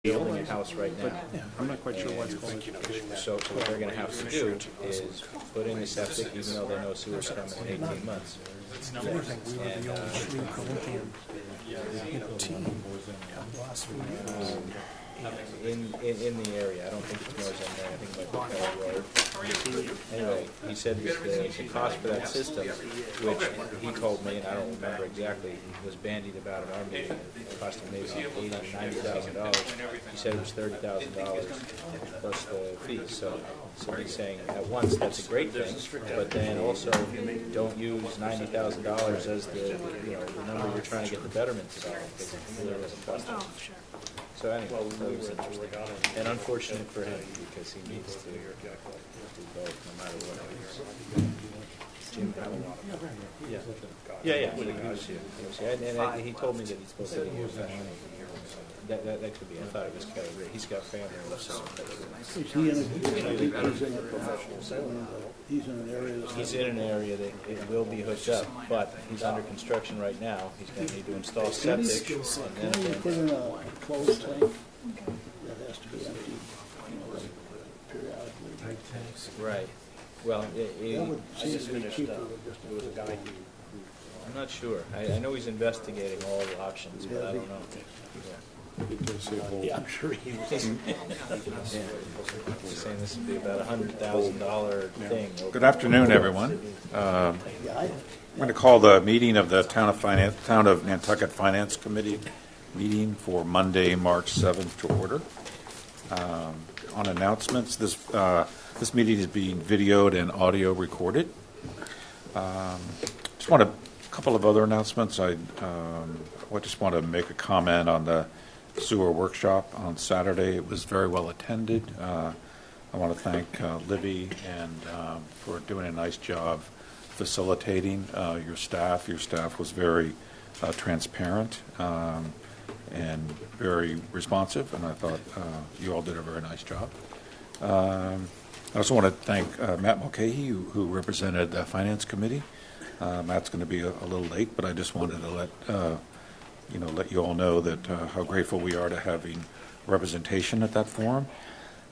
building a house right now. Yeah, I'm not quite sure what's going on. So what they're going to have to do is put in a septic, even though they know sewer's coming in 18 months. If anything, we were the only true Corinthian team last 4 years. In the area. I don't think it's more than that. I think it might be Keller Road. Anyway, he said that the cost for that system, which he told me, and I don't remember exactly, was bandied about in our meeting. It cost him maybe $80,000 to $90,000. He said it was $30,000 plus the fees. So he's saying at once that's a great thing, but then also don't use $90,000 as the number you're trying to get the betterment to that, because it really doesn't cost that much. So anyway, that was interesting. And unfortunate for him, because he needs to do both, no matter what it is. Jim, yeah. And he told me that he's supposed to be that could be. I thought it was kind of. He's got family also. He's in an area that it will be hooked up, but he's under construction right now. He's going to need to install septic. And then put in a closed tank that has to be empty periodically. Right. Well, that would seem to be cheaper than just it was a guy. I'm not sure. I know he's investigating all the options, but I don't know. Yeah, I'm sure he was. He's saying this would be about $100,000 thing. Good afternoon, everyone. I'm going to call the meeting of the Town of Nantucket Finance Committee meeting for Monday, March 7th to order. On announcements, this meeting is being videoed and audio recorded. Just want a couple of other announcements. I just want to make a comment on the sewer workshop on Saturday. It was very well attended. I want to thank Libby and for doing a nice job facilitating your staff. Your staff was very transparent and very responsive, and I thought you all did a very nice job. I also want to thank Matt Mulcahy, who represented the Finance Committee. Matt's going to be a little late, but I just wanted to let you all know that how grateful we are to having representation at that forum.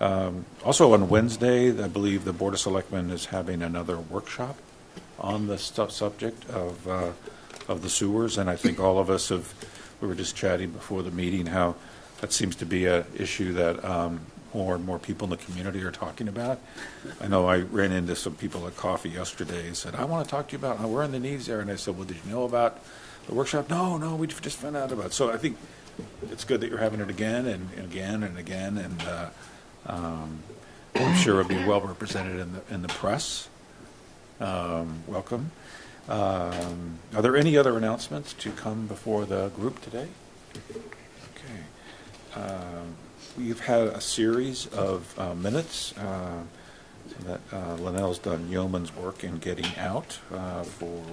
Also on Wednesday, I believe the Board of Selectmen is having another workshop on the subject of the sewers, and I think all of us we were just chatting before the meeting how that seems to be an issue that more and more people in the community are talking about. I know I ran into some people at coffee yesterday and said, I want to talk to you about we're in the needs there, and I said, well, did you know about the workshop? No, we just found out about it. So I think it's good that you're having it again and again and again, and I'm sure it'll be well represented in the press. Welcome. Are there any other announcements to come before the group today? Okay. We've had a series of minutes that Linnell's done yeoman's work in getting out for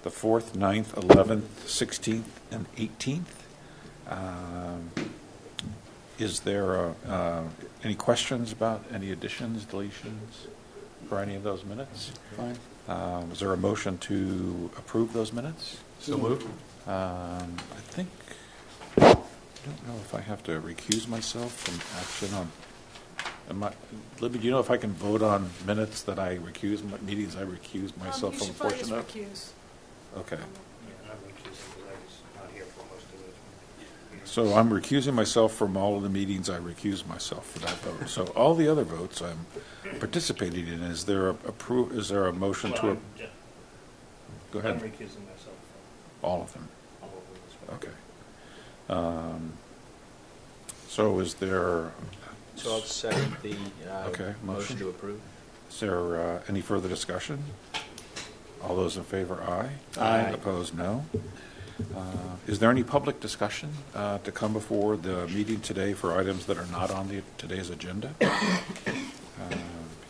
the 4th, 9th, 11th, 16th, and 18th. Is there any questions about any additions, deletions for any of those minutes? Fine. Is there a motion to approve those minutes? So moved. I don't know if I have to recuse myself from action on. Libby, do you know if I can vote on minutes that I recuse, meetings I recuse myself from a portion of? Recuse. Okay. I'm recusing because I was not here for most of those. So I'm recusing myself from all of the meetings I recuse myself for that vote. So all the other votes I'm participating in. Is there a motion to? Go ahead. I'm recusing myself from all of them. all of them as well. Okay. So is there? So I'll second the motion to approve. Is there any further discussion? All those in favor, aye. Aye. Opposed, no. Is there any public discussion to come before the meeting today for items that are not on today's agenda?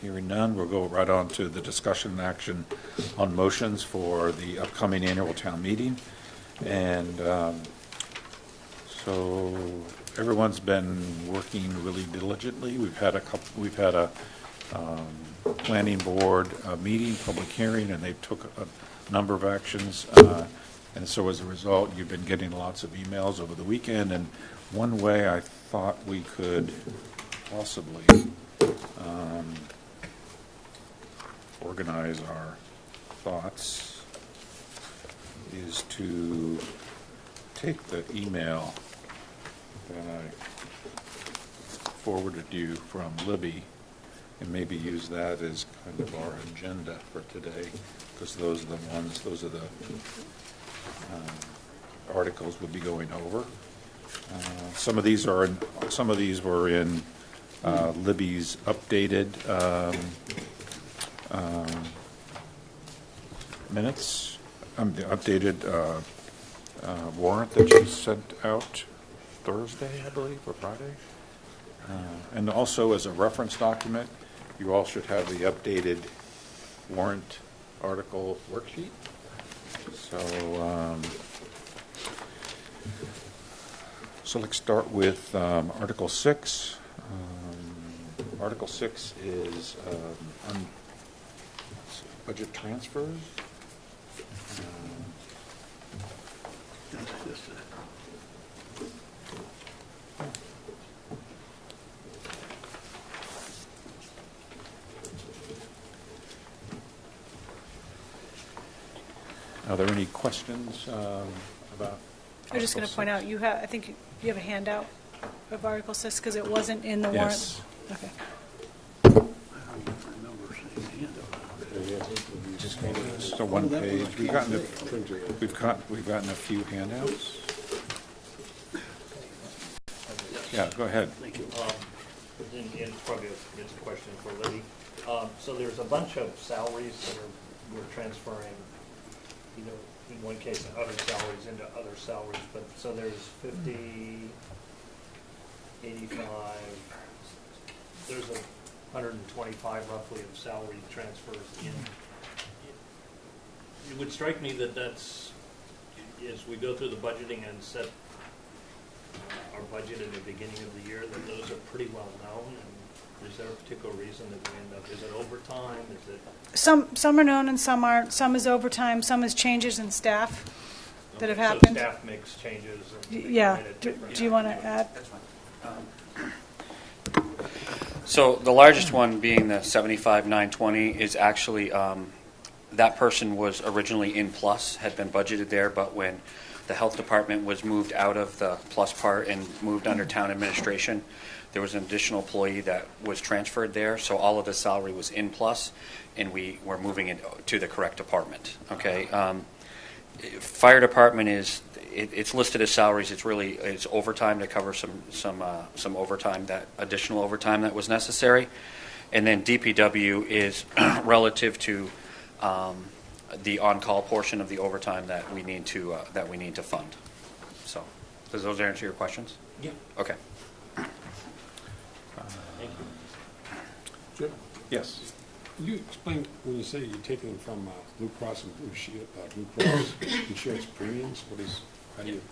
Hearing none, we'll go right on to the discussion and action on motions for the upcoming annual town meeting. And so everyone's been working really diligently. We've had a planning board meeting, public hearing, and they took a number of actions. And so as a result, you've been getting lots of emails over the weekend. And one way I thought we could possibly organize our thoughts is to take the email that I forwarded you from Libby and maybe use that as kind of our agenda for today, because those are the articles we'll be going over. Some of these were in Libby's updated minutes, the updated warrant that she sent out Thursday, I believe, or Friday. And also as a reference document, you all should have the updated warrant article worksheet. So let's start with Article 6. Article 6 is budget transfers. Are there any questions about? I'm just going to point out, I think you have a handout of Article 6 because it wasn't in the warrant. Yes. Okay. I don't remember seeing the handout. So one page. We've gotten a few handouts. Yeah, go ahead. Thank you. And it's probably it's a question for Libby. So there's a bunch of salaries that we're transferring, either in one case other salaries into other salaries, but so there's 50, 85, there's 125 roughly of salary transfers in. It would strike me that that's, as we go through the budgeting and set our budget at the beginning of the year, that those are pretty well known. And is there a particular reason that we end up, is it overtime, is it? Some are known and some aren't. Some is overtime, some is changes in staff that have So happened. staff makes changes. And they Yeah. come in at Do different you want to times. add? That's fine. So the largest one being the 75,920 is actually, that person was originally in plus, had been budgeted there, but when the health department was moved out of the plus part and moved under town administration, there was an additional employee that was transferred there, so all of the salary was in plus, and we were moving it to the correct department. Okay. Fire department it's listed as salaries. It's overtime to cover some overtime, that additional overtime that was necessary, and then DPW is relative to the on-call portion of the overtime that we need to fund. So, does those answer your questions? Yeah. Okay. Thank you. Jim, Yes. can you explain when you say you're taking them from Blue Cross and Blue Cross insurance premiums? How do you?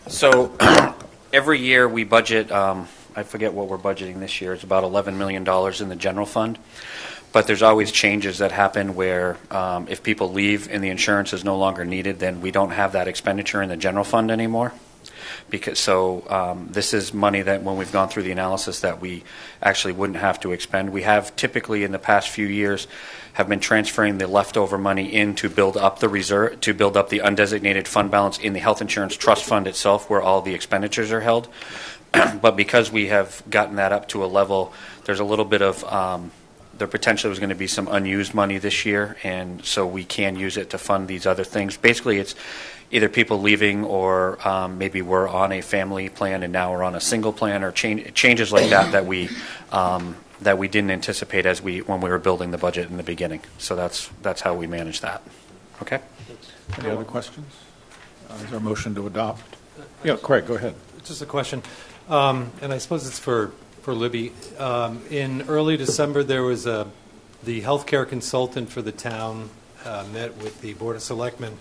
So every year we budget, I forget what we're budgeting this year, it's about $11 million in the general fund. But there's always changes that happen where if people leave and the insurance is no longer needed, then we don't have that expenditure in the general fund anymore. This is money that when we've gone through the analysis that we actually wouldn't have to expend. We have typically in the past few years have been transferring the leftover money in to build up the reserve, to build up the undesignated fund balance in the health insurance trust fund itself where all the expenditures are held. But because we have gotten that up to a level, there's a little bit of there potentially was going to be some unused money this year, and so we can use it to fund these other things. Basically, it's either people leaving or maybe we're on a family plan and now we're on a single plan, or changes like that we didn't anticipate when we were building the budget in the beginning. So that's how we manage that. Okay. Any other questions? Is there a motion to adopt? Yeah, Craig, go ahead. Just a question, and I suppose it's for Libby. In early December, there was the healthcare consultant for the town met with the Board of Selectmen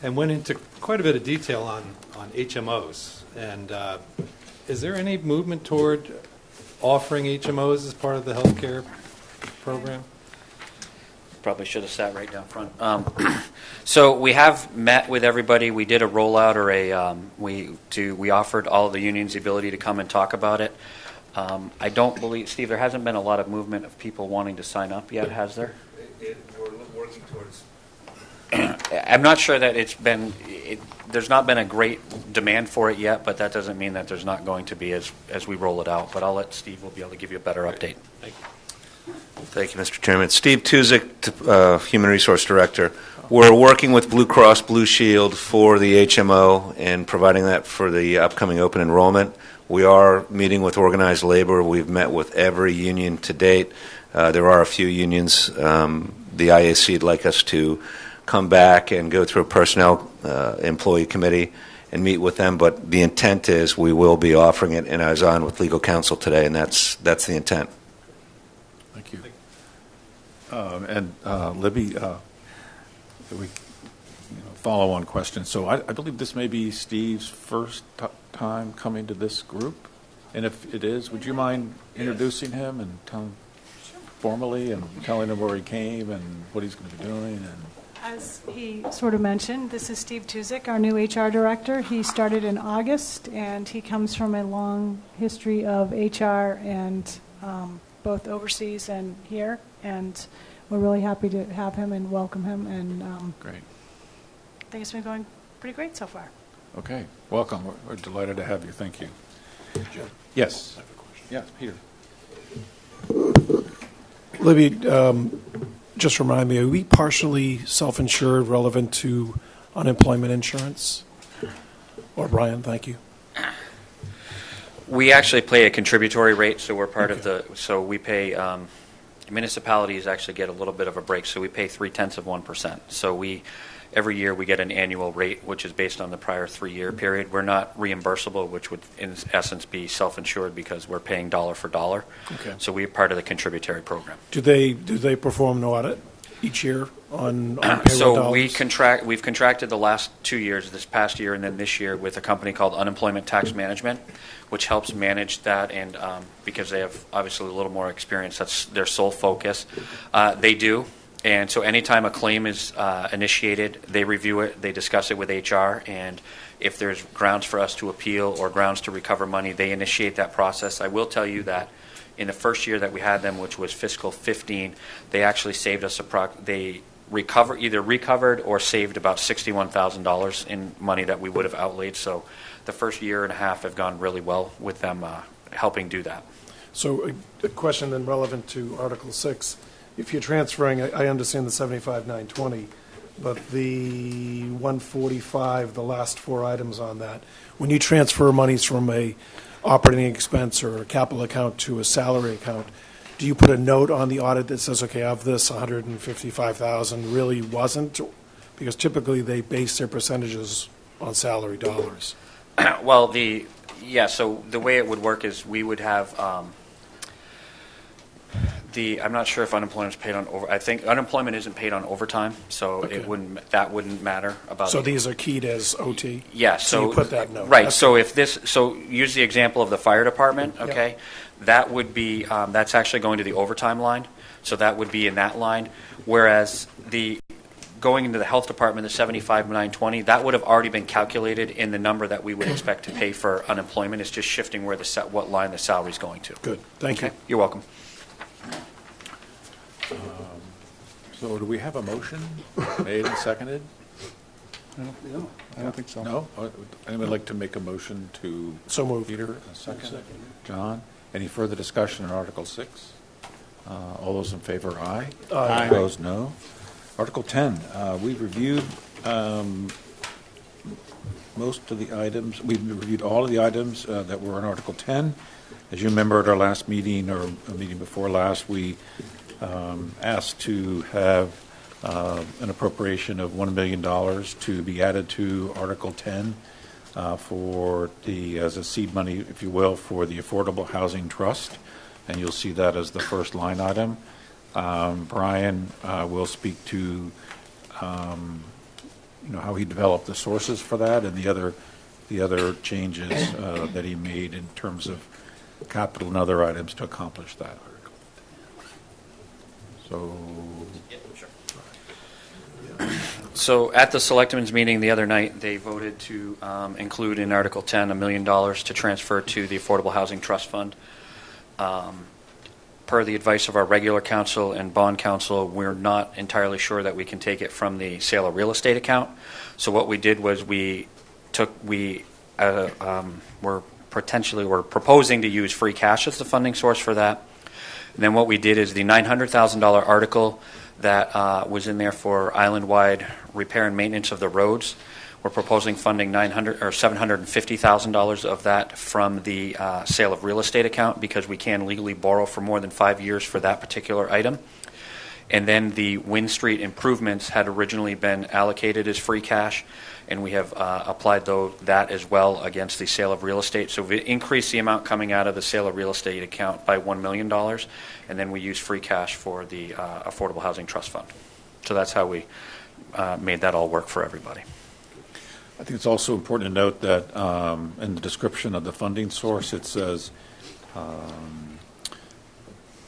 and went into quite a bit of detail on HMOs. And is there any movement toward offering HMOs as part of the healthcare program? probably should have sat right down front. So we have met with everybody. We did a rollout or we offered all the unions the ability to come and talk about it. I don't believe, Steve, there hasn't been a lot of movement of people wanting to sign up yet, has there? We're working towards. I'm not sure that there's not been a great demand for it yet, but that doesn't mean that there's not going to be as we roll it out. But I'll let Steve will be able to give you a better update. Thank you. Thank you, Mr. Chairman. Steve Tuzik, Human Resource Director. We're working with Blue Cross Blue Shield for the HMO and providing that for the upcoming open enrollment. We are meeting with organized labor. We've met with every union to date. There are a few unions. The IAC would like us to come back and go through a personnel employee committee and meet with them, but the intent is we will be offering it, and I was on with legal counsel today, and that's the intent. Thank you. And Libby, we follow-on question. So I believe this may be Steve's first time coming to this group, and if it is, would you mind introducing him and telling formally and telling him where he came and what he's going to be doing? And As he sort of mentioned, this is Steve Tuzik, our new HR director. He started in August, and he comes from a long history of HR and both overseas and here, and we're really happy to have him and welcome him. And great. I think it's been going pretty great so far. Okay, welcome. We're delighted to have you. Thank you. Jim? Yes. I have a question. Yeah, Peter. Libby, just remind me, are we partially self-insured relevant to unemployment insurance? Or Brian, thank you. We actually pay a contributory rate, so we're part of so we pay, municipalities actually get a little bit of a break, so we pay 0.3%. So every year we get an annual rate, which is based on the prior 3-year period. We're not reimbursable, which would in essence be self-insured because we're paying dollar for dollar. Okay. So we're part of the contributory program. Do they perform an audit each year on payroll So dollars? we've contracted the last 2 years, this past year and then this year, with a company called Unemployment Tax Management, which helps manage that, and because they have obviously a little more experience, that's their sole focus. They do. And so anytime a claim is initiated, they review it, they discuss it with HR, and if there's grounds for us to appeal or grounds to recover money, they initiate that process. I will tell you that in the first year that we had them, which was fiscal 15, they actually saved us either recovered or saved about $61,000 in money that we would have outlaid. So the first year and a half have gone really well with them helping do that. So a question then relevant to Article 6. If you're transferring, I understand the 75,920, but the 145, the last 4 items on that, when you transfer monies from a operating expense or a capital account to a salary account, do you put a note on the audit that says, okay, of this 155,000 really wasn't? Because typically they base their percentages on salary dollars. Well, so the way it would work is we would have I'm not sure if unemployment is paid on I think unemployment isn't paid on overtime, so Okay. that wouldn't matter about. So these are keyed as OT? Yeah, so you put that note. Right. So use the example of the fire department. Okay, Yep. That would be that's actually going to the overtime line, so that would be in that line. Whereas going into the health department, the 75,920, that would have already been calculated in the number that we would expect to pay for unemployment. It's just shifting what line the salary is going to. Good. Thank you. You're welcome. So do we have a motion made and seconded? No, I don't think so. No? Anyone would like to make a motion to? So moved. Peter, a second. John, any further discussion on Article 6? All those in favor, aye. Aye. Opposed, no. Article 10, we've reviewed most of the items. We've reviewed all of the items that were in Article 10. As you remember at our last meeting, or a meeting before last, we asked to have an appropriation of $1 million to be added to Article 10 as a seed money, if you will, for the Affordable Housing Trust, and you'll see that as the first line item. Brian will speak to how he developed the sources for that and the other changes that he made in terms of capital and other items to accomplish that. So, Yeah, sure. So at the Selectmen's meeting the other night, they voted to include in Article 10 $1 million to transfer to the Affordable Housing Trust Fund. Per the advice of our regular counsel and bond counsel, we're not entirely sure that we can take it from the sale of real estate account. So what we did was we're proposing to use free cash as the funding source for that. And then what we did is the $900,000 article that was in there for island-wide repair and maintenance of the roads. We're proposing funding $750,000 of that from the sale of real estate account because we can legally borrow for more than 5 years for that particular item. And then the Wynn Street improvements had originally been allocated as free cash, and we have applied that as well against the sale of real estate. So we increased the amount coming out of the sale of real estate account by $1 million, and then we use free cash for the Affordable Housing Trust Fund. So that's how we made that all work for everybody. I think it's also important to note that in the description of the funding source, it says,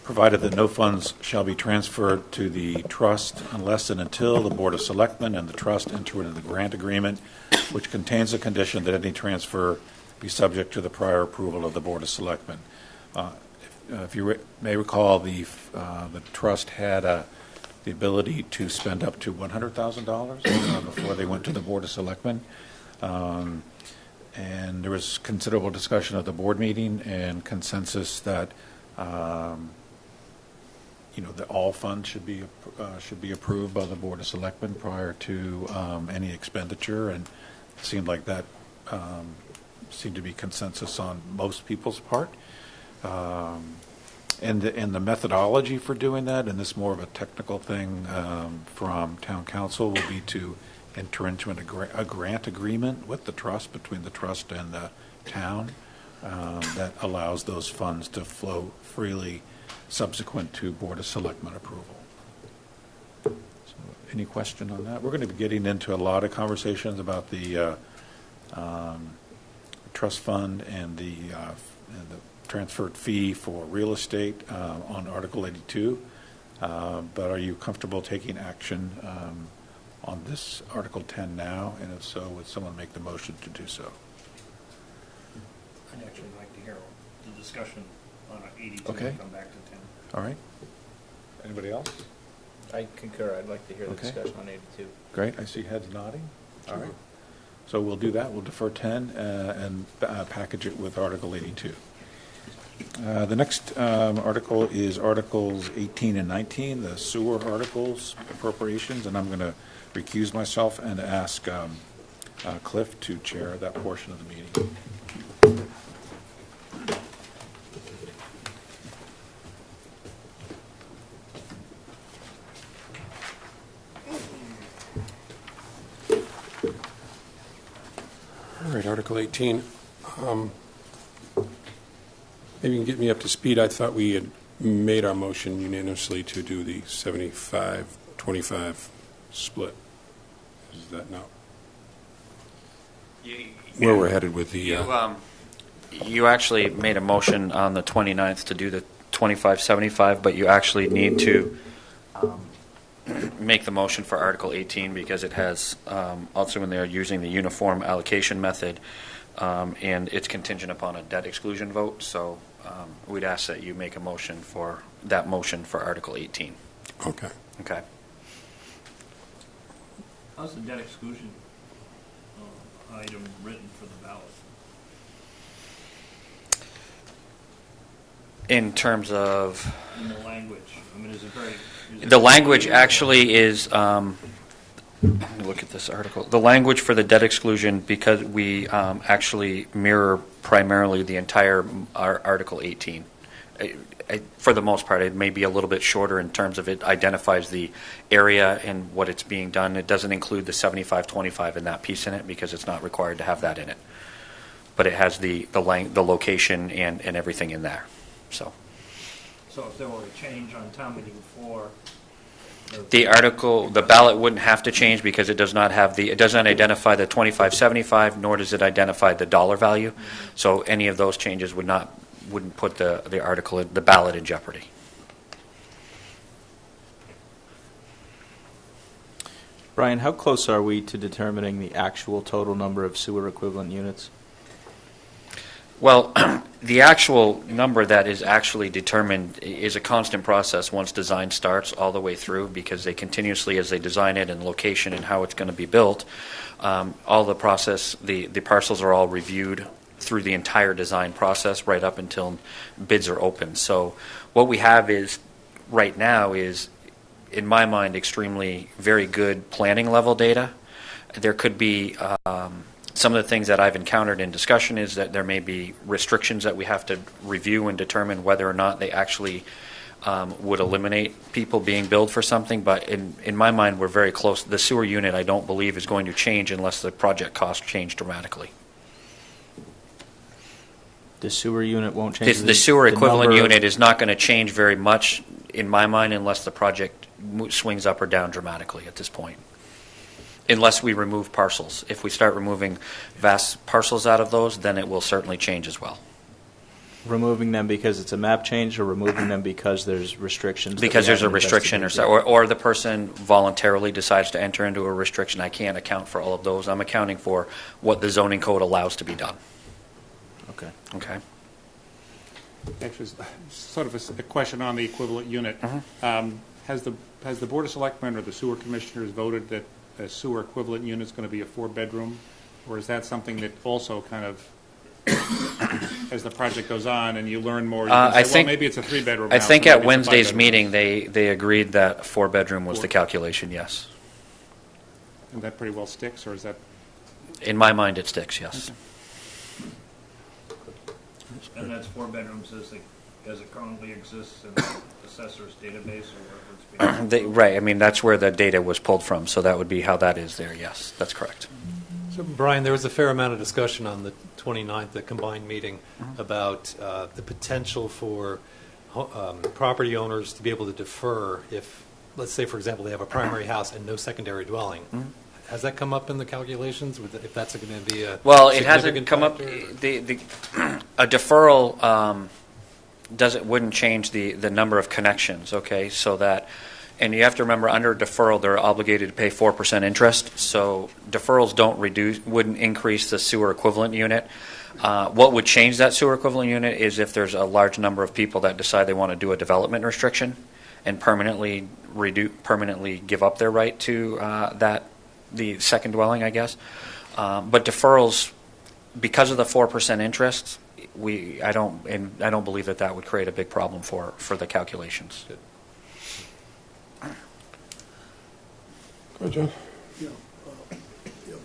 provided that no funds shall be transferred to the trust unless and until the Board of Selectmen and the trust enter into the grant agreement, which contains a condition that any transfer be subject to the prior approval of the Board of Selectmen. If you may recall, the trust had the ability to spend up to $100,000 before they went to the Board of Selectmen. And there was considerable discussion at the board meeting and consensus that that all funds should be approved by the Board of Selectmen prior to any expenditure, and it seemed like that seemed to be consensus on most people's part. And the methodology for doing that, and this is more of a technical thing from Town Council, will be to enter into a grant agreement with the trust, between the trust and the town, that allows those funds to flow freely subsequent to Board of Selectmen approval. So, any question on that? We're going to be getting into a lot of conversations about the trust fund and the transferred fee for real estate on Article 82. But are you comfortable taking action on this Article 10 now? And if so, would someone make the motion to do so? I'd actually like to hear the discussion on 82 Okay. and come back to 10. All right. Anybody else? I concur. I'd like to hear the Okay. discussion on 82. Great. I see heads nodding. All right. So we'll do that. We'll defer 10 and package it with Article 82. The next article is Articles 18 and 19, the sewer articles, appropriations, and I'm going to recuse myself and ask Cliff to chair that portion of the meeting. All right, Article 18. Maybe you can get me up to speed. I thought we had made our motion unanimously to do the 75-25 split. Is that not where we're headed with the... You actually made a motion on the 29th to do the 25-75, but you actually need to make the motion for Article 18 because it has also in there using the uniform allocation method, and it's contingent upon a debt exclusion vote. So we'd ask that you make a motion for that motion for Article 18. Okay. Okay. How's the debt exclusion item written for the ballot? In terms of In the language, I mean, is it very... the language actually is, let me look at this article. The language for the debt exclusion, because we actually mirror primarily the entire Article 18. For the most part, it may be a little bit shorter in terms of it identifies the area and what it's being done. It doesn't include the 75-25 in that piece in it because it's not required to have that in it. But it has the location and everything in there. So if there were a change on town meeting floor... the ballot wouldn't have to change because it does not have it does not identify the 25-75, nor does it identify the dollar value. Mm-hmm. So any of those changes wouldn't put the article, the ballot in jeopardy. Brian, how close are we to determining the actual total number of sewer equivalent units? Well, the actual number that is actually determined is a constant process once design starts all the way through, because they continuously, as they design it and location and how it's going to be built, all the process, the parcels are all reviewed through the entire design process right up until bids are open. So what we have is right now is, in my mind, extremely very good planning level data. There could be some of the things that I've encountered in discussion is that there may be restrictions that we have to review and determine whether or not they actually would eliminate people being billed for something. But in my mind, we're very close. The sewer unit, I don't believe, is going to change unless the project costs change dramatically. The sewer unit won't change? The sewer equivalent unit is not going to change very much, in my mind, unless the project swings up or down dramatically at this point. Unless we remove parcels. If we start removing vast parcels out of those, then it will certainly change as well. Removing them because it's a map change, or removing them because there's restrictions? Because there's a restriction, or the person voluntarily decides to enter into a restriction. I can't account for all of those. I'm accounting for what the zoning code allows to be done. Okay. Okay. Actually, sort of a question on the equivalent unit. Has the Board of Selectmen or the sewer commissioners voted that a sewer equivalent unit is going to be a 4-bedroom, or is that something that also kind of, as the project goes on and you learn more, you can say, well, maybe it's a 3-bedroom I house, think or at maybe it's a Wednesday's 5-bedroom meeting house. they agreed that 4-bedroom was the calculation. Yes. And that pretty well sticks, or is that? In my mind, it sticks. Yes. And that's 4 bedrooms as it currently exists in the assessor's database, or wherever it's being... Right. I mean, that's where the data was pulled from, so that would be how that is there. Yes, that's correct. So, Brian, there was a fair amount of discussion on the 29th, the combined meeting, about the potential for property owners to be able to defer if, let's say, for example, they have a primary house and no secondary dwelling. Has that come up in the calculations? If that's going to be a it hasn't come up. factor? A deferral wouldn't change the number of connections. Okay, so that, and you have to remember, under deferral, they're obligated to pay 4% interest. So deferrals wouldn't increase the sewer equivalent unit. What would change that sewer equivalent unit is if there's a large number of people that decide they want to do a development restriction and permanently give up their right to the second dwelling, I guess. But deferrals, because of the 4% interest, I don't believe that would create a big problem for the calculations. Go ahead, John.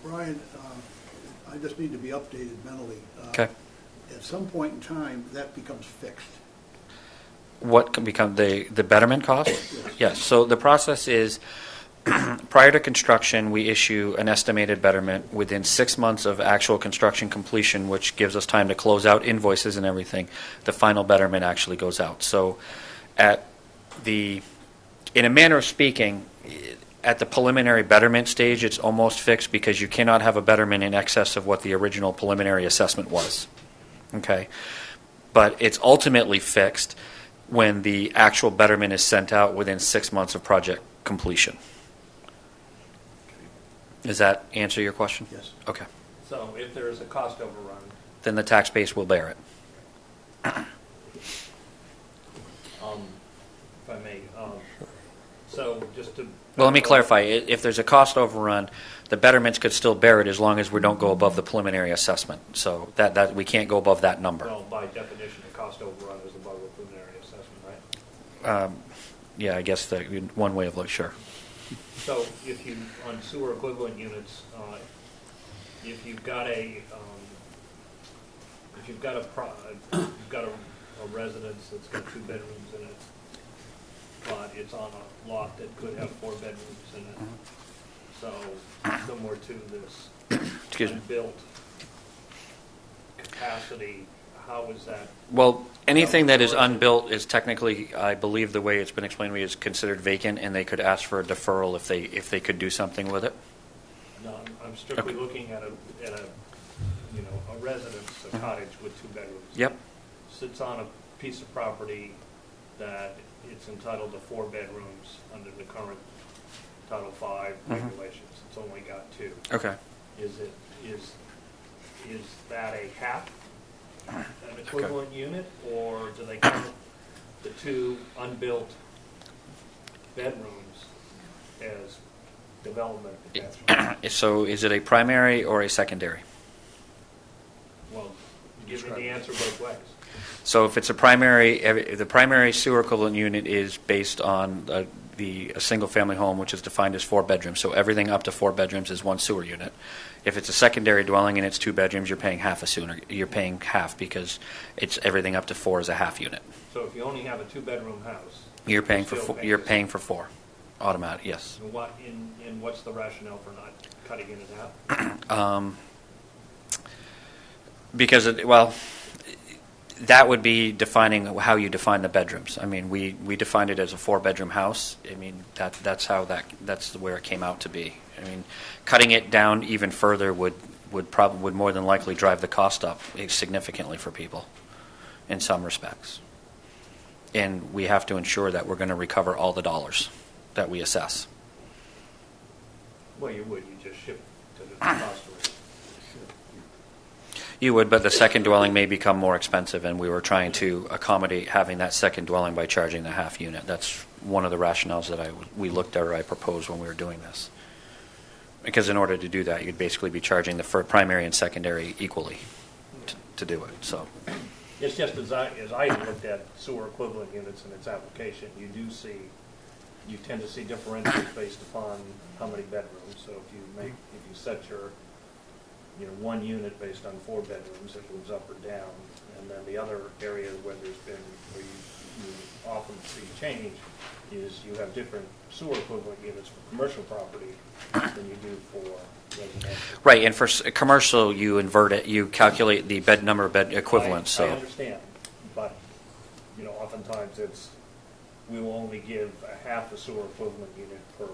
Brian, I just need to be updated mentally. Okay. At some point in time, that becomes fixed. What can become the betterment cost? Yes. So the process is, prior to construction, we issue an estimated betterment. Within 6 months of actual construction completion, which gives us time to close out invoices and everything, the final betterment actually goes out. So in a manner of speaking, at the preliminary betterment stage, it's almost fixed, because you cannot have a betterment in excess of what the original preliminary assessment was. Okay? But it's ultimately fixed when the actual betterment is sent out within 6 months of project completion. Does that answer your question? Yes. Okay. So if there is a cost overrun, Then the tax base will bear it. if I may, so just to... Well, let me clarify. If there's a cost overrun, the betterments could still bear it as long as we don't go above the preliminary assessment. So that we can't go above that number. Well, by definition, a cost overrun is above the preliminary assessment, right? Yeah, I guess one way of looking, sure. So if you, on sewer equivalent units, if you've got a residence that's got 2 bedrooms in it, but it's on a lot that could have 4 bedrooms in it, so similar to this unbuilt capacity, how is that? Well, anything that is unbuilt is technically, I believe the way it's been explained to me, is considered vacant, and they could ask for a deferral if they could do something with it. No, I'm strictly looking at a residence, a cottage with 2 bedrooms. Yep. Sits on a piece of property that it's entitled to 4 bedrooms under the current Title V regulations. It's only got 2. Okay. Is that a half an equivalent unit, or do they count the 2 unbuilt bedrooms as development potential? So is it a primary or a secondary? Well, give me the answer both ways. So if it's a primary, the primary sewer equivalent unit is based on a single-family home, which is defined as 4 bedrooms. So everything up to 4 bedrooms is 1 sewer unit. If it's a secondary dwelling and it's 2 bedrooms, you're paying half a sewer. You're paying half because it's everything up to 4 is a half unit. So if you only have a 2-bedroom house, You're paying for still you're the paying same. for 4, automatic. Yes. And what's the rationale for not cutting it in half? Because that would be defining how you define the bedrooms. I mean, we defined it as a 4-bedroom house. I mean, that's where it came out to be. I mean, cutting it down even further would more than likely drive the cost up significantly for people in some respects. And we have to ensure that we're going to recover all the dollars that we assess. Well, you just ship to the cost rate. You would, but the second dwelling may become more expensive, and we were trying to accommodate having that second dwelling by charging the half unit. That's one of the rationales that we looked at or I proposed when we were doing this. Because in order to do that, you'd basically be charging the primary and secondary equally to do it. So, It's just as I looked at sewer equivalent units in its application, you tend to see differentials based upon how many bedrooms. So if you set your 1 unit based on 4 bedrooms, it moves up or down, and then the other area where you often see change is you have different sewer equivalent units for commercial property than you do for residential. right, and for commercial, you invert it. You calculate the number of bed equivalents. I So, understand, but oftentimes we will only give a half a sewer equivalent unit per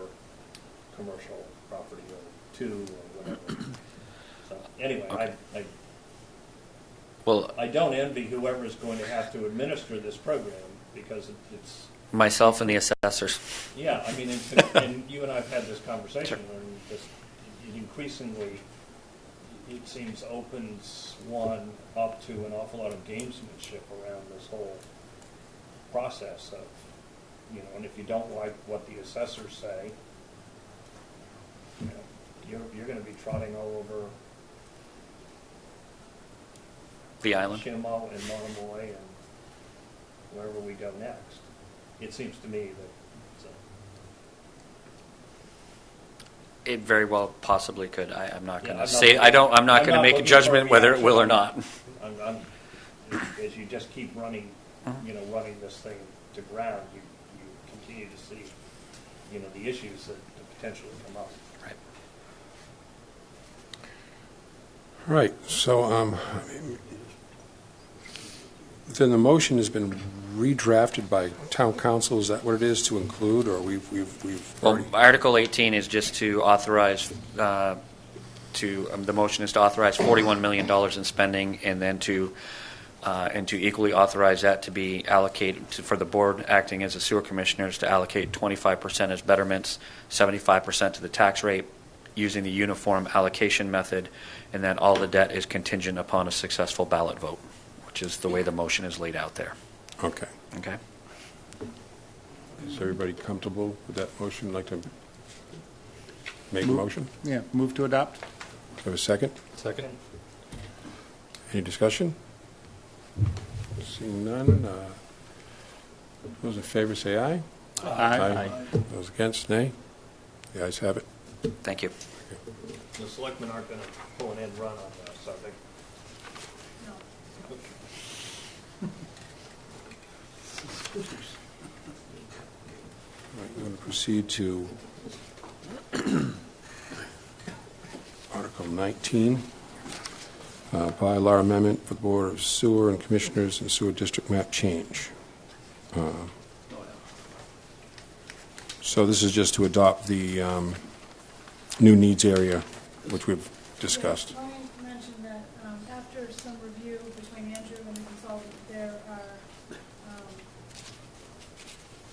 commercial property, or 2 or whatever. So anyway, Okay. I don't envy whoever is going to have to administer this program, because it's myself and the assessors. yeah. I mean, and you and I have had this conversation, and it increasingly it seems opens one up to an awful lot of gamesmanship around this whole process of and if you don't like what the assessors say, you're going to be trotting all over The island. Shimo and Monomoy and wherever we go next. It seems to me that It very well possibly could. I'm not going I'm to not say. I'm not I'm going to not make a looking judgment for a whether it will or reaction. not. as you just keep running, running this thing to ground, you continue to see, the issues that potentially come up. Right. Right, so then the motion has been redrafted by town council. Is that what it is to include, or we've Well, already? Article 18 is just to authorize. The motion is to authorize $41 million in spending, and then to equally authorize that to be allocated for the board acting as the sewer commissioners to allocate 25% as betterments, 75% to the tax rate, using the uniform allocation method, and then all the debt is contingent upon a successful ballot vote, which is the way the motion is laid out there. Okay. Okay. Is everybody comfortable with that motion? Like to make a motion? Yeah, move to adopt? Have a second? Second? Any discussion? Seeing none, those in favor say aye. Aye. Those against, nay. The ayes have it. Thank you. The selectmen aren't going to pull an end run on this, are they? All right, we're going to proceed to Article 19, bylaw amendment for the Board of Sewer and Commissioners and Sewer District map change. So this is just to adopt the new needs area, which we've discussed. Let me mention that after some review between Andrew and the consultant, there are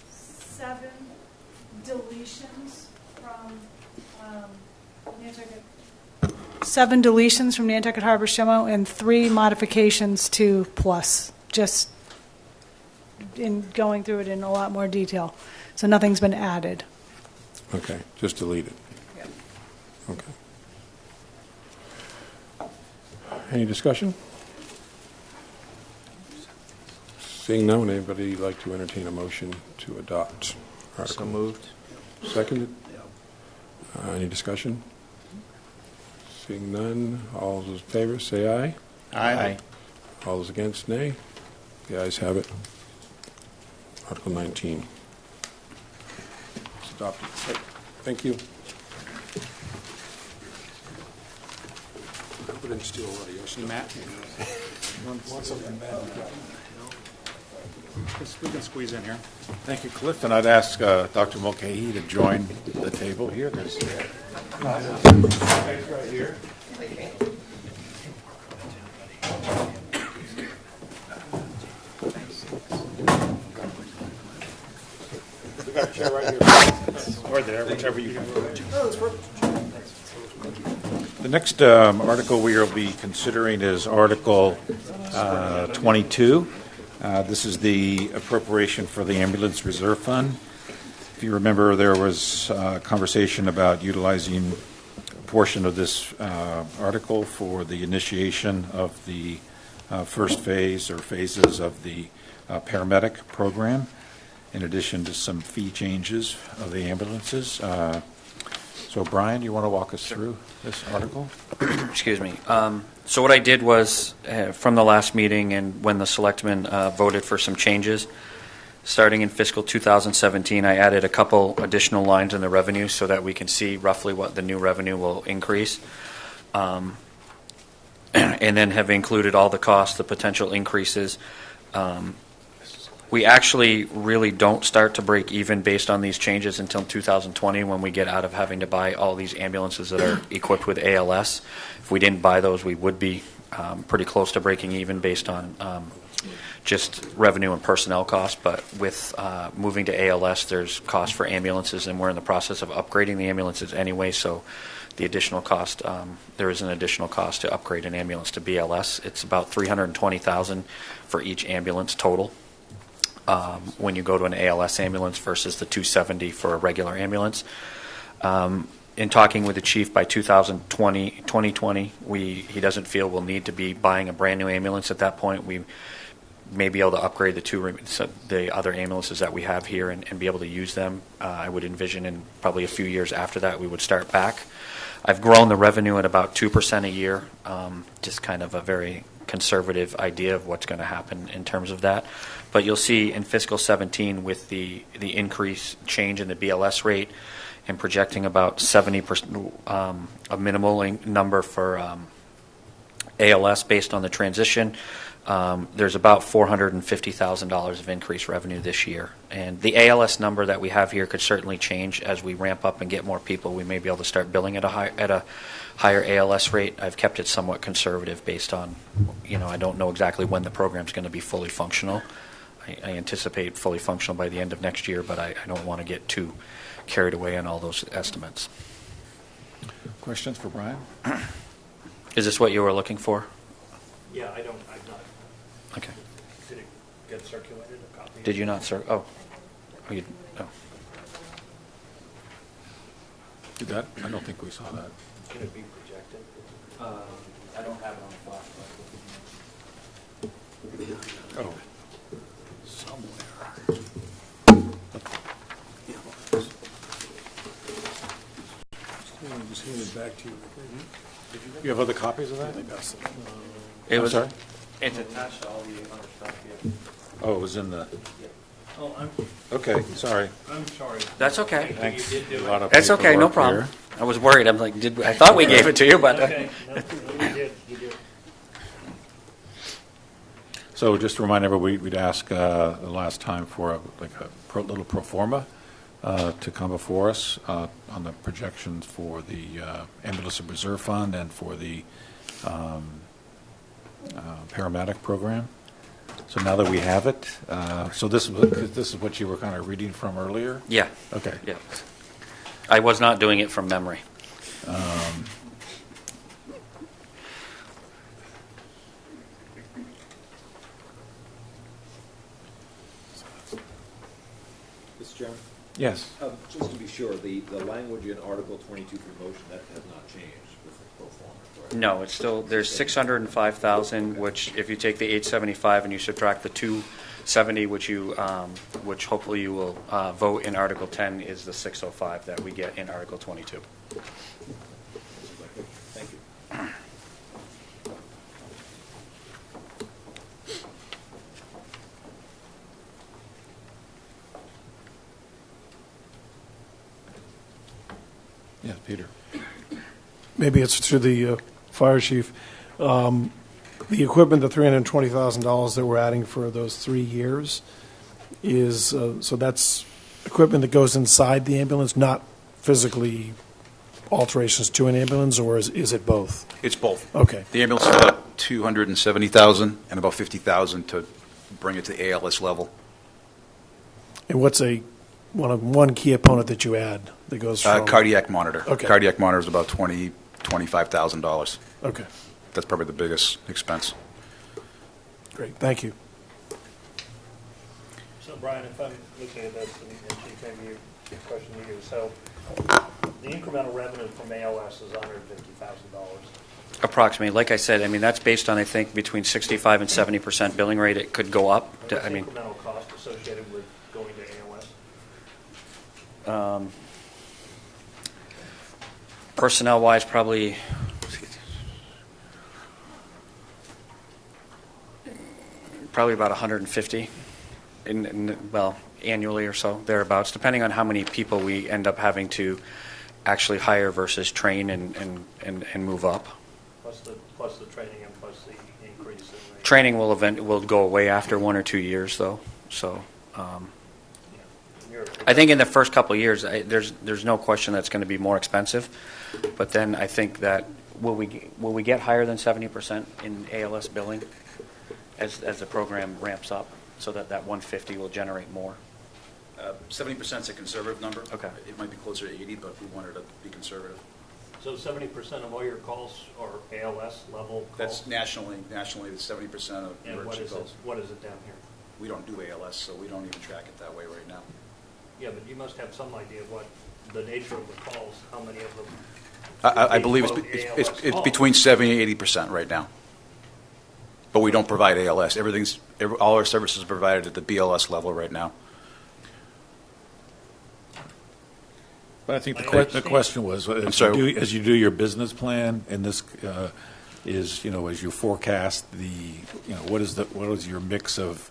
7 deletions from 7 deletions from Nantucket Harbor Shimo and 3 modifications to Plus, just in going through it in a lot more detail. So nothing's been added. Okay, just delete it. Okay. Any discussion? Seeing none, would anybody like to entertain a motion to adopt? So Article? moved. Seconded? Any discussion? Seeing none, all those in favor, say aye. Aye. All those against, nay. The ayes have it. Article 19. It's adopted. Right. Thank you. I hope I didn't steal all of yours. Matt? Want something bad? We can squeeze in here. Thank you, Cliff. And I'd ask Dr. Mulcahy to join the table here. There's right here. We got a chair right here. Or there, whichever you prefer. The next article we will be considering is Article 22. This is the appropriation for the Ambulance Reserve Fund. If you remember, there was conversation about utilizing a portion of this article for the initiation of the first phase or phases of the paramedic program, in addition to some fee changes of the ambulances. So, Brian, you want to walk us through this article? Excuse me. So what I did was, from the last meeting and when the selectmen voted for some changes, starting in fiscal 2017, I added a couple additional lines in the revenue so that we can see roughly what the new revenue will increase. And then have included all the costs, the potential increases. We actually really don't start to break even based on these changes until 2020, when we get out of having to buy all these ambulances that are equipped with ALS. If we didn't buy those, we would be pretty close to breaking even based on just revenue and personnel costs. But with moving to ALS, there's cost for ambulances, and we're in the process of upgrading the ambulances anyway, so the additional cost, there is an additional cost to upgrade an ambulance to BLS. It's about $320,000 for each ambulance total. When you go to an ALS ambulance versus the $270 for a regular ambulance. In talking with the chief, by 2020, he doesn't feel we'll need to be buying a brand new ambulance at that point. We may be able to upgrade the other ambulances that we have here and be able to use them. I would envision in probably a few years after that we would start back. I've grown the revenue at about 2% a year, just kind of a very conservative idea of what's going to happen in terms of that. But you'll see in fiscal 17 with the increase change in the BLS rate and projecting about 70%, a minimal number for ALS based on the transition, there's about $450,000 of increased revenue this year. And the ALS number that we have here could certainly change as we ramp up and get more people. We may be able to start billing at a higher ALS rate. I've kept it somewhat conservative based on, I don't know exactly when the program's going to be fully functional. I anticipate fully functional by the end of next year, but I don't want to get too carried away on all those estimates. Questions for Brian? Is this what you were looking for? Yeah, I've not. Okay. Did it get circulated, a copy? Did you not, sir? Oh. You, oh. Did that? I don't think we saw that. Can it be projected? I don't have it on the flash. Oh. Just hand it back to you. You have other copies of that? It was, sorry? It's attached to all the other stuff here. Oh, it was in the... Oh, Okay, sorry. I'm sorry. That's okay. Thanks. You did do A lot of That's okay, no paperwork problem. here. I was worried. I'm like, I thought we gave it to you, but Okay, no, you did. So just to remind everybody, we'd ask the last time for a little pro forma to come before us on the projections for the Ambulance Reserve Fund and for the paramedic program. So now that we have it, so this is what you were kind of reading from earlier? yeah, Okay. yeah. I was not doing it from memory. Mr. Chairman? Yes. Just to be sure, the language in Article 22 for motion, that has not changed with the pro forma, correct? No, it's still, there's 605,000, which if you take the 875 and you subtract the 270, which hopefully you will vote in Article 10, is the 605 that we get in Article 22. Thank you. Yes, Peter. Maybe it's to the fire chief. The equipment, the $320,000 that we're adding for those 3 years is, so that's equipment that goes inside the ambulance, not physically alterations to an ambulance, or is it both? It's both. Okay. The ambulance is about 270,000 and about 50,000 to bring it to the ALS level. And what's one key opponent that you add that goes from? Cardiac monitor. Okay. Cardiac monitor is about $25,000. Okay, That's probably the biggest expense. great, thank you. So Brian, if I'm looking at this, and Chief, maybe a question to you. So the incremental revenue from ALS is $150,000. Approximately. Like I said, I mean, that's based on, I think, between 65 and 70% billing rate. It could go up. What's the incremental cost associated with going to ALS? Personnel-wise, probably about 150, well, annually or so, thereabouts, depending on how many people we end up having to actually hire versus train and move up. Plus the training and plus the increase in the... Training will go away after 1 or 2 years, though. So I think in the first couple of years, there's no question that's going to be more expensive. But then I think that will we get higher than 70% in ALS billing as the program ramps up, so that 150 will generate more? 70% is a conservative number. Okay. It might be closer to 80, but we wanted to be conservative. So 70% of all your calls are ALS level calls? That's nationally, the 70% of And emergency calls. what is it down here? We don't do ALS, so we don't even track it that way right now. Yeah, but you must have some idea of what the nature of the calls, how many of them... I believe it's between 70 and 80% right now. But we don't provide ALS. All our services are provided at the BLS level right now. But I think the question was, as you do your business plan, and this is, as you forecast what is your mix of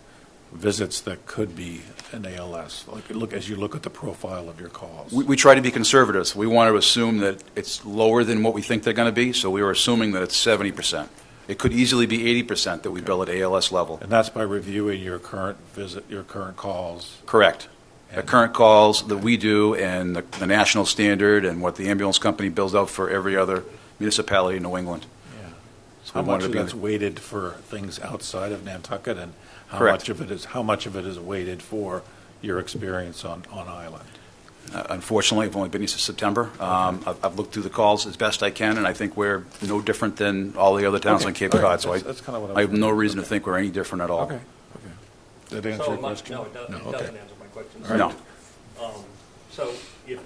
visits that could be an ALS? As you look at the profile of your calls. We try to be conservative. So we want to assume that it's lower than what we think they're going to be. So we were assuming that it's 70%. It could easily be 80% that we bill at ALS level. And that's by reviewing your current calls. Correct. The current calls that we do and the national standard and what the ambulance company bills out for every other municipality in New England. Yeah. So How much of that's weighted for things outside of Nantucket, and how Correct. much of it is weighted for your experience on island? Unfortunately, I've only been here since September. I've looked through the calls as best I can, and I think we're no different than all the other towns on Cape Cod. So that's kind of what I have no reason to think we're any different at all. Okay. Did that answer your question? No, it doesn't answer my question. All right. No. So if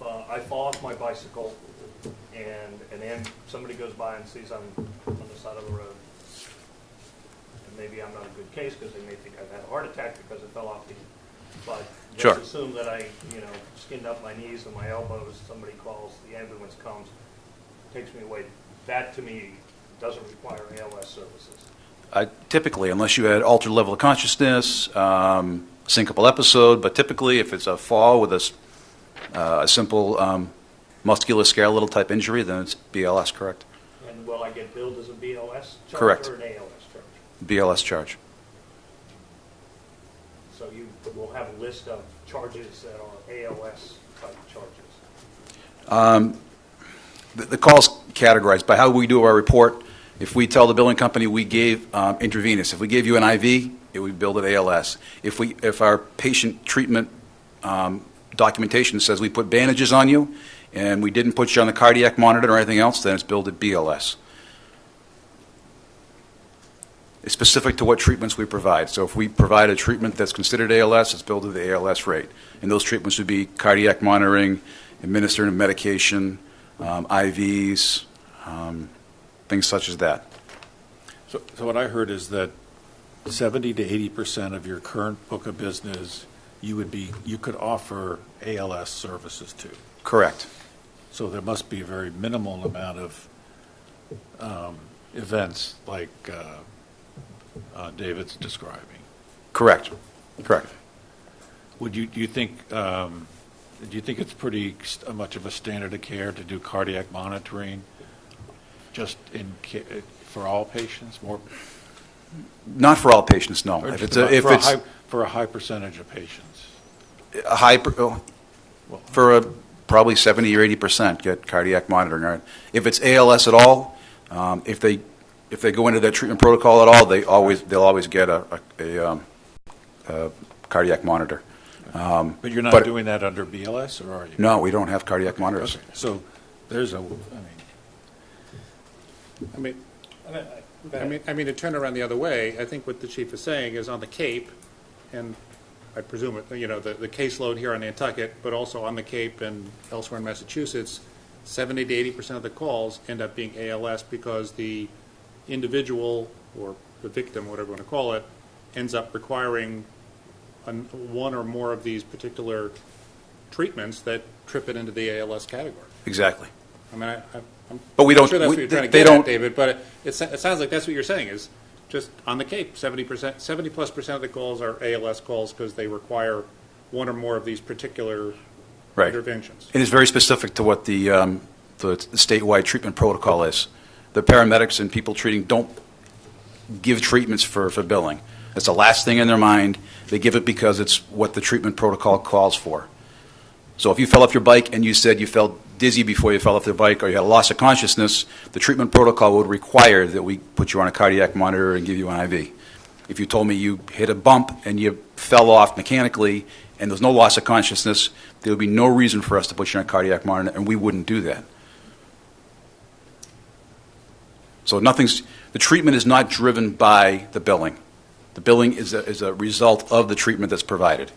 I fall off my bicycle and then somebody goes by and sees I'm on the side of the road, and maybe I'm not a good case because they may think I've had a heart attack because I fell off the, but Sure. let's assume that I, skinned up my knees and my elbows, somebody calls, the ambulance comes, takes me away. That to me doesn't require ALS services. Typically, unless you had altered level of consciousness, syncopal episode, but typically if it's a fall with a simple musculoskeletal type injury, then it's BLS, correct? And will I get billed as a BLS charge Correct. or an ALS charge? BLS charge. So you will have a list of charges that are ALS type charges? The call's categorized by how we do our report. If we tell the billing company we gave intravenous, if we gave you an IV, it would be billed at ALS. If our patient treatment documentation says we put bandages on you and we didn't put you on the cardiac monitor or anything else, then it's billed at BLS. specific to what treatments we provide. So if we provide a treatment that's considered ALS, it's billed at the ALS rate. And those treatments would be cardiac monitoring, administering of medication, IVs, things such as that. So what I heard is that 70 to 80% of your current book of business, you could offer ALS services to. Correct. So there must be a very minimal amount of events like David's describing. Correct. Correct. Do you think it's pretty much of a standard of care to do cardiac monitoring just for all patients? Not for all patients, no. For a high percentage of patients. Probably 70 or 80% get cardiac monitoring. Right? If it's ALS at all, if they go into that treatment protocol at all, they'll always get a cardiac monitor. But you're not doing that under BLS, or are you? No, we don't have cardiac monitors. Okay. So there's to turn around the other way, I think what the chief is saying is on the Cape, and I presume the caseload here on Nantucket, but also on the Cape and elsewhere in Massachusetts, 70 to 80% of the calls end up being ALS because the individual or the victim, whatever you want to call it, ends up requiring one or more of these particular treatments that trip it into the ALS category. Exactly. I mean, but we don't. I'm sure that's what you're trying to get at, David. But it sounds like that's what you're saying is just on the Cape, 70+% of the calls are ALS calls because they require one or more of these particular interventions. It is very specific to what the statewide treatment protocol is. The paramedics and people treating don't give treatments for billing. It's the last thing in their mind. They give it because it's what the treatment protocol calls for. So if you fell off your bike and you said you felt dizzy before you fell off the bike or you had a loss of consciousness, the treatment protocol would require that we put you on a cardiac monitor and give you an IV. If you told me you hit a bump and you fell off mechanically and there's no loss of consciousness, there would be no reason for us to put you on a cardiac monitor, and we wouldn't do that. So the treatment is not driven by the billing. The billing is a result of the treatment that's provided.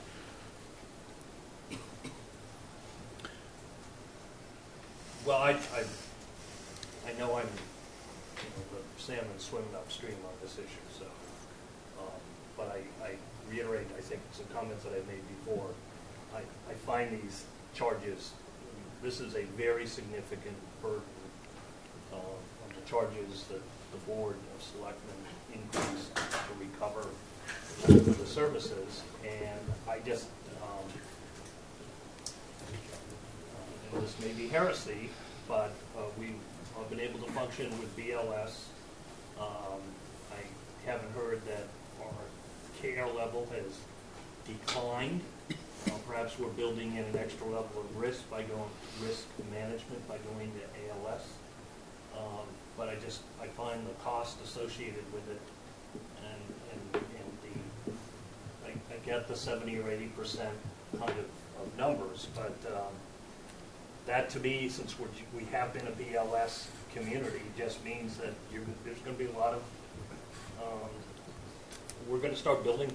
Well, I know I'm the salmon swimming upstream on this issue, so, but I reiterate, I think some comments that I've made before. I find these charges, this is a very significant burden of the charges that the Board of Selectmen increased to recover the services, and I just, and this may be heresy, but we've been able to function with BLS. I haven't heard that our care level has declined. Perhaps we're building in an extra level of risk management by going to ALS. But I find the cost associated with it, and I get the 70 or 80% kind of numbers, but that to me, since we have been a BLS community, just means that there's going to be a lot of we're going to start billing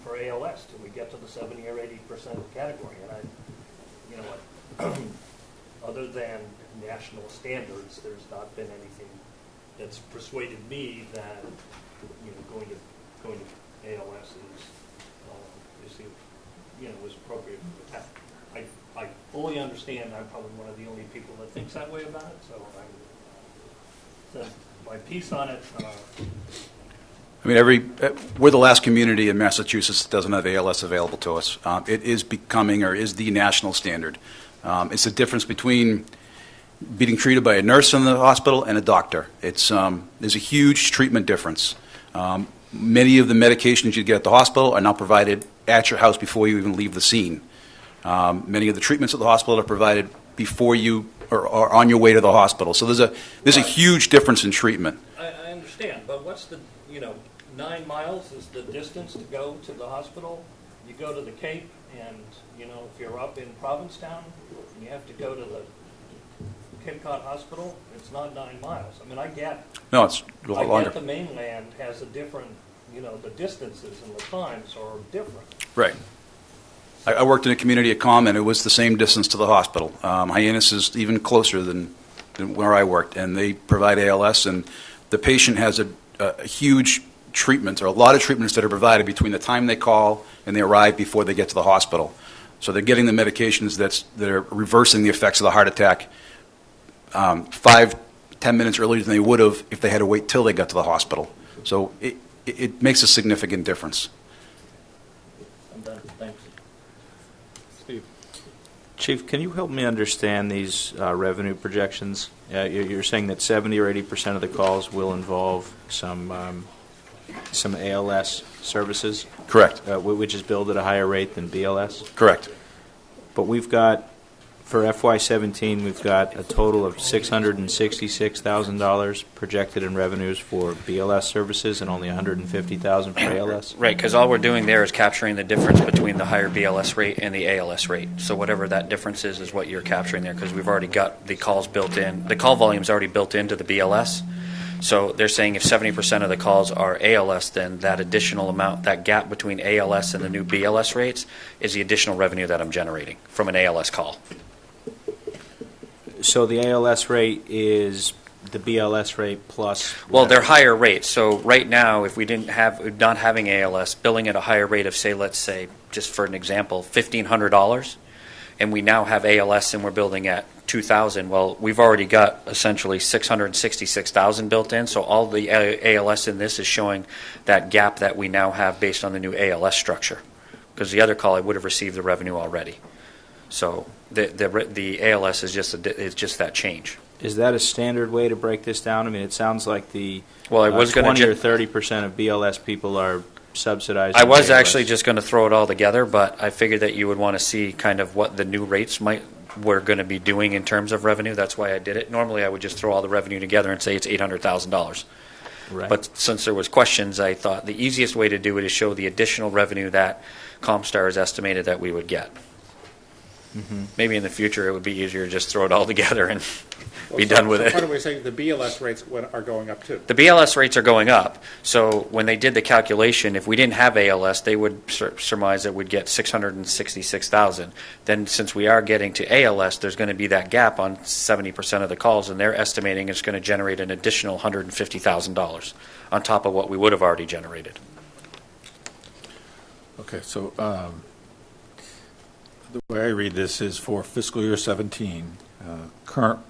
for ALS till we get to the 70 or 80% category, and you know what, other than national standards, there's not been anything that's persuaded me that going to ALS is appropriate for the town. I fully understand. I'm probably one of the only people that thinks that way about it. So my piece on it. We're the last community in Massachusetts that doesn't have ALS available to us. It is becoming, or is the national standard. It's the difference between being treated by a nurse in the hospital and a doctor. There's a huge treatment difference. Many of the medications you get at the hospital are now provided at your house before you even leave the scene. Many of the treatments at the hospital are provided before you are on your way to the hospital. So there's a huge difference in treatment. I understand, but what's the 9 miles is the distance to go to the hospital. You go to the Cape, and if you're up in Provincetown, and you have to go to the Cape Cod Hospital, it's not 9 miles. I mean, I get No, it's a lot I longer. get the mainland has a different, the distances and the times are different. Right. I worked in a community at Com, and it was the same distance to the hospital. Hyannis is even closer than where I worked, and they provide ALS, and the patient has a huge treatment, or a lot of treatments that are provided between the time they call and they arrive before they get to the hospital. So they're getting the medications that are reversing the effects of the heart attack 5-10 minutes earlier than they would have if they had to wait till they got to the hospital. So it makes a significant difference. I'm done. Thanks. Steve? Chief, can you help me understand these revenue projections? You're saying that 70 or 80% of the calls will involve some ALS services? Correct. Which is billed at a higher rate than BLS? Correct. But we've got, for FY17, we've got a total of $666,000 projected in revenues for BLS services and only $150,000 for ALS? Right, because all we're doing there is capturing the difference between the higher BLS rate and the ALS rate. So whatever that difference is what you're capturing there, because we've already got the calls built in. The call volume's already built into the BLS. So they're saying if 70% of the calls are ALS, then that additional amount, that gap between ALS and the new BLS rates is the additional revenue that I'm generating from an ALS call. So the ALS rate is the BLS rate plus... Well, they're higher rates. So right now, if we not having ALS, billing at a higher rate of, let's say, just for an example, $1,500, and we now have ALS and we're building at $2,000, well, we've already got essentially $666,000 built in, so all the ALS in this is showing that gap that we now have based on the new ALS structure. Because the other call, I would have received the revenue already. So the ALS is just that change. Is that a standard way to break this down? I mean, it sounds like the 20 or 30% of BLS people are subsidized. I was actually just going to throw it all together, but I figured that you would want to see kind of what the new rates were going to be doing in terms of revenue. That's why I did it. Normally, I would just throw all the revenue together and say it's $800,000. Right. But since there was questions, I thought the easiest way to do it is show the additional revenue that ComStar has estimated that we would get. Mm-hmm. Maybe in the future it would be easier to just throw it all together and be done with it. Part of what you're saying, the BLS rates are going up too. The BLS rates are going up. So when they did the calculation, if we didn't have ALS, they would surmise that we'd get $666,000. Then since we are getting to ALS, there's going to be that gap on 70% of the calls, and they're estimating it's going to generate an additional $150,000 on top of what we would have already generated. Okay, so the way I read this is for fiscal year 17, current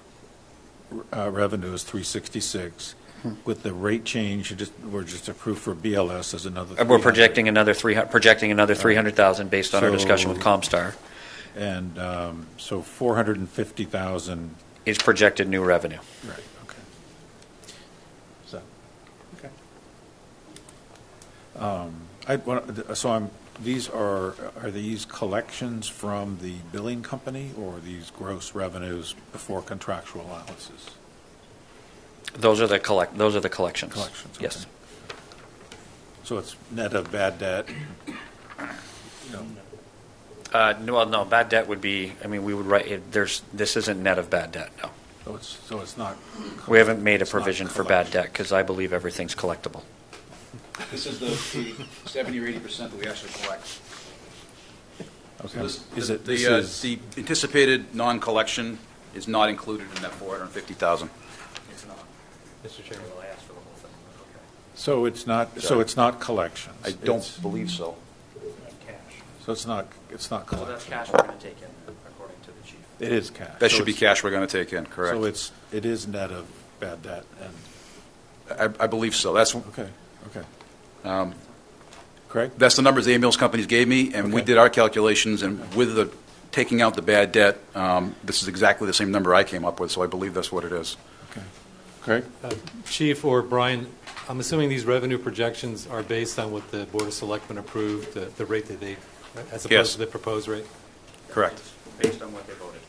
revenue is 366. With the rate change, we're just approved for BLS as another. We're projecting another $300,000 based on our discussion with ComStar. And so 450,000 is projected new revenue. Right. Okay. So. Okay. These are these collections from the billing company, or are these gross revenues before contractual allowances? Those are the collections. Collections. Yes. Okay. So it's net of bad debt. No, bad debt would be. I mean, we would write it. This isn't net of bad debt. No. So it's not. We haven't made a provision for bad debt because I believe everything's collectible. This is the 70 or 80% that we actually collect. Okay. So the anticipated non-collection is not included in that 450,000. It's not. Mr. Chairman, will I ask for the whole thing? Okay. So it's not. So it's not collections. I don't believe so. Cash. So it's not collections. So that's cash we're going to take in, according to the chief. It is cash. That So should be it's- cash we're going to take in, correct? So it is net of bad debt and. I believe so. That's Okay. Craig? That's the numbers the ambulance companies gave me, and we Okay. did our calculations, and with taking out the bad debt, this is exactly the same number I came up with, so I believe that's what it is. Okay. Craig? Chief or Brian, I'm assuming these revenue projections are based on what the Board of Selectmen approved, the rate that they, as opposed Yes. to the proposed rate? Correct. Based on what they voted.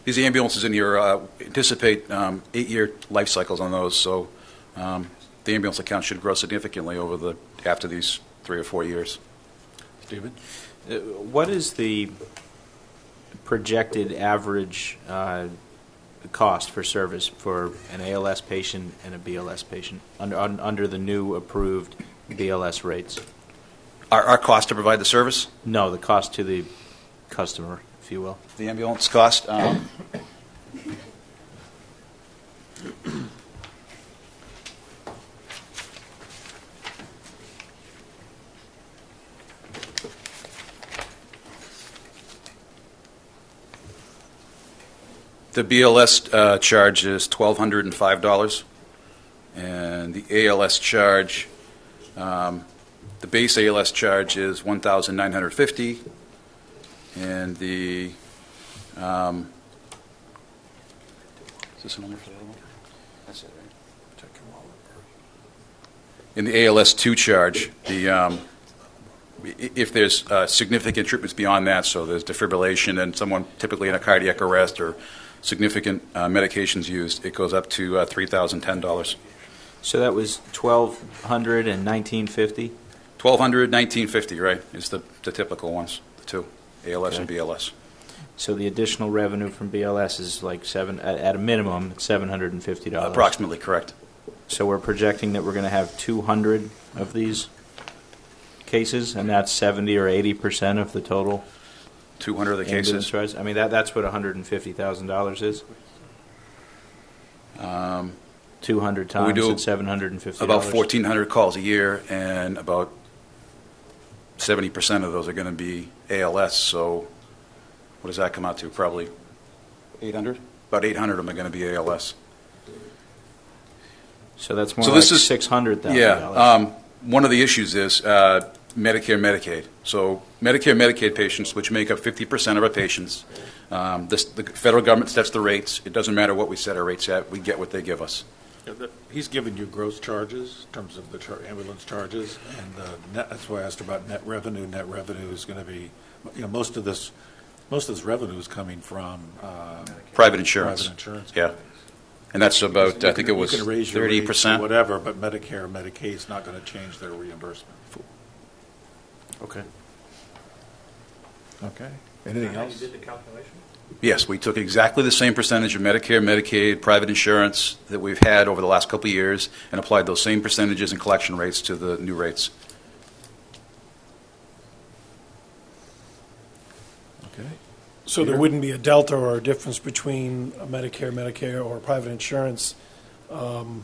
These ambulances in here anticipate 8-year life cycles on those, so the ambulance account should grow significantly after these 3 or 4 years. Stephen? What is the projected average cost for service for an ALS patient and a BLS patient under the new approved BLS rates? Our cost to provide the service, No, the cost to the customer, if you will. the ambulance cost, the BLS charge is $1,205, and the ALS charge, the base ALS charge is $1,950, and the is this an order for the other one? That's it, right? In the ALS2 charge, if there's significant treatments beyond that, so there's defibrillation and someone typically in a cardiac arrest or significant medications used, it goes up to $3,010. So that was $1,200 and $1,950? $1,200, $1,950, right, is the typical ones, the two, ALS and BLS. So the additional revenue from BLS is like at a minimum, $750. Approximately, correct. So we're projecting that we're going to have 200 of these cases, and that's 70 or 80% of the total 200 of the ambulance cases. rides? I mean, that's what $150,000 is? 200 times we do at $750. About 1,400 calls a year, and about 70% of those are going to be ALS, so what does that come out to? Probably 800? About 800 of them are going to be ALS. So that's more So like this is- $600,000. Yeah. One of the issues is Medicare, Medicaid. So Medicare, Medicaid patients, which make up 50% of our patients, the federal government sets the rates. It doesn't matter what we set our rates at. We get what they give us. He's given you gross charges in terms of the ambulance charges, and that's why I asked about net revenue. Net revenue is going to be, most of this revenue is coming from Private insurance. Private insurance. Yeah. And that's about, I think it was You can raise your rates 30%. or whatever, but Medicare, Medicaid is not going to change their reimbursement. Okay. Okay. Anything How you else? did the calculation? Yes, we took exactly the same percentage of Medicare, Medicaid, private insurance that we've had over the last couple of years and applied those same percentages and collection rates to the new rates. Okay. So there wouldn't be a delta or a difference between a Medicare, or private insurance and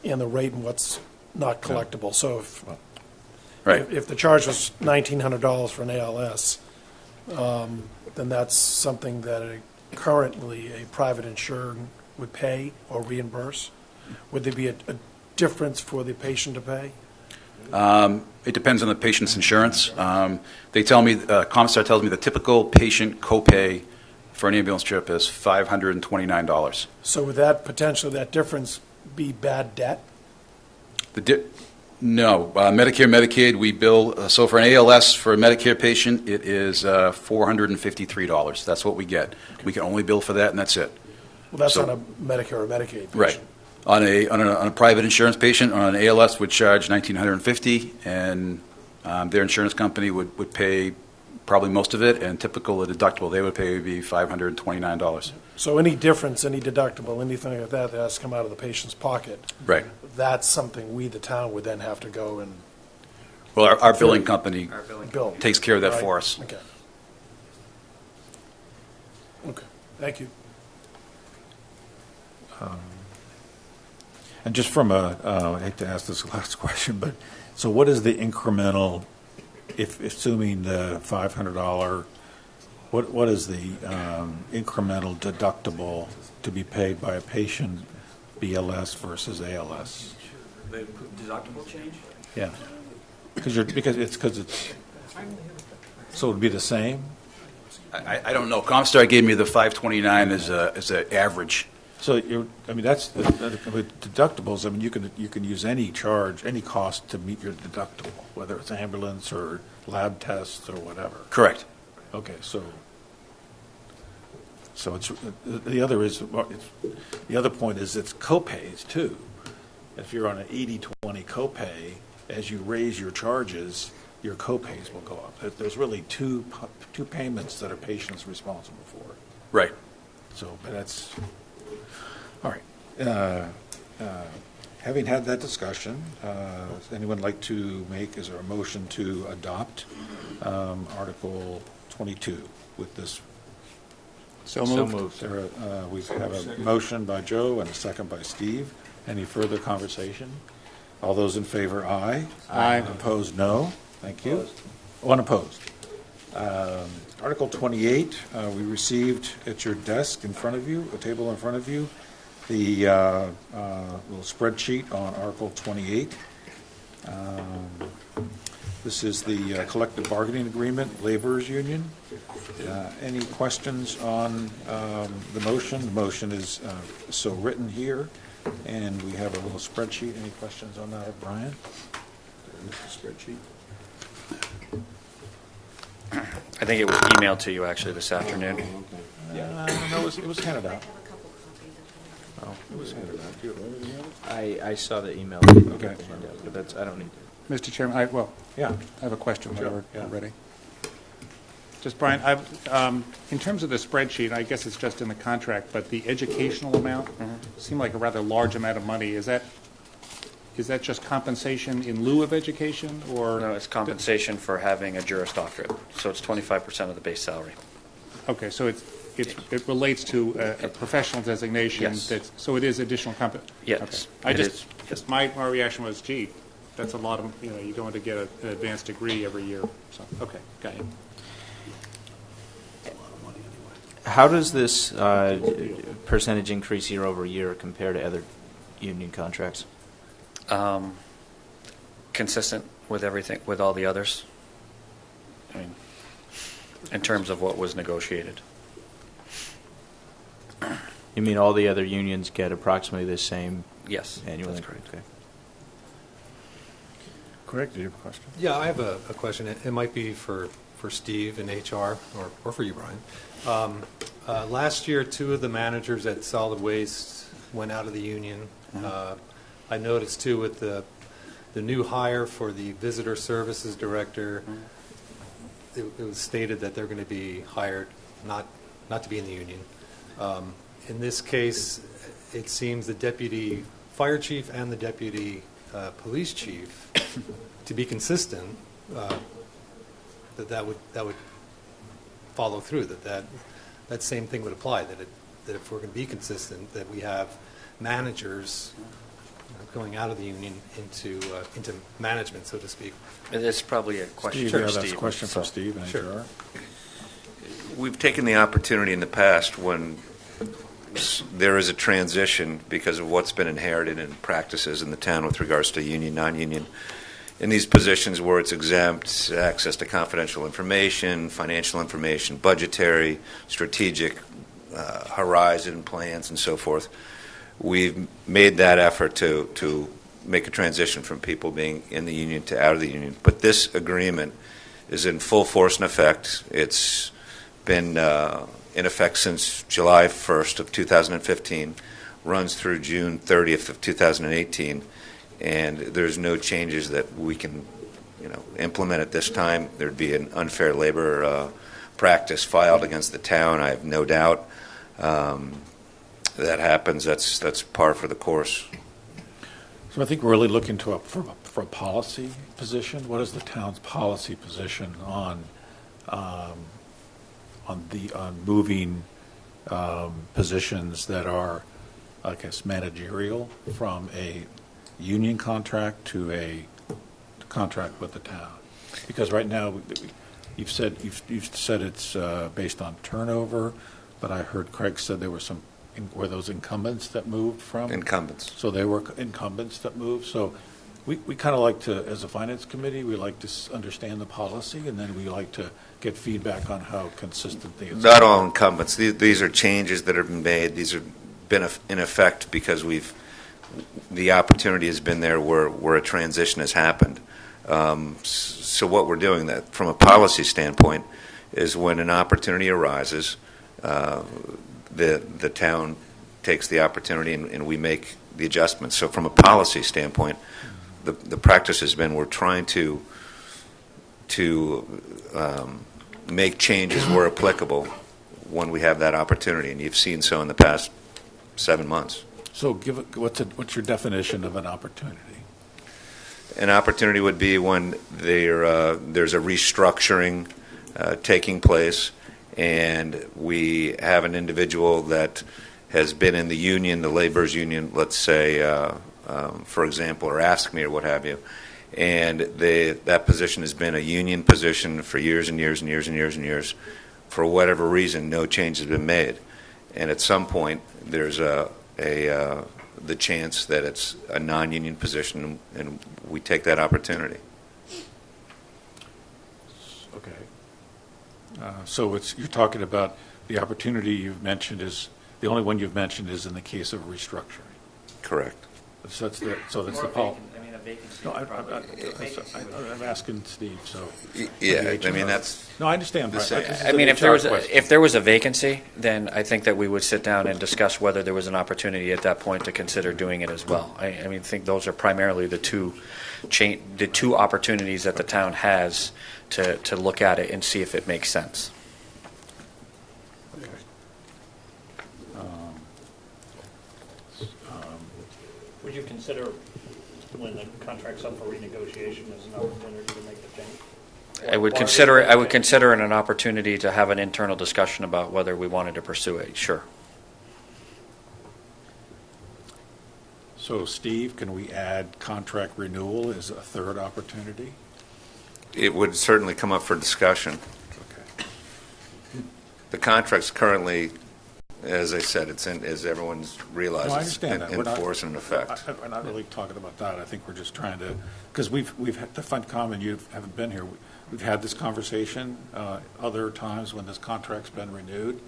the rate and what's not collectible. So Right. if the charge was $1,900 for an ALS, then that's something that currently a private insurer would pay or reimburse? Would there be a difference for the patient to pay? It depends on the patient's insurance. They tell me, Commissar tells me the typical patient copay for an ambulance trip is $529. So would that potentially, that difference be bad debt? No. Medicare, Medicaid, we bill, so for an ALS, for a Medicare patient, it is $453. That's what we get. We can only bill for that, and that's it. Well, that's So- on a Medicare or Medicaid patient. Right. On a private insurance patient, on an ALS, would charge $1,950, and their insurance company would pay probably most of it, and typical deductible they would pay would be $529. So any difference, any deductible, anything like that that has to come out of the patient's pocket, Right. that's something we, the town, would then have to go and Well, our billing company bill. takes care of that Right. for us. Okay. Okay, thank you. And just from I hate to ask this last question, but so what is the incremental, if assuming the $500, what is the incremental deductible to be paid by a patient BLS versus ALS? The deductible change? Yeah. Because it's so it would be the same? I don't know. Comstar gave me the $529 as an average. So that's with deductibles. I mean, you can use any charge, any cost to meet your deductible, whether it's ambulance or lab tests or whatever. Correct. Okay, so it's the other point is it's copays too. If you're on an 80/20 copay, as you raise your charges, your copays will go up. There's really two payments that a patient's responsible for. Right. So, but that's All right. Having had that discussion, does anyone like to make, is there a motion to adopt Article 22 with this? So So moved. moved. We have a motion by Joe and a second by Steve. Any further conversation? All those in favor, aye. Aye. Opposed, no. Thank you. Unopposed. Article 28, we received at your desk in front of you, a table in front of you, the little spreadsheet on Article 28. This is the collective bargaining agreement, laborers union. Any questions on the motion? The motion is so written here, and we have a little spreadsheet. Any questions on that, Brian? Spreadsheet. I think it was emailed to you actually this afternoon. No, it was handed out. Oh, it was handed out. Do you have everything else? I saw the email. Okay. But that's, I don't need it. Mr. Chairman, Yeah. I have a question when Sure, we're yeah. ready. Just, Brian, in terms of the spreadsheet, I guess it's just in the contract, but the educational amount seemed like a rather large amount of money. Is that just compensation in lieu of education, or? No, it's compensation for having a Juris Doctorate, so it's 25% of the base salary. Okay, so it relates to a professional designation. Yes. So it is additional Yes, Okay. it is. Just my reaction was, gee, that's a lot of, you're going to get an advanced degree every year. So, okay, got you. How does this percentage increase year over year compare to other union contracts? Consistent with everything, with all the others. I mean, in terms of what was negotiated. You mean all the other unions get approximately the same Yes, annual that's increase? correct. Okay. Correct. Do you have a question? Yeah, I have a question. It might be for Steve in HR or for you, Brian. Last year, 2 of the managers at Solid Waste went out of the union. I noticed, too, with the new hire for the Visitor Services Director, it was stated that they're going to be hired not to be in the union. In this case, it seems the Deputy Fire Chief and the Deputy Police Chief, to be consistent, that would follow through, that same thing would apply, that if we're going to be consistent, that we have managers going out of the union into management, so to speak. It's probably a question Steve, for yeah, that's Steve. a question for Steve in Sure. HR. We've taken the opportunity in the past when there is a transition because of what's been inherited in practices in the town with regards to union, non-union. In these positions where it's exempt, access to confidential information, financial information, budgetary, strategic, horizon plans, and so forth, we've made that effort to make a transition from people being in the union to out of the union. But this agreement is in full force and effect. It's been in effect since July 1st of 2015, runs through June 30th of 2018, and there's no changes that we can implement at this time. There'd be an unfair labor practice filed against the town. I have no doubt that happens. That's par for the course. So I think we're really looking for a policy position. What is the town's policy position on moving positions that are, I guess, managerial from a union contract to a contract with the town? Because right now, you've said it's based on turnover, but I heard Craig said there were were those incumbents that moved from? Incumbents. So they were incumbents that moved. So we kind of like to, as a finance committee, we like to understand the policy, and then we like to get feedback on how consistent they are. Not all incumbents. These are changes that have been made. These have been in effect because the opportunity has been there where a transition has happened. So what we're doing that from a policy standpoint is when an opportunity arises, the town takes the opportunity and we make the adjustments. So from a policy standpoint, the practice has been we're trying to make changes where applicable when we have that opportunity, and you've seen so in the past 7 months. So what's your definition of an opportunity? An opportunity would be when there's a restructuring taking place, and we have an individual that has been in the union, the laborers union, let's say, for example, or ask me or what have you, and that position has been a union position for years and years and years and years and years. For whatever reason, no change has been made, and at some point there's the chance that it's a non-union position, and we take that opportunity. Okay. So you're talking about the opportunity you've mentioned is, the only one you've mentioned is in the case of restructuring. Correct. So that's the policy. I mean, a vacancy. No, I'm asking Steve, so. Yeah, I mean, that's... No, I understand. the same. I mean, if there was a vacancy, then I think that we would sit down and discuss whether there was an opportunity at that point to consider doing it as well. I mean, I think those are primarily the two opportunities that the town has to look at it and see if it makes sense. Would you consider, when the contract's up for renegotiation, as an opportunity to make the change? I would consider it an opportunity to have an internal discussion about whether we wanted to pursue it. Sure. So, Steve, can we add contract renewal as a third opportunity? It would certainly come up for discussion. Okay. The contract's currently, as I said, it's in, as everyone's realized, No, I understand that. in force and in effect. We're not really talking about that. I think we're just trying to, because we've had, to find common, you haven't been here, we've had this conversation other times when this contract's been renewed,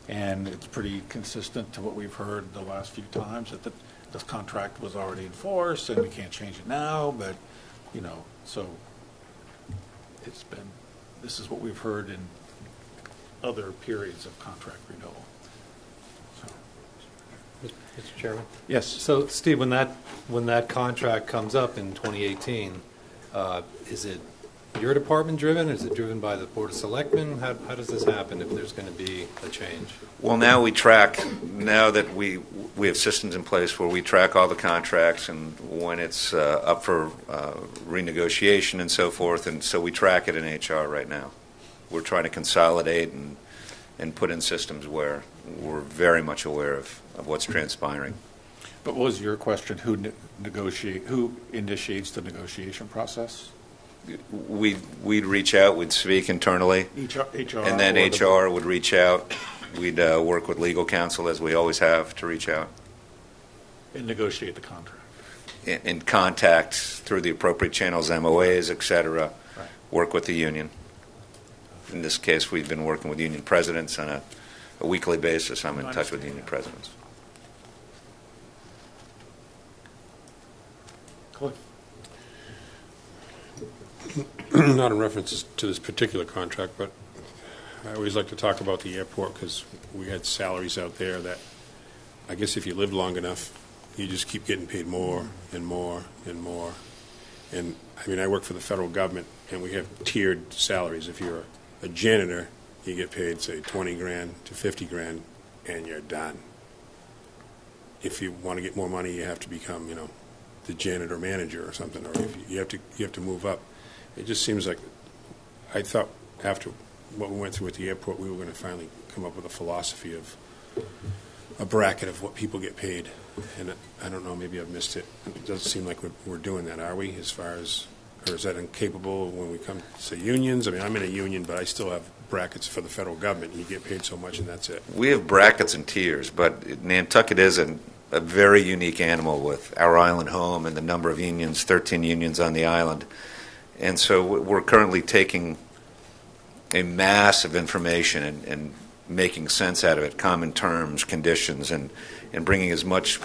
and it's pretty consistent to what we've heard the last few times, that this contract was already in force, and we can't change it now, but, so this is what we've heard in other periods of contract renewal. Mr. Chairman? Yes. So, Steve, when that contract comes up in 2018, is it your department driven? Is it driven by the Board of Selectmen? How does this happen if there's going to be a change? Well, now we track, now that we have systems in place where we track all the contracts and when it's up for renegotiation and so forth, and so we track it in HR right now. We're trying to consolidate and put in systems where we're very much aware of what's transpiring. But what was your question? Who initiates the negotiation process? We'd reach out, we'd speak internally, HR, and then HR would reach out. We'd work with legal counsel, as we always have, to reach out. And negotiate the contract. In contact through the appropriate channels, MOAs, et cetera, Right. Work with the union. In this case, we've been working with union presidents on a weekly basis. I'm in touch with union presidents. Cliff? Not in reference to this particular contract, but I always like to talk about the airport because we had salaries out there that I guess if you live long enough, you just keep getting paid more and more and more. And I mean, I work for the federal government, and we have tiered salaries. If you're a janitor, you get paid, say, 20 grand to 50 grand, and you're done. If you want to get more money, you have to become, the janitor manager or something, or if you have to move up. It just seems like I thought after what we went through at the airport, we were going to finally come up with a philosophy of a bracket of what people get paid. And I don't know, maybe I've missed it. It doesn't seem like we're doing that, are we, as far as, or is that incapable when we come to unions? I mean, I'm in a union, but I still have brackets for the federal government, and you get paid so much, and that's it. We have brackets and tiers, but Nantucket is a very unique animal with our island home and the number of unions, 13 unions on the island. And so we're currently taking a mass of information and making sense out of it, common terms, conditions, and bringing as much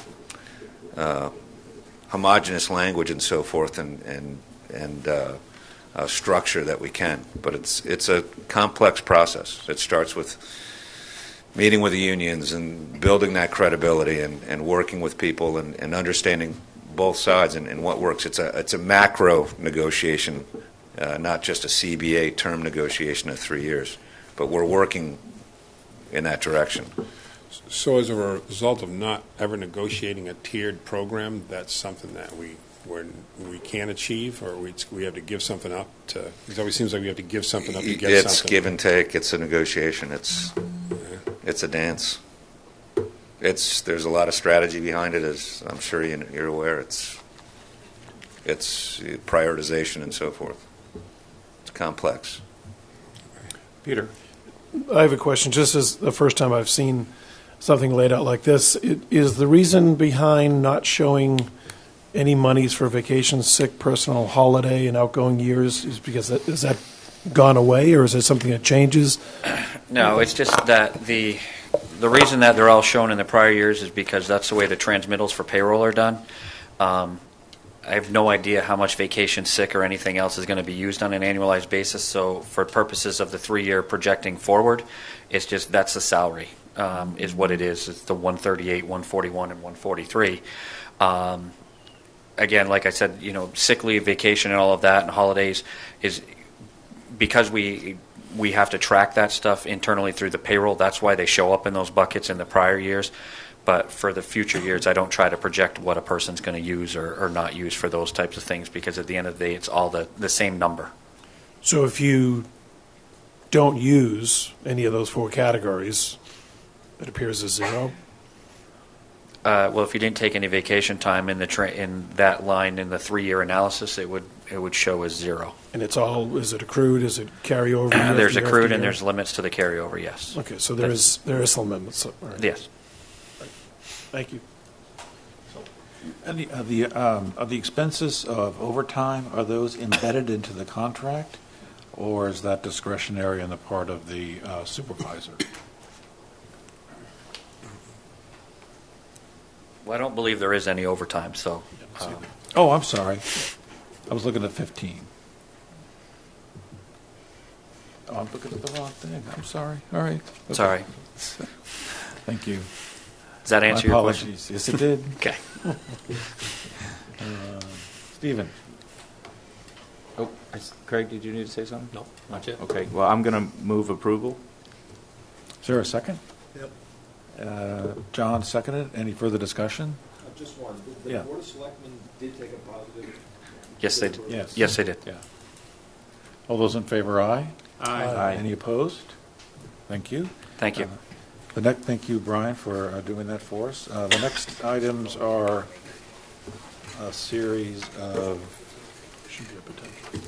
homogeneous language and so forth and structure that we can. But it's a complex process. It starts with meeting with the unions and building that credibility and working with people and understanding both sides and what works. It's a macro negotiation, not just a CBA term negotiation of 3 years, but we're working in that direction. So as a result of not ever negotiating a tiered program, that's something that we can achieve, or we have to give something up to? It always seems like we have to give something up to get something. It's give and take. It's a negotiation. It's a dance. There's a lot of strategy behind it, as I'm sure you're aware. It's prioritization and so forth. It's complex. Peter? I have a question. Just as the first time I've seen something laid out like this, is the reason behind not showing any monies for vacation, sick, personal, holiday, and outgoing years is because is that gone away, or is it something that changes? No, it's just that the reason that they're all shown in the prior years is because that's the way the transmittals for payroll are done. I have no idea how much vacation, sick, or anything else is going to be used on an annualized basis. So for purposes of the 3-year projecting forward, it's just that's the salary is what it is. It's the 138, 141, and 143. Again, like I said, sick leave, vacation, and all of that, and holidays is because we have to track that stuff internally through the payroll. That's why they show up in those buckets in the prior years. But for the future years, I don't try to project what a person's going to use or not use for those types of things, because at the end of the day, it's all the same number. So if you don't use any of those 4 categories, it appears as 0? Well, if you didn't take any vacation time in that line in the 3-year analysis, it would show as 0. And is it accrued? Is it carryover? There's accrued and there's limits to the carryover, yes. Okay, so there is some limits. All right. Yes. Thank you. And the expenses of overtime, are those embedded into the contract, or is that discretionary on the part of the supervisor? Well, I don't believe there is any overtime, so. Oh, I'm sorry. I was looking at 15. Oh, I'm looking at the wrong thing. I'm sorry. All right. Okay. Sorry. Thank you. Does that answer your question? Apologies. Yes, it did. Okay. Stephen? Oh, Craig, did you need to say something? No, not yet. Okay, well, I'm going to move approval. Is there a second? Yep. John seconded. Any further discussion? Just one. The Yeah. Board of Selectmen did take a positive. Yes, they did. Yes. Yes, they did. Yeah. All those in favor, aye? Aye. Any opposed? Thank you. Thank you. Thank you, Brian, for doing that for us. The next items are a series of Should be a potential.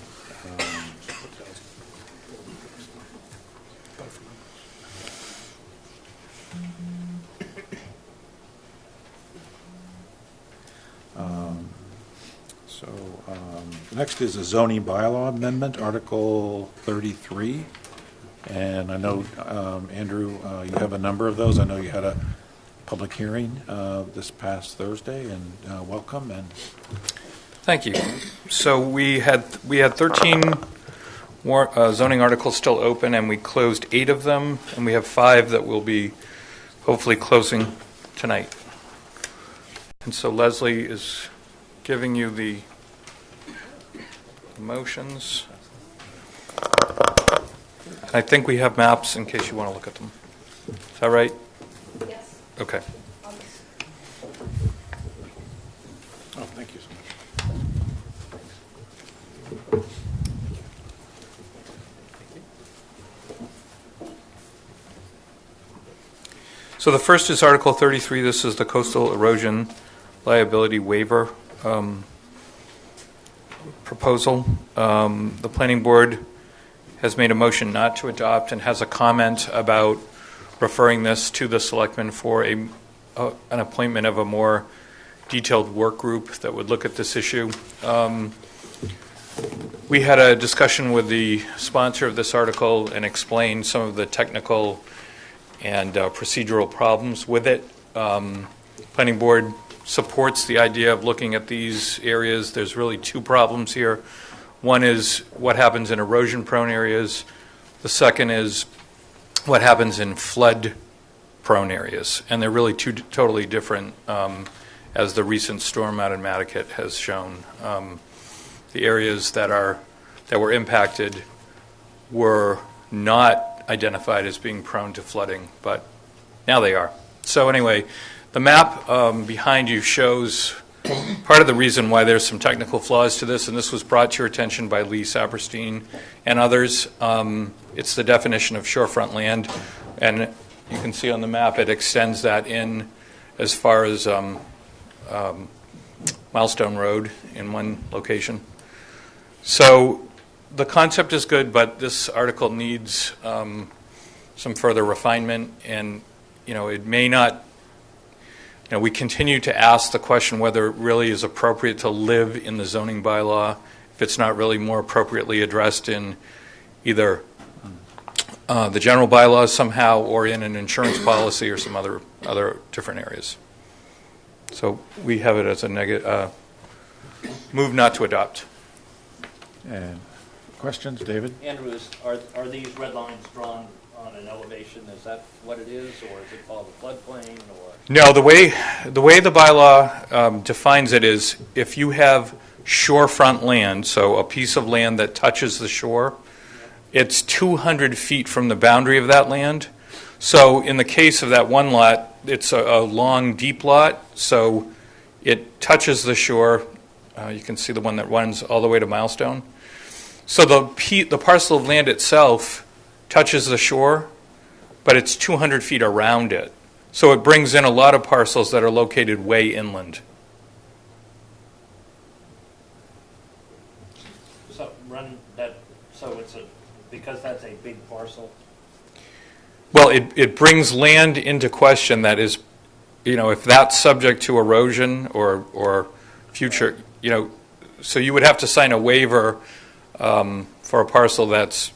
The next is a zoning bylaw amendment, Article 33. And I know, Andrew, you have a number of those. I know you had a public hearing this past Thursday, and welcome. And thank you. So we had 13 zoning articles still open, and we closed 8 of them, and we have 5 that will be hopefully closing tonight. And so Leslie is giving you the motions. I think we have maps in case you want to look at them. Is that right? Yes. Okay. oh, thank you so much. So the first is Article 33. This is the coastal erosion liability waiver proposal. The planning board has made a motion not to adopt and has a comment about referring this to the selectmen for an appointment of a more detailed work group that would look at this issue. We had a discussion with the sponsor of this article and explained some of the technical and procedural problems with it. Planning board supports the idea of looking at these areas. There's really 2 problems here. One is what happens in erosion-prone areas. The second is what happens in flood-prone areas. And they're really 2 totally different, as the recent storm out in Nantucket has shown. The areas that were impacted were not identified as being prone to flooding, but now they are. So anyway, the map behind you shows part of the reason why there's some technical flaws to this, and this was brought to your attention by Lee Saperstein and others. It's the definition of shorefront land, and you can see on the map it extends that in as far as Milestone Road in one location. So the concept is good, but this article needs some further refinement, and it may not. We continue to ask the question whether it really is appropriate to live in the zoning bylaw, if it's not really more appropriately addressed in either the general bylaws somehow or in an insurance policy or some other different areas. So we have it as a negative, move not to adopt. And questions, David? Andrews, are these red lines drawn on an elevation? Is that what it is, or is it follow the floodplain, or? No, the way the bylaw defines it is if you have shorefront land, so a piece of land that touches the shore, it's 200 feet from the boundary of that land. So in the case of that one lot, it's a long, deep lot, so it touches the shore. You can see the one that runs all the way to Milestone. So the parcel of land itself touches the shore, but it's 200 feet around it. So it brings in a lot of parcels that are located way inland. So because that's a big parcel? Well, it brings land into question that is, if that's subject to erosion or future, so you would have to sign a waiver for a parcel that's,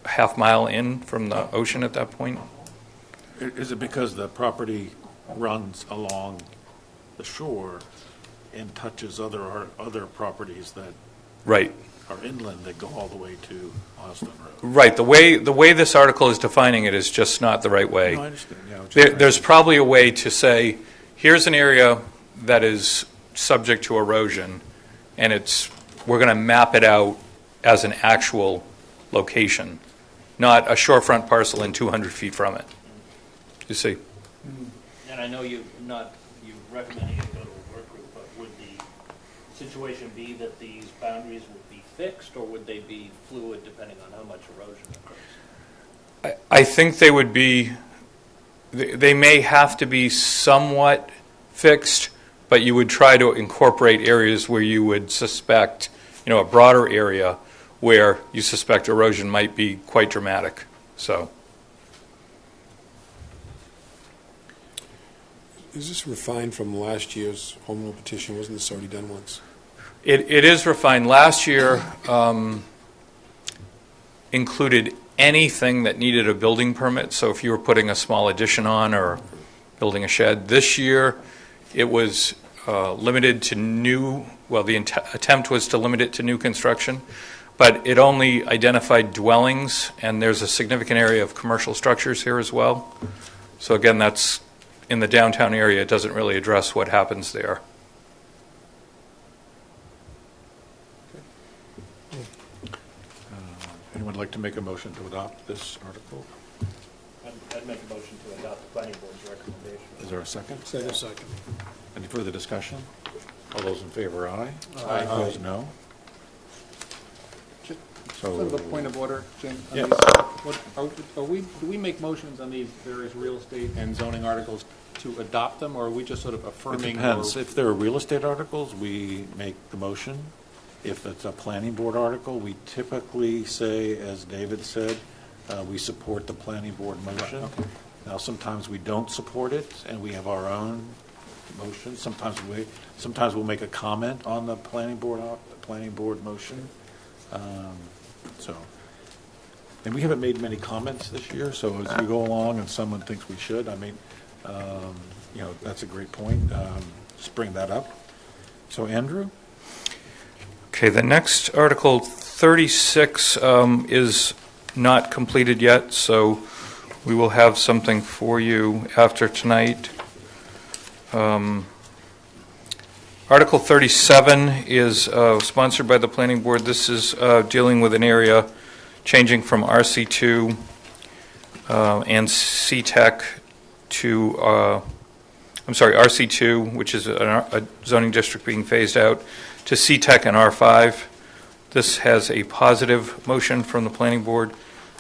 half mile in from the ocean at that point. Is it because the property runs along the shore and touches other properties that Right. are inland that go all the way to Milestone Road? Right. The way this article is defining it is just not the right way. No, I understand. Yeah, There's probably a way to say, here's an area that is subject to erosion, and we're going to map it out as an actual location, not a shorefront parcel and 200 feet from it. You see? And I know you're recommending it go to a work group, but would the situation be that these boundaries would be fixed, or would they be fluid depending on how much erosion occurs? I think they would be, they may have to be somewhat fixed, but you would try to incorporate areas where you would suspect, a broader area where you suspect erosion might be quite dramatic. So. Is this refined from last year's home rule petition? Wasn't this already done once? It is refined. Last year included anything that needed a building permit. So if you were putting a small addition on or building a shed. This year it was limited to new, the attempt was to limit it to new construction, but it only identified dwellings, and there's a significant area of commercial structures here as well. So again, that's in the downtown area. It doesn't really address what happens there. Anyone like to make a motion to adopt this article? I'd make a motion to adopt the planning board's recommendation. Is there a second? Second. Any further discussion? All those in favor, aye. Aye. Opposed, no. So, Sort of a point of order, Jim. on Yeah. these. Do we make motions on these various real estate and zoning articles to adopt them, or are we just sort of it affirming? depends. If there are real estate articles, we make the motion. If it's a planning board article, we typically say, as David said, we support the planning board motion. Okay. Now, sometimes we don't support it, and we have our own motion. Sometimes we'll make a comment on the planning board motion. And we haven't made many comments this year, so as we go along and someone thinks we should, that's a great point. Just bring that up. So, Andrew? Okay, the next Article 36 is not completed yet, so we will have something for you after tonight. Article 37 is sponsored by the Planning Board. This is dealing with an area changing from RC2 and CTEC to, RC2, which is a zoning district being phased out, to C-Tech and R5. This has a positive motion from the planning board.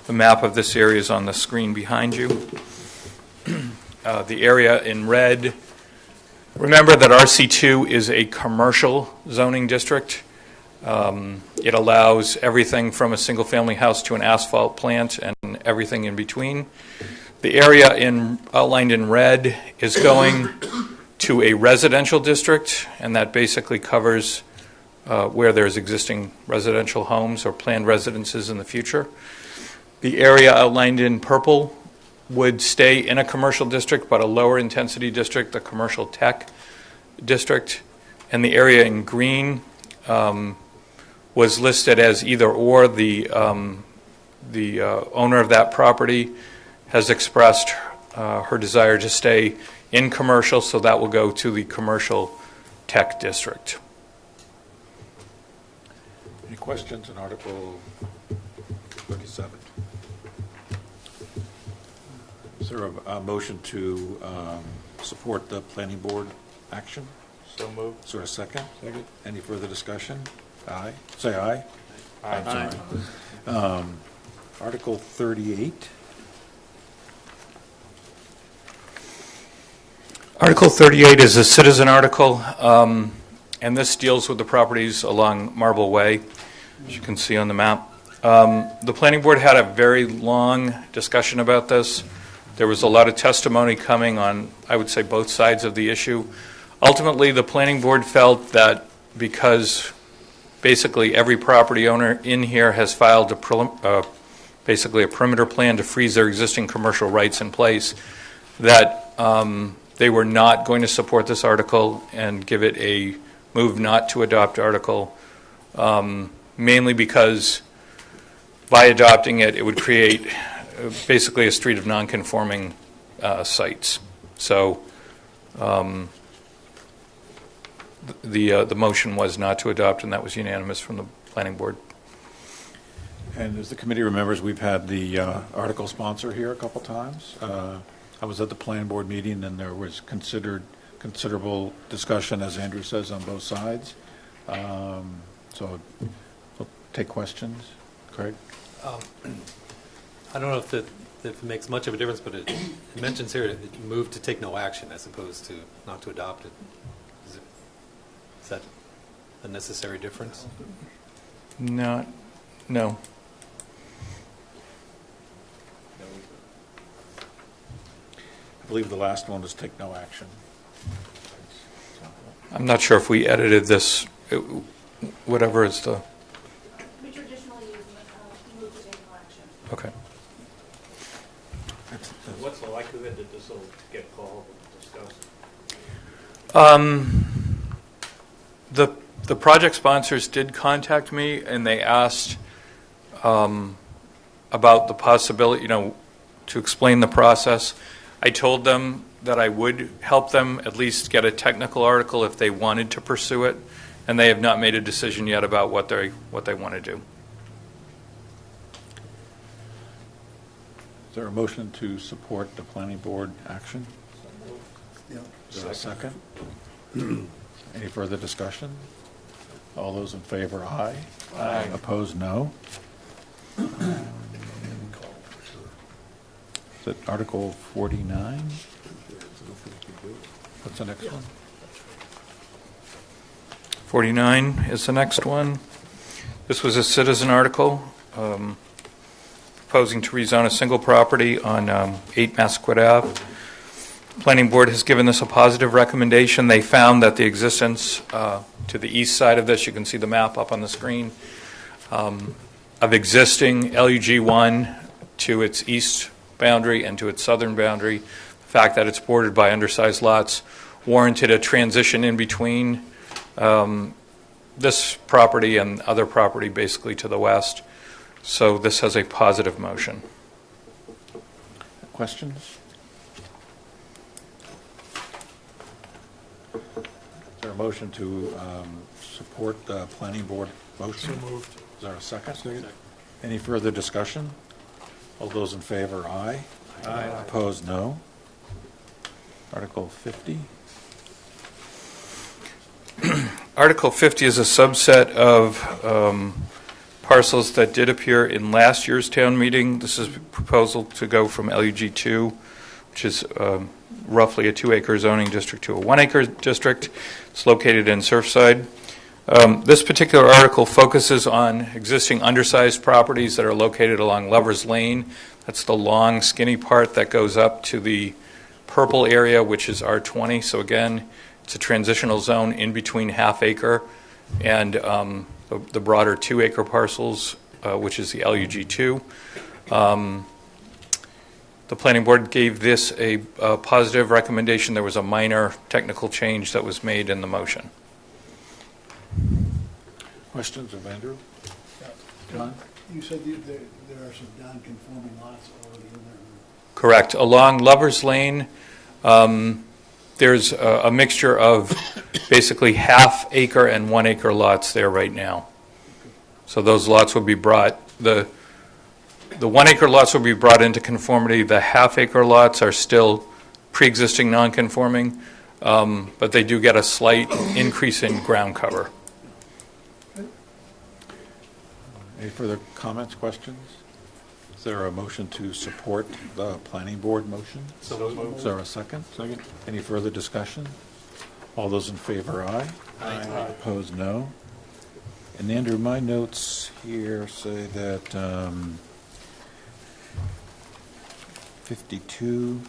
The map of this area is on the screen behind you. The area in red, remember that RC2 is a commercial zoning district. It allows everything from a single-family house to an asphalt plant and everything in between. The area outlined in red is going to a residential district, and that basically covers where there's existing residential homes or planned residences in the future. The area outlined in purple would stay in a commercial district, but a lower intensity district, the commercial tech district. And the area in green was listed as either or. The owner of that property has expressed her desire to stay in commercial, so that will go to the commercial tech district. Any questions on Article 37? Is there a motion to support the planning board action? So moved. Is there a second? Second. Any further discussion? Aye. Say aye. Aye. Aye. Article 38. Article 38 is a citizen article, and this deals with the properties along Marble Way, as you can see on the map. The planning board had a very long discussion about this. There was a lot of testimony coming on, I would say, both sides of the issue. Ultimately, the planning board felt that because basically every property owner in here has filed basically a perimeter plan to freeze their existing commercial rights in place, that they were not going to support this article and give it a move not to adopt article, mainly because by adopting it, it would create basically a street of non-conforming sites. So the motion was not to adopt, and that was unanimous from the planning board. And as the committee remembers, we've had the article sponsor here a couple times. I was at the planning board meeting, and there was considerable discussion, as Andrew says, on both sides. So we'll take questions. Craig? I don't know if it makes much of a difference, but it mentions here that you move to take no action as opposed to not to adopt it. Is that a necessary difference? No. I believe the last one was take no action. I'm not sure if we edited this, whatever is the... We traditionally use move to take no action. Okay. What's the likelihood that this will get called and discussed? The project sponsors did contact me, and they asked about the possibility, to explain the process. I told them that I would help them at least get a technical article if they wanted to pursue it, and they have not made a decision yet about what they want to do. Is there a motion to support the planning board action? Is there a second? Any further discussion? All those in favor, aye. Aye. Opposed, no. Is it Article 49? What's the next one? 49 is the next one. This was a citizen article proposing to rezone a single property on 8 Massaquoi Ave. Planning board has given this a positive recommendation. They found that the existence to the east side of this, you can see the map up on the screen, of existing LUG1 to its east boundary and to its southern boundary, the fact that it's bordered by undersized lots warranted a transition in between this property and other property basically to the west. So this has a positive motion. Questions? Is there a motion to support the planning board motion? So moved. Is there a second? Any further discussion? All those in favor, aye. Aye. Opposed, no. Article 50. Article 50 is a subset of parcels that did appear in last year's town meeting. This is a proposal to go from LUG 2, which is roughly a 2-acre zoning district, to a 1-acre district. It's located in Surfside. This particular article focuses on existing undersized properties that are located along Lover's Lane. That's the long, skinny part that goes up to the purple area, which is R20. So again, it's a transitional zone in between half-acre and the broader 2-acre parcels, which is the LUG 2. The planning board gave this a positive recommendation. There was a minor technical change that was made in the motion. Questions of Andrew? John? You said there are some non-conforming lots already in there. Correct. Along Lover's Lane, there's a mixture of basically half-acre and 1-acre lots there right now. So those lots will be brought, the 1-acre lots will be brought into conformity. The half-acre lots are still pre-existing non-conforming, but they do get a slight increase in ground cover. Any further comments, questions? Is there a motion to support the planning board motion? Is there a second? Second. Any further discussion? All those in favor, aye. Aye. Opposed, no. And Andrew, my notes here say that 52,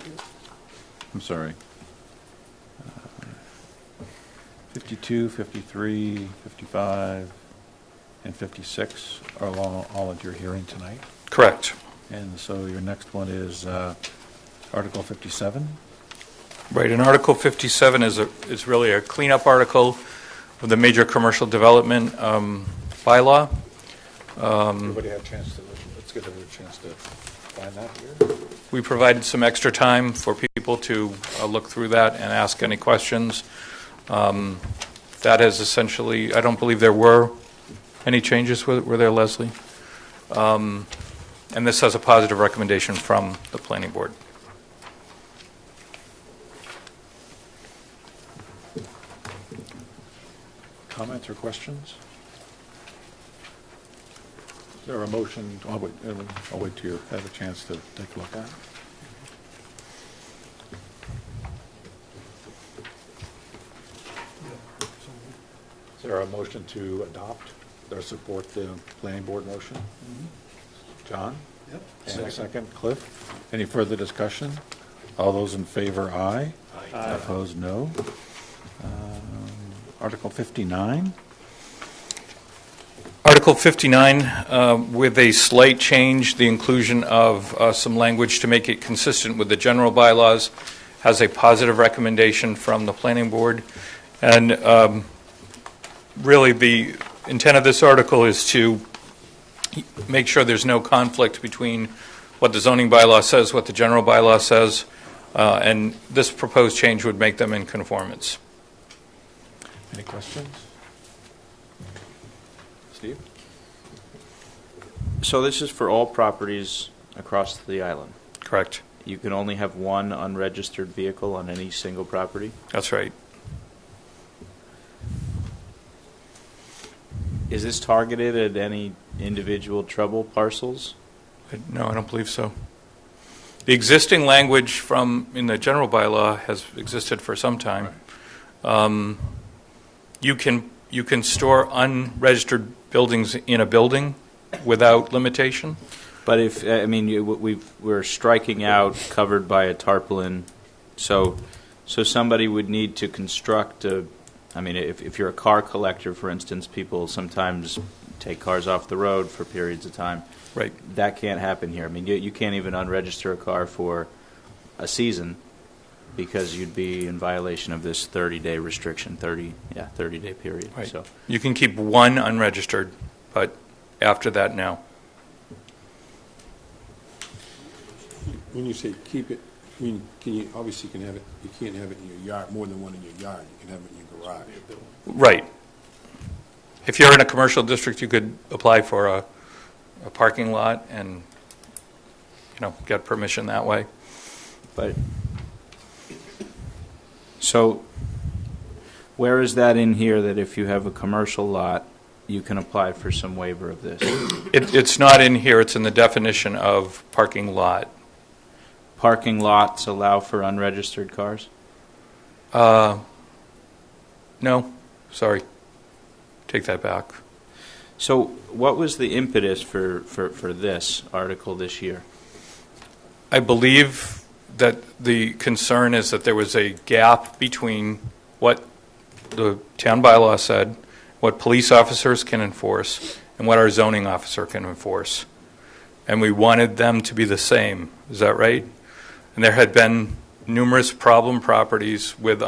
I'm sorry, 52, 53, 55, and 56 are all at your hearing tonight? Correct. And so your next one is Article 57? Right, and Article 57 is really a cleanup article of the major commercial development bylaw. Everybody had a chance to, let's give everybody a chance to find that here. We provided some extra time for people to look through that and ask any questions. That is essentially, I don't believe there were any changes, were there, Leslie? And this has a positive recommendation from the planning board. Comments or questions? Is there a motion? I'll wait till you have a chance to take a look at it. Is there a motion to adopt or support the planning board motion? John? Yep. And a second, Cliff. Any further discussion? All those in favor, aye. Aye. Opposed, no. Article 59. Article 59, with a slight change, the inclusion of some language to make it consistent with the general bylaws, has a positive recommendation from the planning board. And really the intent of this article is to make sure there's no conflict between what the zoning bylaw says, what the general bylaw says, and this proposed change would make them in conformance. Any questions? Steve? So this is for all properties across the island? Correct. You can only have one unregistered vehicle on any single property? That's right. Is this targeted at any individual trouble parcels? No, I don't believe so. The existing language in the general bylaw has existed for some time. You can store unregistered buildings in a building without limitation. But if, I mean, we're striking out covered by a tarpaulin, so somebody would need to construct if you're a car collector, for instance, people sometimes take cars off the road for periods of time. Right. That can't happen here. I mean, you can't even unregister a car for a season because you'd be in violation of this 30-day restriction, 30-day period. Right. So You can keep one unregistered, but after that, no. When you say keep it, I mean, obviously you can't have it in your yard, more than one in your yard. You can have it in your garage. Right. If you're in a commercial district, you could apply for a parking lot and, get permission that way. But So where is that in here that if you have a commercial lot, you can apply for some waiver of this? It's not in here, it's in the definition of parking lot. Parking lots allow for unregistered cars? No, sorry. Take that back. So what was the impetus for this article this year? I believe that the concern is that there was a gap between what the town bylaw said, what police officers can enforce, and what our zoning officer can enforce. And we wanted them to be the same. Is that right? And there had been numerous problem properties with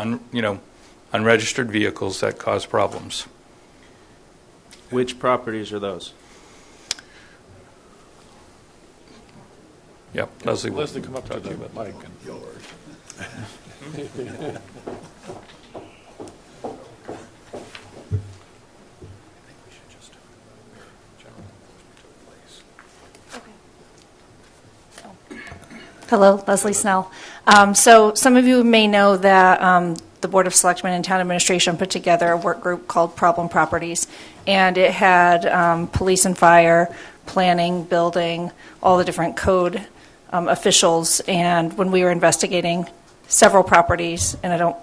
unregistered vehicles that caused problems. Which properties are those? Yep, Leslie. Leslie, come up to the mic. Hello, Leslie Snell. So some of you may know that the Board of Selectmen and Town Administration put together a work group called Problem Properties, and it had police and fire, planning, building, all the different code officials. And when we were investigating several properties, and I don't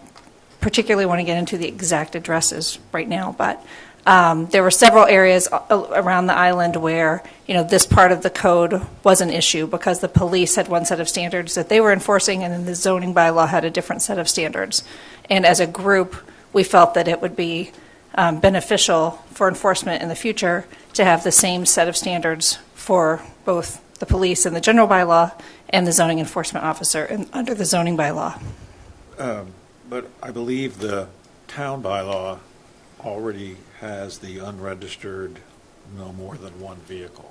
particularly want to get into the exact addresses right now, but there were several areas around the island where, this part of the code was an issue because the police had one set of standards that they were enforcing, and then the zoning bylaw had a different set of standards. And as a group, we felt that it would be beneficial for enforcement in the future to have the same set of standards for both the police and the general bylaw and the zoning enforcement officer under the zoning bylaw. But I believe the town bylaw already has the unregistered no more than one vehicle.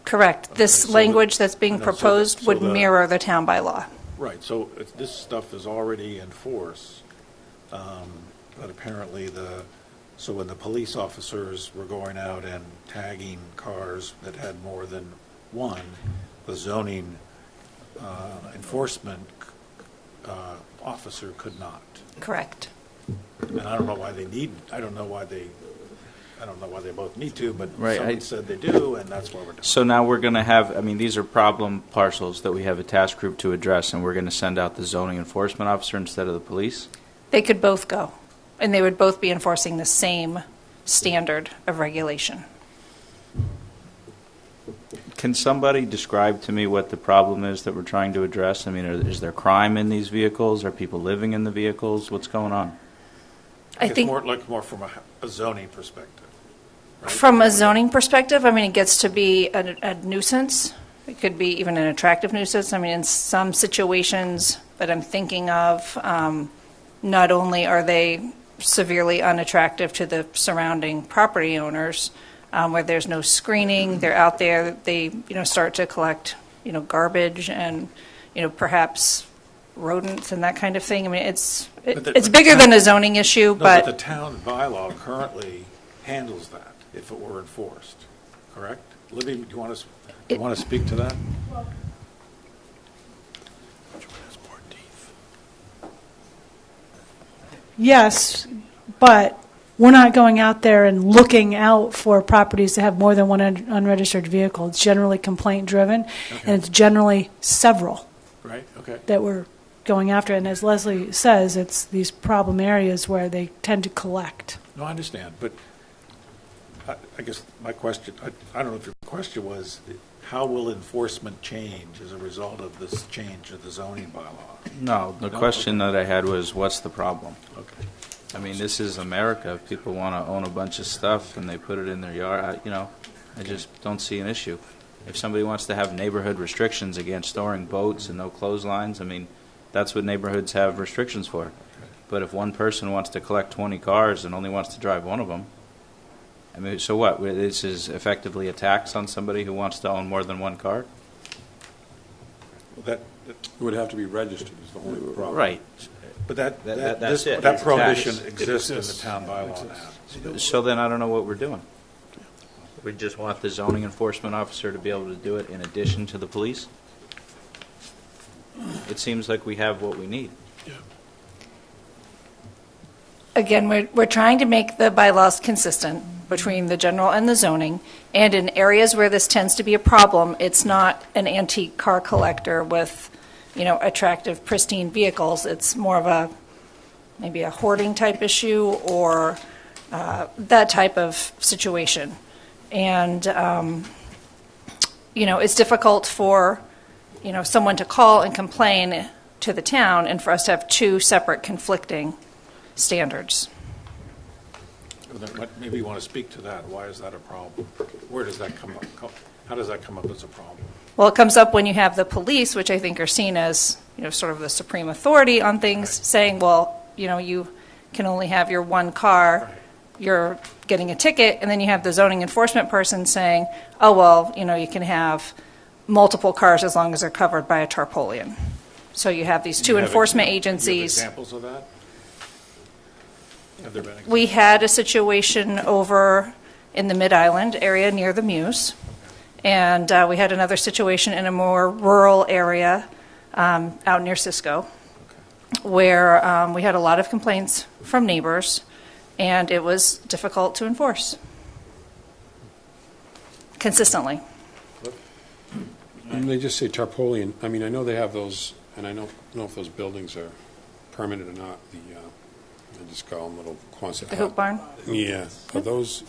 Correct. This language that's being proposed would mirror the town bylaw. Right, so this stuff is already in force, but apparently so when the police officers were going out and tagging cars that had more than one, the zoning enforcement officer could not. Correct. And I don't know why they both need to, but Right, someone said they do, and that's what we're doing. So now we're going to have, these are problem parcels that we have a task group to address, and we're going to send out the zoning enforcement officer instead of the police? They could both go, and they would both be enforcing the same standard of regulation. Can somebody describe to me what the problem is that we're trying to address? Is there crime in these vehicles? Are people living in the vehicles? What's going on? I think more from a zoning perspective. Right? From a zoning perspective, it gets to be a nuisance. It could be even an attractive nuisance. In some situations that I'm thinking of, not only are they severely unattractive to the surrounding property owners, where there's no screening, they're out there, they start to collect garbage and perhaps rodents and that kind of thing. it's bigger than a zoning issue, but the town bylaw currently handles that if it were enforced, correct? Libby, do you want to speak to that? Yes, but we're not going out there and looking out for properties that have more than one unregistered vehicle. It's generally complaint-driven, and it's generally several that we're going after. And as Leslie says, it's these problem areas where they tend to collect. No, I understand, but I guess my question, I don't know if your question was, how will enforcement change as a result of this change of the zoning bylaw? No, the question that I had was, what's the problem? Okay. This is America. If people want to own a bunch of stuff and they put it in their yard, I just don't see an issue. If somebody wants to have neighborhood restrictions against storing boats and no clotheslines, that's what neighborhoods have restrictions for. But if one person wants to collect 20 cars and only wants to drive one of them, so what? This is effectively a tax on somebody who wants to own more than one car? That would have to be registered is the only problem. Right. But that That's prohibition exists in the town bylaw now. So then I don't know what we're doing. We just want the zoning enforcement officer to be able to do it in addition to the police? It seems like we have what we need. Again, we're trying to make the bylaws consistent between the general and the zoning, and in areas where this tends to be a problem, it's not an antique car collector with, attractive, pristine vehicles. It's more of maybe a hoarding type issue or that type of situation. And, it's difficult for, someone to call and complain to the town and for us to have two separate conflicting standards. Maybe you want to speak to that. Why is that a problem? Where does that come up? How does that come up as a problem? Well, it comes up when you have the police, which I think are seen as, sort of the supreme authority on things, saying, well, you can only have your one car, you're getting a ticket, and then you have the zoning enforcement person saying, oh, well, you can have multiple cars as long as they're covered by a tarpaulin. So you have these two enforcement agencies. Examples of that? Have there been examples? We had a situation over in the Mid-Island area near the Mews, and we had another situation in a more rural area out near Cisco, where we had a lot of complaints from neighbors, and it was difficult to enforce consistently. And they just say tarpaulin. I mean, I know they have those, and I don't know if those buildings are permanent or not. I just call them little Quonset. The Hoop Barn? Yeah. Are those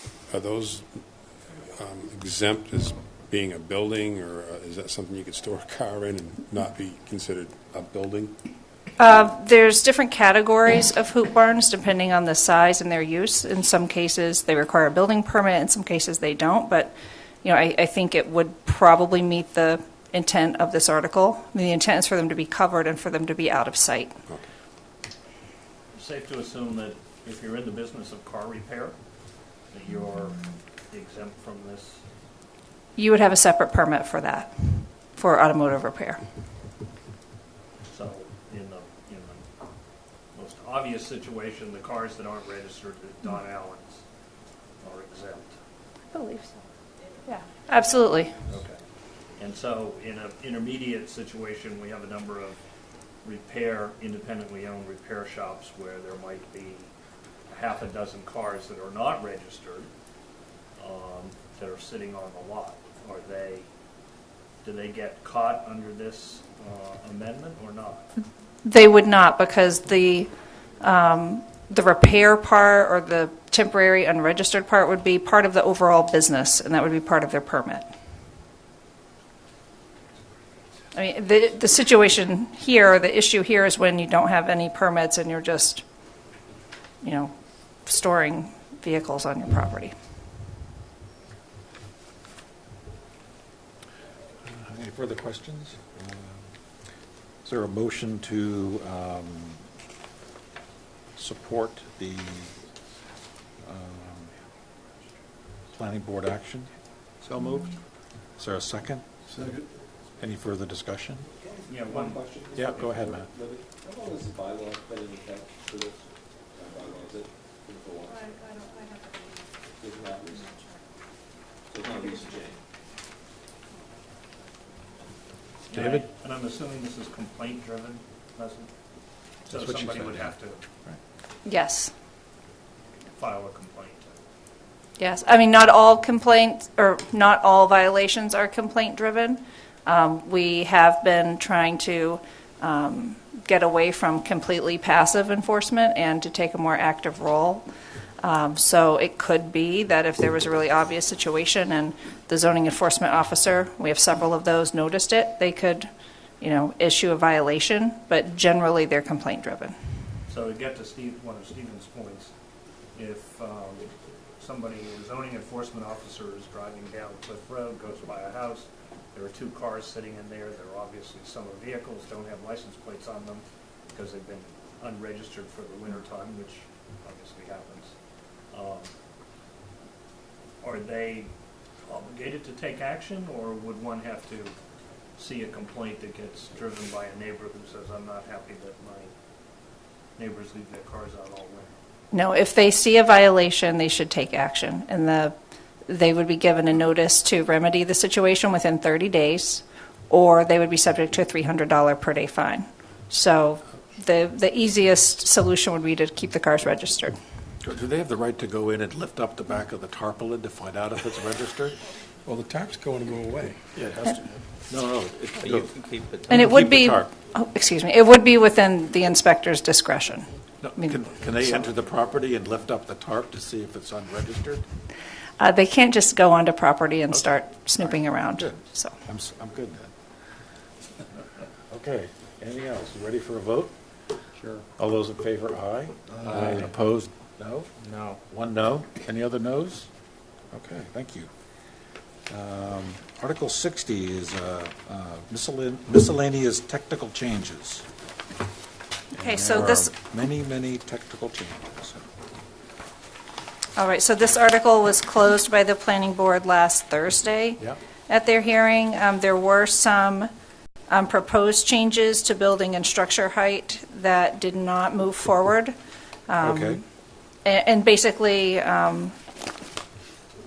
exempt as being a building, or is that something you could store a car in and not be considered a building? There's different categories of hoop barns depending on the size and their use. In some cases, they require a building permit. In some cases, they don't. But, I think it would probably meet the intent of this article. I mean, the intent is for them to be covered and for them to be out of sight. Okay. Safe to assume that if you're in the business of car repair, that you're exempt from this? You would have a separate permit for that, for automotive repair. So in the most obvious situation, the cars that aren't registered at Don Allen's are exempt? I believe so. Yeah, absolutely. Okay. And so in an intermediate situation, we have a number of independently owned repair shops where there might be a half a dozen cars that are not registered that are sitting on the lot. Do they get caught under this amendment or not? They would not, because the repair part or the temporary unregistered part would be part of the overall business, and that would be part of their permit. I mean, the situation here, the issue here is when you don't have any permits and you're just, storing vehicles on your property. Any further questions? Is there a motion to support the planning board action? So moved. Is there a second? Second. Any further discussion? Yeah, one question. Yeah, go ahead, Matt. How long has the bylaw been in effect for this? Bylaw, is it for a while? It's not recent. So it's not recent change. David? And I'm assuming this is complaint driven, Leslie? So That's what you somebody said, would yeah. have to Yes. file a complaint. Yes. I mean, not all complaints or not all violations are complaint driven. We have been trying to get away from completely passive enforcement and to take a more active role. So it could be that if there was a really obvious situation and the zoning enforcement officer, we have several of those, noticed it, they could, issue a violation, but generally they're complaint driven. So to get to one of Stephen's points, if somebody, a zoning enforcement officer is driving down Cliff Road, goes by a house, there are two cars sitting in there, they're obviously summer vehicles, don't have license plates on them because they've been unregistered for the winter time, which obviously happens. Are they obligated to take action, or would one have to see a complaint that gets driven by a neighbor who says, I'm not happy that my neighbors leave their cars out all winter? No, if they see a violation, they should take action, and they would be given a notice to remedy the situation within 30 days, or they would be subject to a $300 per day fine. So the easiest solution would be to keep the cars registered. Do they have the right to go in and lift up the back of the tarpaulin to find out if it's registered? Well, the tarp's going to go away. Yeah, it has to. No, You can keep it. And it would Keep the be, tarp. it would be within the inspector's discretion. No, I mean, can they enter the property and lift up the tarp to see if it's unregistered? They can't just go onto property and start snooping around. Good. So, I'm good then. Okay, anything else? You ready for a vote? Sure. All those in favor, aye. Aye. Opposed, no? No. One no. Any other noes? Okay, thank you. Article 60 is miscellaneous technical changes. okay, And so there this, are many technical changes. all right, so this article was closed by the planning board last Thursday. Yep. At their hearing. There were some proposed changes to building and structure height that did not move forward. Okay. And basically,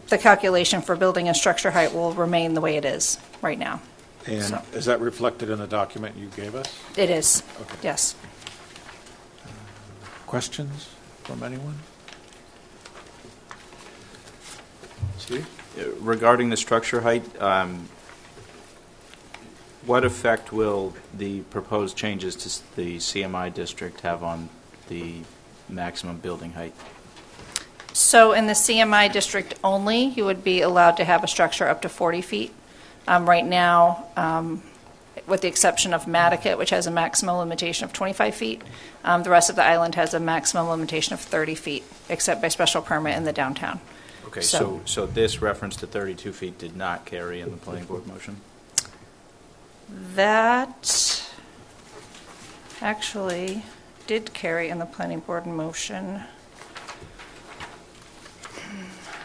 the calculation for building and structure height will remain the way it is right now. And So- is that reflected in the document you gave us? It is, Okay. yes. Questions from anyone? Steve? Regarding the structure height, what effect will the proposed changes to the CMI district have on the maximum building height? So in the CMI district only, you would be allowed to have a structure up to 40 feet. Right now, with the exception of Nantucket, which has a maximum limitation of 25 feet, the rest of the island has a maximum limitation of 30 feet, except by special permit in the downtown. Okay, so this reference to 32 feet did not carry in the planning board motion? That actually did carry in the planning board motion.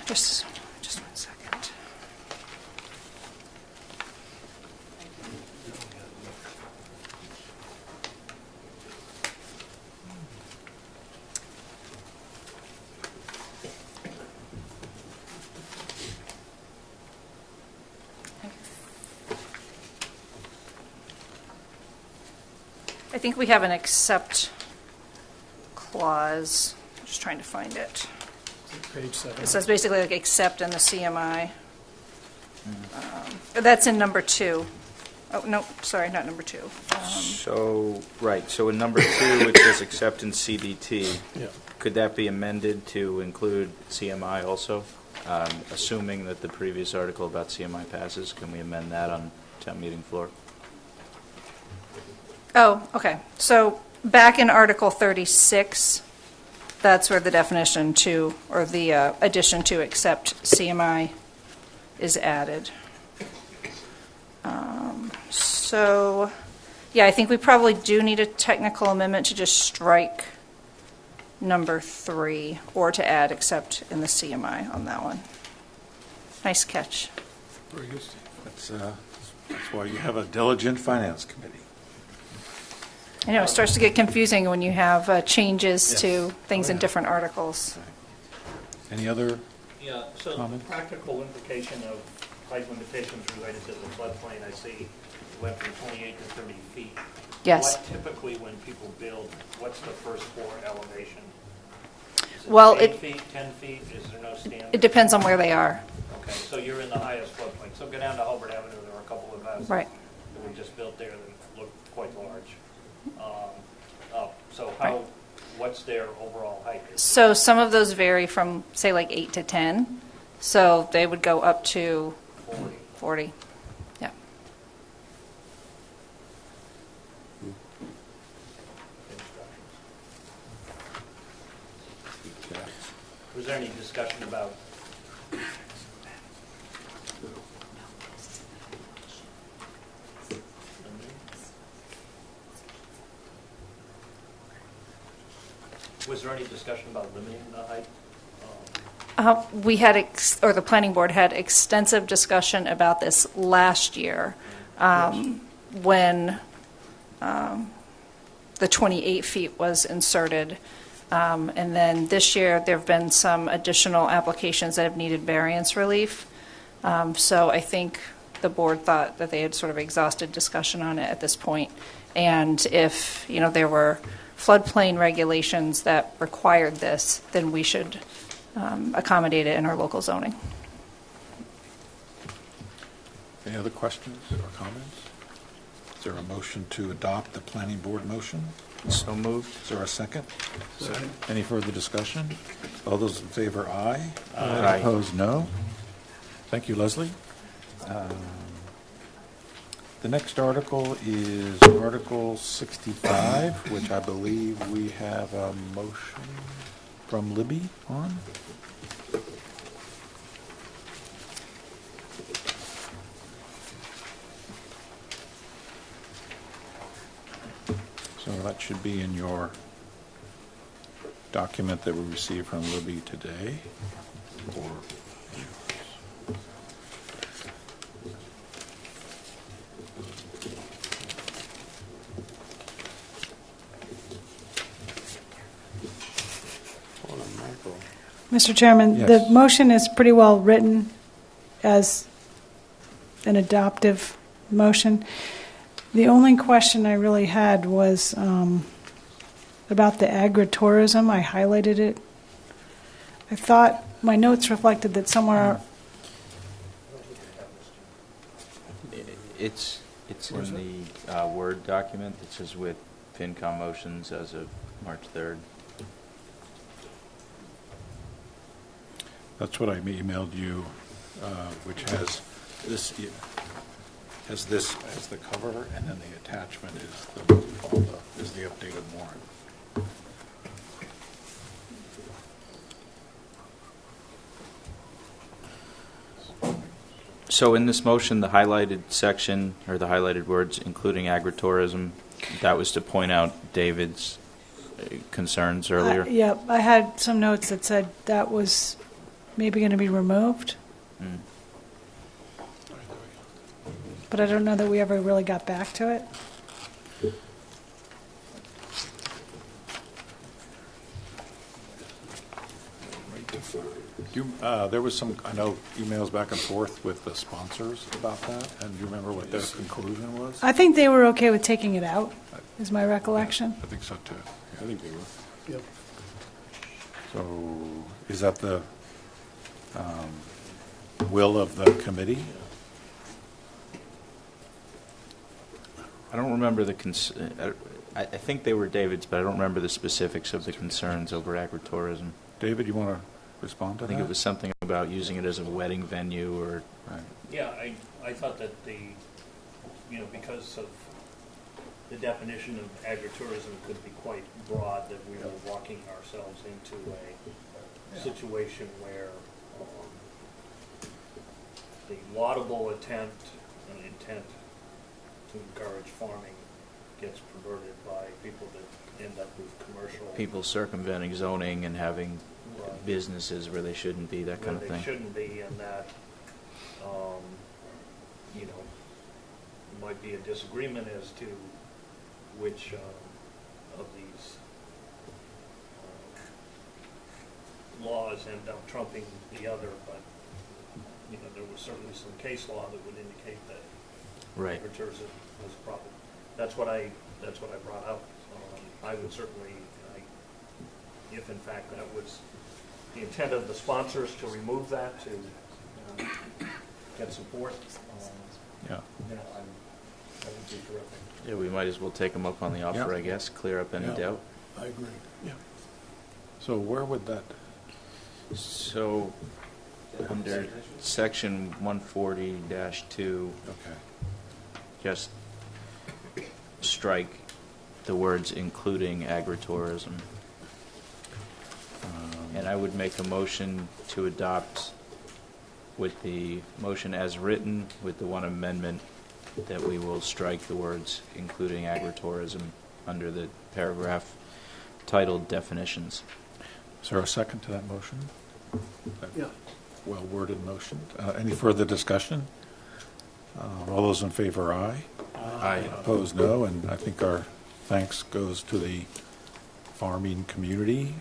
Just 1 second. I think we have an accept clause. I'm just trying to find it. Page 7. It says basically like accept in the CMI. That's in number 2. Oh, no, sorry, not number 2. So, right, so in number 2, it says accept in CDT. Yeah. Could that be amended to include CMI also? Assuming that the previous article about CMI passes, can we amend that on town meeting floor? Oh, okay. So back in Article 36, that's where the definition to, or the addition to accept CMI is added. So, yeah, I think we probably do need a technical amendment to just strike number 3, or to add accept in the CMI on that one. Nice catch. Very good, Steve. That's why you have a diligent finance committee. I know, it starts to get confusing when you have changes to things in different articles. Any other? Yeah, so Comments? the practical implication of height limitations related to the floodplain, I see went from 28 to 30 feet. Yes. What typically, when people build, what's the first floor elevation? Is it Well, 8 it- feet, 10 feet? Is there no standard? It depends on where they are. Okay, so you're in the highest floodplain. So go down to Hobart Avenue, there are a couple of houses Right. that we just built there that look quite large. So how, what's their overall height? So some of those vary from, say, like 8 to 10. So they would go up to 40. Yeah. Was there any discussion about limiting the height? We had, or the planning board had extensive discussion about this last year when the 28 feet was inserted. And then this year, there have been some additional applications that have needed variance relief. So I think the board thought that they had sort of exhausted discussion on it at this point. And if, there were floodplain regulations that required this, then we should accommodate it in our local zoning. Any other questions or comments? Is there a motion to adopt the planning board motion? So moved. Is there a second? Second. Any further discussion? All those in favor, aye. Aye. Opposed, no. Thank you, Leslie. The next article is Article 65, which I believe we have a motion from Libby on. So that should be in your document that we received from Libby today. Or Mr. Chairman, Yes. the motion is pretty well written as an adoptive motion. The only question I really had was about the agritourism. I highlighted it. I thought my notes reflected that somewhere. It's in the Word document. It says with FinCom motions as of March 3rd. that's what I emailed you, which has this as the cover, and then the attachment is the updated warrant. So in this motion, the highlighted section, or the highlighted words, including agritourism, that was to point out David's concerns earlier? Yeah, I had some notes that said that was maybe going to be removed. Mm. But I don't know that we ever really got back to it. There was some, I know, emails back and forth with the sponsors about that, and do you remember what their conclusion was? I think they were okay with taking it out, is my recollection. I think so, too. I think they were. Yep. So is that the will of the committee? I don't remember the I think they were David's, but I don't remember the specifics of the concerns over agritourism. David, you want to respond to I that? think it was something about using it as a wedding venue or... Right. Yeah, I thought that because of the definition of agritourism could be quite broad, that we were walking ourselves into a situation where the laudable intent to encourage farming gets perverted by people that end up with commercial... People circumventing zoning and having businesses where they shouldn't be, that kind of thing. They shouldn't be, and that, might be a disagreement as to which of these laws end up trumping the other, but, there was certainly some case law that would indicate that agritourism was a problem. That's what I brought up. I would certainly, if in fact that was the intent of the sponsors to remove that, to get support, Yeah. that would be terrific. Yeah, we might as well take them up on the offer, Yeah. I guess, clear up any Yeah. doubt. I agree. Yeah. So where would that, So, under section 140-2, okay. just strike the words including agritourism. And I would make a motion to adopt with the motion as written, with the one amendment that we will strike the words including agritourism under the paragraph titled definitions. Is there a second to that motion? Yeah. Well-worded motion. Any further discussion? All those in favor, aye. Aye. Opposed, no. And I think our thanks goes to the farming community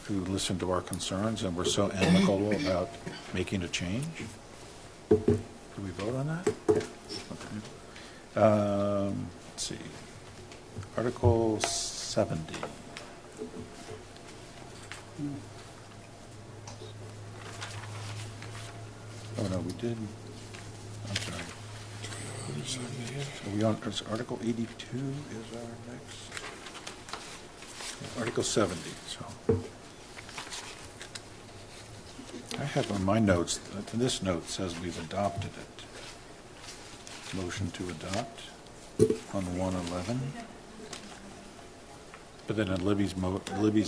who listened to our concerns and were so amicable about making a change. Do we vote on that? Okay. Let's see. Article 70. Oh, no, we did. I'm sorry. Are we on, is Article 82 is our next? Yeah, Article 70, so. I have on my notes, this note says we've adopted it. Motion to adopt on 111. But then in Libby's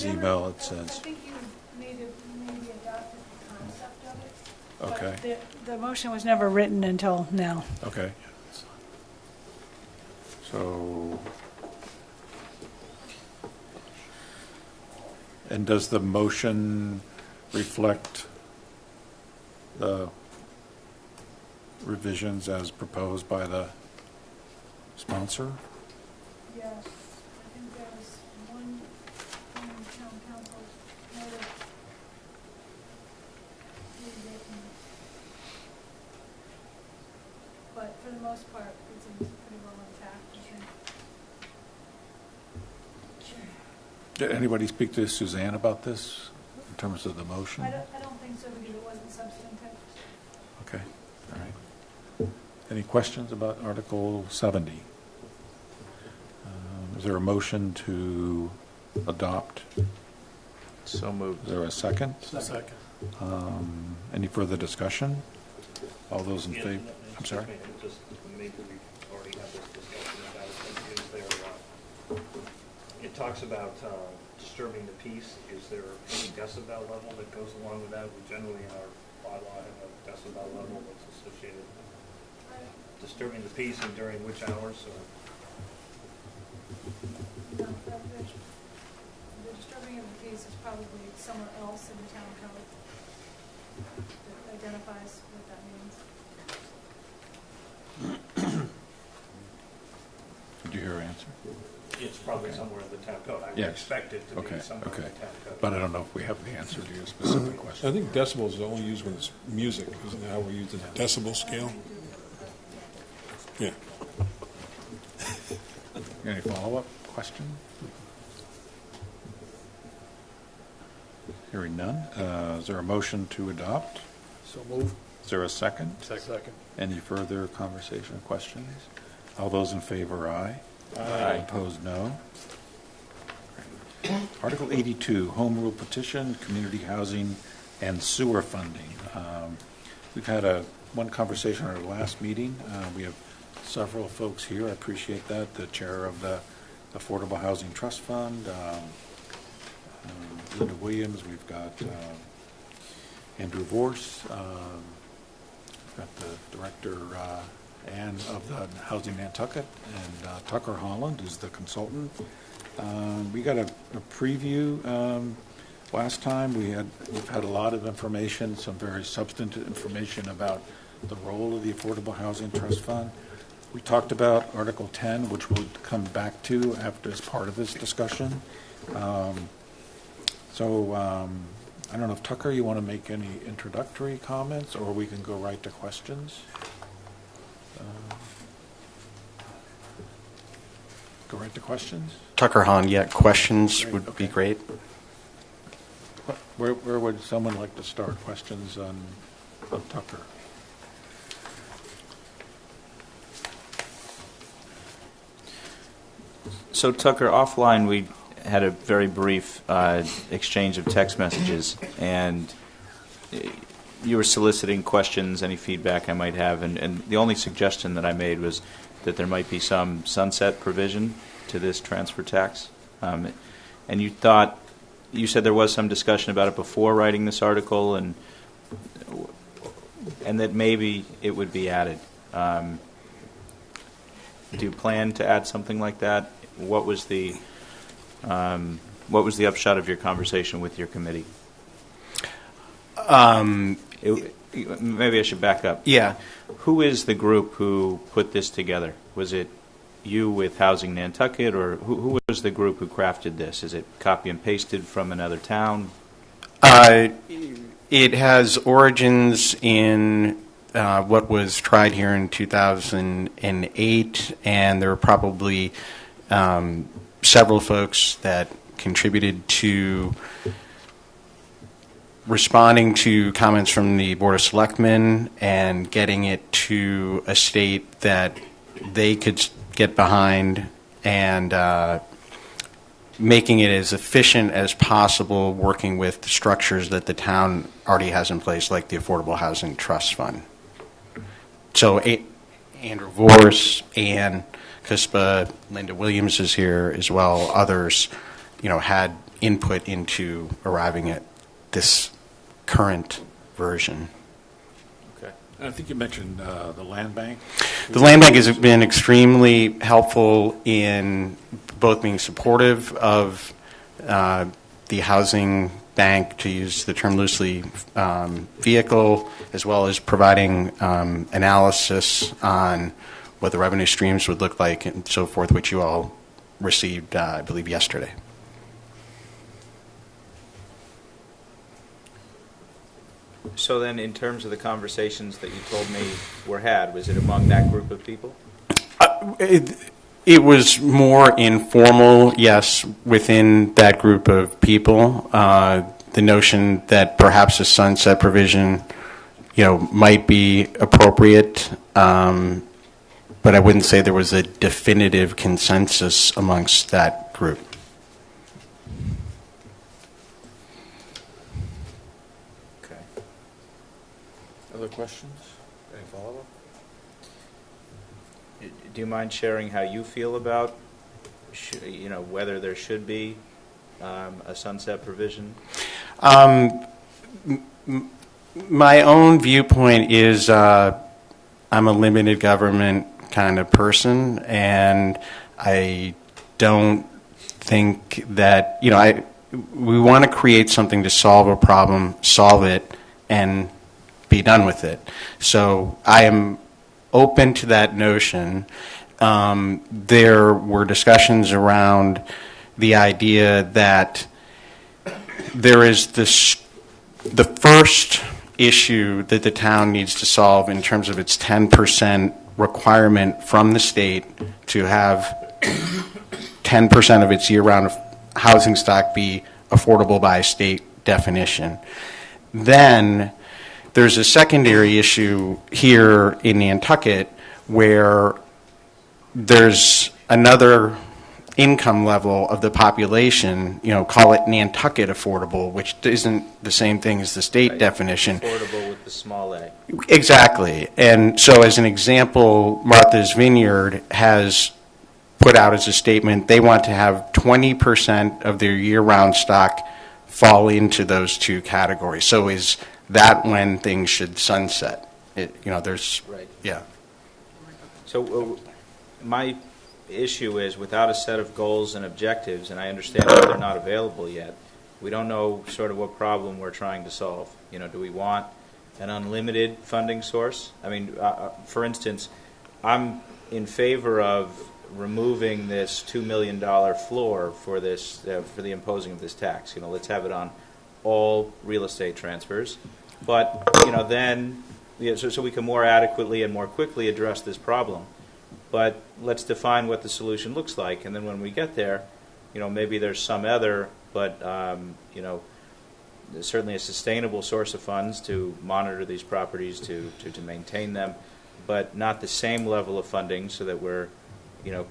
email, it I says, think you maybe adopted the concept of it. okay, But the motion was never written until now. okay. So, and does the motion reflect the revisions as proposed by the sponsor? Yes, I think there was one from town council noted rewritten. But for the most part, it seems pretty well intact, I think. Did anybody speak to Suzanne about this in terms of the motion? I don't think so because it wasn't substantive. Okay, all right. Any questions about Article 70? Is there a motion to adopt? So moved. Is there a second? Second. Any further discussion? All those in Yeah, favor? I'm sorry? Just maybe we've already had this discussion about it. Is there, it talks about disturbing the peace. Is there any decibel level that goes along with that? We generally in our bylaw have a decibel level that's associated with disturbing the peace and during which hours? Or No, the disturbing of the peace is probably somewhere else in the town code that identifies what that means. Did you hear her answer? it's probably Okay. somewhere in the town code. I would Yes. expect it to be Okay, somewhere in the okay. town code. But I don't know if we have the answer to your specific question. I think decibels are only used when it's music, isn't that how we're using the decibel scale? Yeah. Any follow-up question? Hearing none. Is there a motion to adopt? So move. Is there a second? Second. Any further conversation or questions? All those in favor, aye. Aye. Opposed, no. Article 82, Home Rule Petition, Community Housing and Sewer Funding. We've had one conversation at our last meeting. We have several folks here. I appreciate that. The chair of the Affordable Housing Trust Fund, Linda Williams. We've got Andrew Vorse. We've got the director, Ann, of the Housing Nantucket, and Tucker Holland is the consultant. We got a preview last time. We've had a lot of information, some very substantive information about the role of the Affordable Housing Trust Fund. We talked about Article 10, which we'll come back to after as part of this discussion. I don't know if, Tucker, you want to make any introductory comments, or we can go right to questions. Go right to questions? Tucker Hahn, yeah, questions Great, would be okay. great. Where would someone like to start? Questions on Tucker? So Tucker, offline we had a very brief exchange of text messages, and you were soliciting questions, any feedback I might have, and the only suggestion that I made was that there might be some sunset provision to this transfer tax. And you said there was some discussion about it before writing this article, and that maybe it would be added. Do you plan to add something like that? What was the upshot of your conversation with your committee? Maybe I should back up. Yeah. Who is the group who put this together? Was it you with Housing Nantucket, or who was the group who crafted this? Is it copy and pasted from another town? It has origins in what was tried here in 2008, and there were probably several folks that contributed to responding to comments from the Board of Selectmen and getting it to a state that they could get behind, and making it as efficient as possible, working with the structures that the town already has in place, like the Affordable Housing Trust Fund. So Andrew Vorse, Ann Cuspa, Linda Williams is here as well. Others, had input into arriving at this current version. Okay. And I think you mentioned the land bank. The land bank has been extremely helpful in both being supportive of the housing bank, to use the term loosely, vehicle, as well as providing analysis on what the revenue streams would look like and so forth, which you all received, I believe, yesterday. So then, in terms of the conversations that you told me were had, was it among that group of people? It was more informal, yes, within that group of people. The notion that perhaps a sunset provision, might be appropriate, but I wouldn't say there was a definitive consensus amongst that group. Okay. Other questions? Any follow-up? Do you mind sharing how you feel about, whether there should be a sunset provision? My own viewpoint is I'm a limited government kind of person, and I don't think that, we want to create something to solve a problem, solve it, and be done with it. So I am open to that notion. There were discussions around the idea that there is the first issue that the town needs to solve in terms of its 10% requirement from the state to have 10% of its year-round housing stock be affordable by state definition. Then there's a secondary issue here in Nantucket where there's another income level of the population, call it Nantucket affordable, which isn't the same thing as the state definition. Affordable with the small a. Exactly. And so as an example, Martha's Vineyard has put out as a statement they want to have 20% of their year-round stock fall into those two categories. So is that when things should sunset? There's... Right. Yeah. So my issue is, without a set of goals and objectives, and I understand that they're not available yet, we don't know sort of what problem we're trying to solve. Do we want an unlimited funding source? I mean, for instance, I'm in favor of removing this $2 million floor for this for the imposing of this tax. Let's have it on all real estate transfers, but then so we can more adequately and more quickly address this problem. But let's define what the solution looks like, and then when we get there, maybe there's some other, but certainly a sustainable source of funds to monitor these properties, to maintain them, but not the same level of funding, so that we're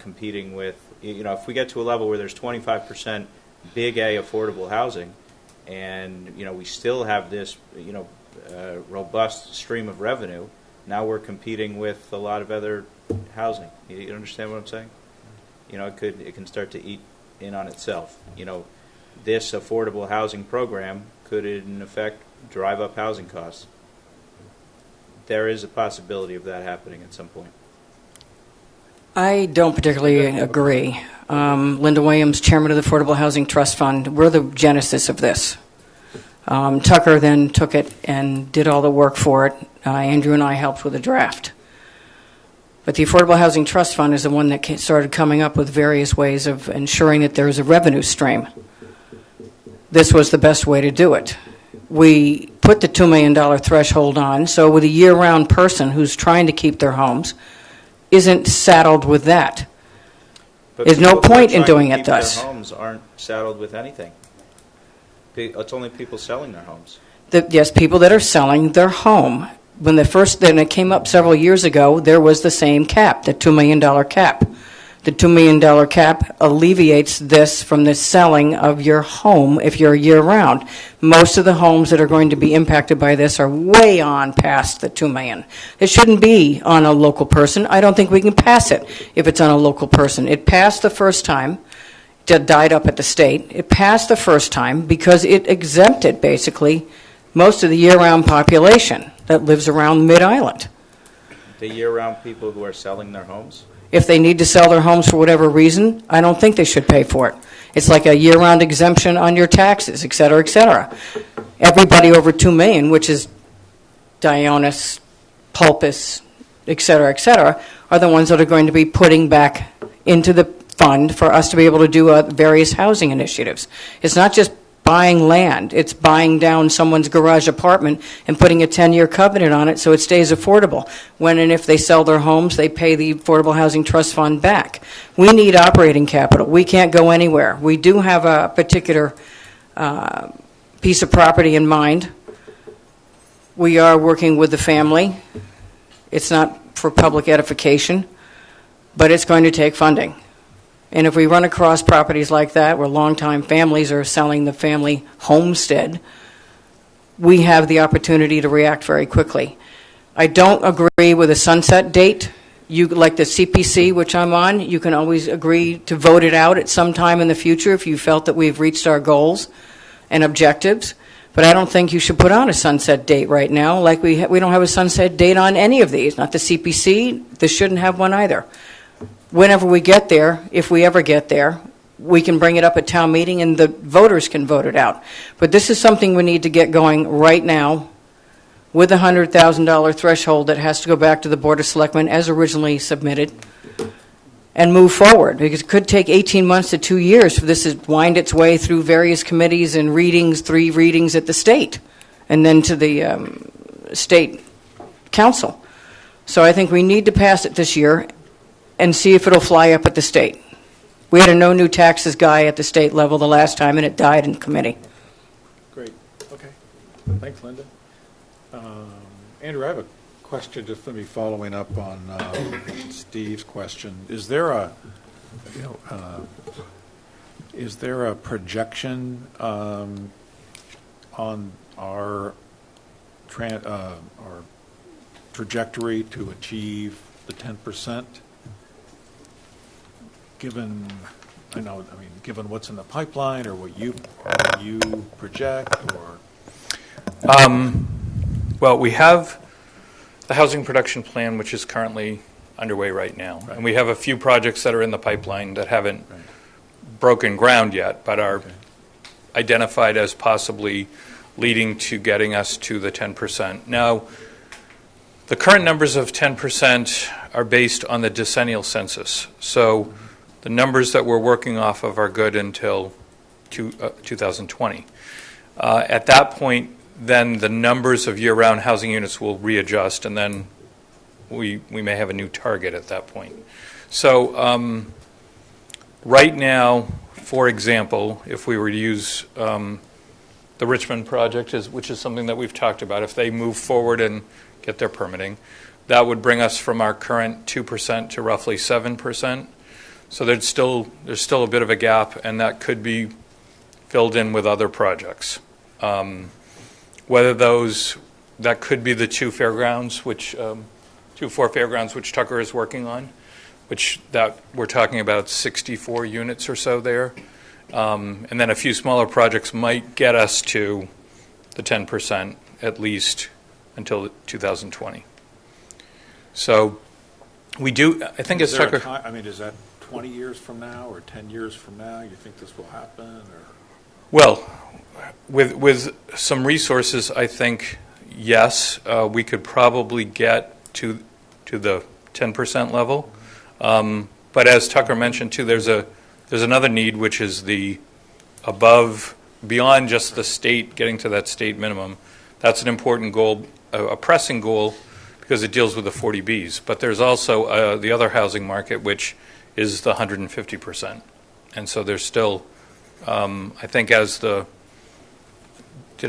competing with, if we get to a level where there's 25% big A affordable housing, and we still have this robust stream of revenue, now we're competing with a lot of other housing. You understand what I'm saying? It can start to eat in on itself. This affordable housing program could, in effect, drive up housing costs. There is a possibility of that happening at some point. I don't particularly agree. Linda Williams, chairman of the Affordable Housing Trust Fund, we're the genesis of this. Tucker then took it and did all the work for it. Andrew and I helped with the draft. But the Affordable Housing Trust Fund is the one that started coming up with various ways of ensuring that there is a revenue stream. This was the best way to do it. We put the $2 million threshold on, so with a year-round person who's trying to keep their homes isn't saddled with that. But There's no people who are point in trying to doing it keep their thus. homes aren't saddled with anything. It's only people selling their homes. Yes, people that are selling their home. When it came up several years ago, there was the same cap, the $2 million cap. The $2 million cap alleviates this from the selling of your home if you're year-round. Most of the homes that are going to be impacted by this are way on past the $2 million. It shouldn't be on a local person. I don't think we can pass it if it's on a local person. It passed the first time. It died up at the state. It passed the first time because it exempted, basically, most of the year-round population that lives around Mid-Island. The year-round people who are selling their homes? If they need to sell their homes for whatever reason, I don't think they should pay for it. It's like a year-round exemption on your taxes, et cetera, et cetera. Everybody over $2 million, which is Dionis, Pulpus, et cetera, are the ones that are going to be putting back into the fund for us to be able to do various housing initiatives. It's not just buying land. It's buying down someone's garage apartment and putting a 10-year covenant on it so it stays affordable. When and if they sell their homes, they pay the Affordable Housing Trust Fund back. We need operating capital. We can't go anywhere. We do have a particular piece of property in mind. We are working with the family. It's not for public edification, but it's going to take funding. And if we run across properties like that where longtime families are selling the family homestead, we have the opportunity to react very quickly. I don't agree with a sunset date. You, like the CPC, which I'm on, you can always agree to vote it out at some time in the future if you felt that we've reached our goals and objectives. But I don't think you should put on a sunset date right now, like we don't have a sunset date on any of these. Not the CPC. This shouldn't have one either. Whenever we get there, if we ever get there, we can bring it up at town meeting and the voters can vote it out. But this is something we need to get going right now with a $100,000 threshold that has to go back to the Board of Selectmen as originally submitted and move forward. Because it could take 18 months to 2 years for this to wind its way through various committees and readings, 3 readings at the state, and then to the state council. So I think we need to pass it this year and see if it'll fly up at the state. We had a no new taxes guy at the state level the last time, and it died in committee. Great. Okay. Thanks, Linda. Andrew, I have a question just for me following up on Steve's question. Is there a projection on our trajectory to achieve the 10%? Given what's in the pipeline, or what you project, or? Well, we have the housing production plan, which is currently underway right now. Right. And we have a few projects that are in the pipeline that haven't broken ground yet, but are identified as possibly leading to getting us to the 10%. Now, the current numbers of 10% are based on the decennial census. So the numbers that we're working off of are good until 2020. At that point, then the numbers of year-round housing units will readjust, and then we may have a new target at that point. So right now, for example, if we were to use the Richmond project, which is something that we've talked about, if they move forward and get their permitting, that would bring us from our current 2% to roughly 7%. So there's still a bit of a gap, and that could be filled in with other projects. Whether that could be the two fairgrounds, which 2-4 fairgrounds, which Tucker is working on, which that we're talking about 64 units or so there, and then a few smaller projects might get us to the 10% at least until 2020. So we do. I think it's Tucker. Is that 20 years from now or 10 years from now? You think this will happen? Or? Well, with some resources, I think yes, we could probably get to the 10% level. But as Tucker mentioned too, there's another need, which is the beyond just the state getting to that state minimum. That's an important goal, a pressing goal, because it deals with the 40Bs. But there's also the other housing market, which is the 150%. And so there's still, I think did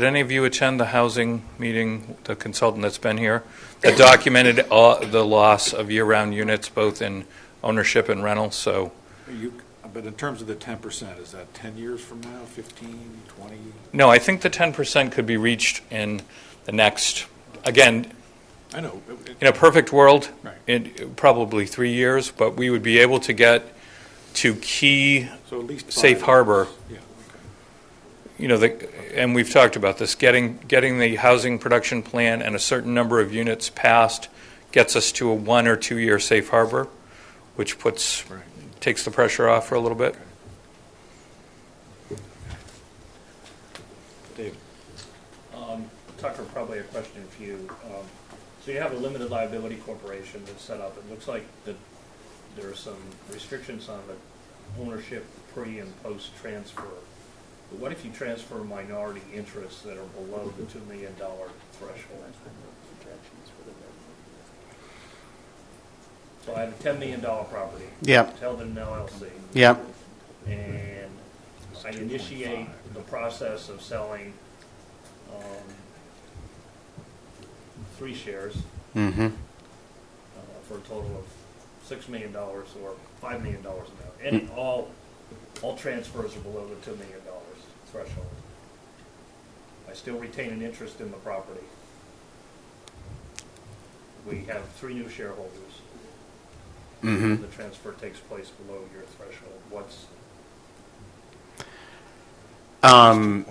any of you attend the housing meeting, the consultant that's been here, that documented the loss of year-round units, both in ownership and rental? So, But in terms of the 10%, is that 10 years from now, 15, 20? no, I think the 10% could be reached in the next, again, I know. in a perfect world, Right. in probably 3 years, but we would be able to get to key So at least 5 safe harbor. Yeah, And we've talked about this, getting the housing production plan and a certain number of units passed gets us to a 1 or 2 year safe harbor, which takes the pressure off for a little bit. Dave. Tucker, probably a question for you. So you have a limited liability corporation that's set up. It looks like that there are some restrictions on the ownership pre and post transfer. But what if you transfer minority interests that are below the $2 million threshold? So I have a $10 million property. Yep. It's held in an LLC. Yep. And I initiate the process of selling 3 shares for a total of $6 million or $5 million now. And all transfers are below the $2 million threshold. I still retain an interest in the property. We have 3 new shareholders. The transfer takes place below your threshold. What's and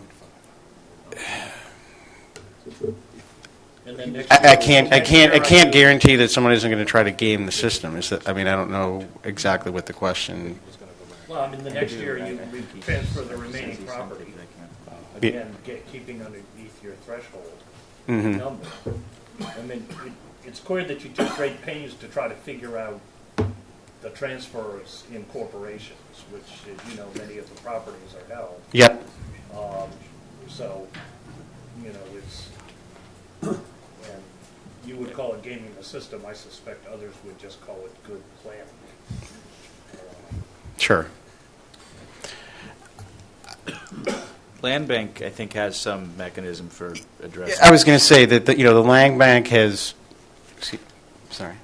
then next I year- can't guarantee that someone isn't going to try to game the system. I don't know exactly what the question. Well, I mean, the next year you transfer the remaining property, again, keeping underneath your threshold number. I mean, it's clear that you took great pains to try to figure out the transfers in corporations, which, as you know, many of the properties are held. Yep. So, it's, and you would call it gaming the system. I suspect others would just call it good planning. Sure. Land Bank, I think, has some mechanism for addressing. I was going to say that the Land Bank has. Sorry.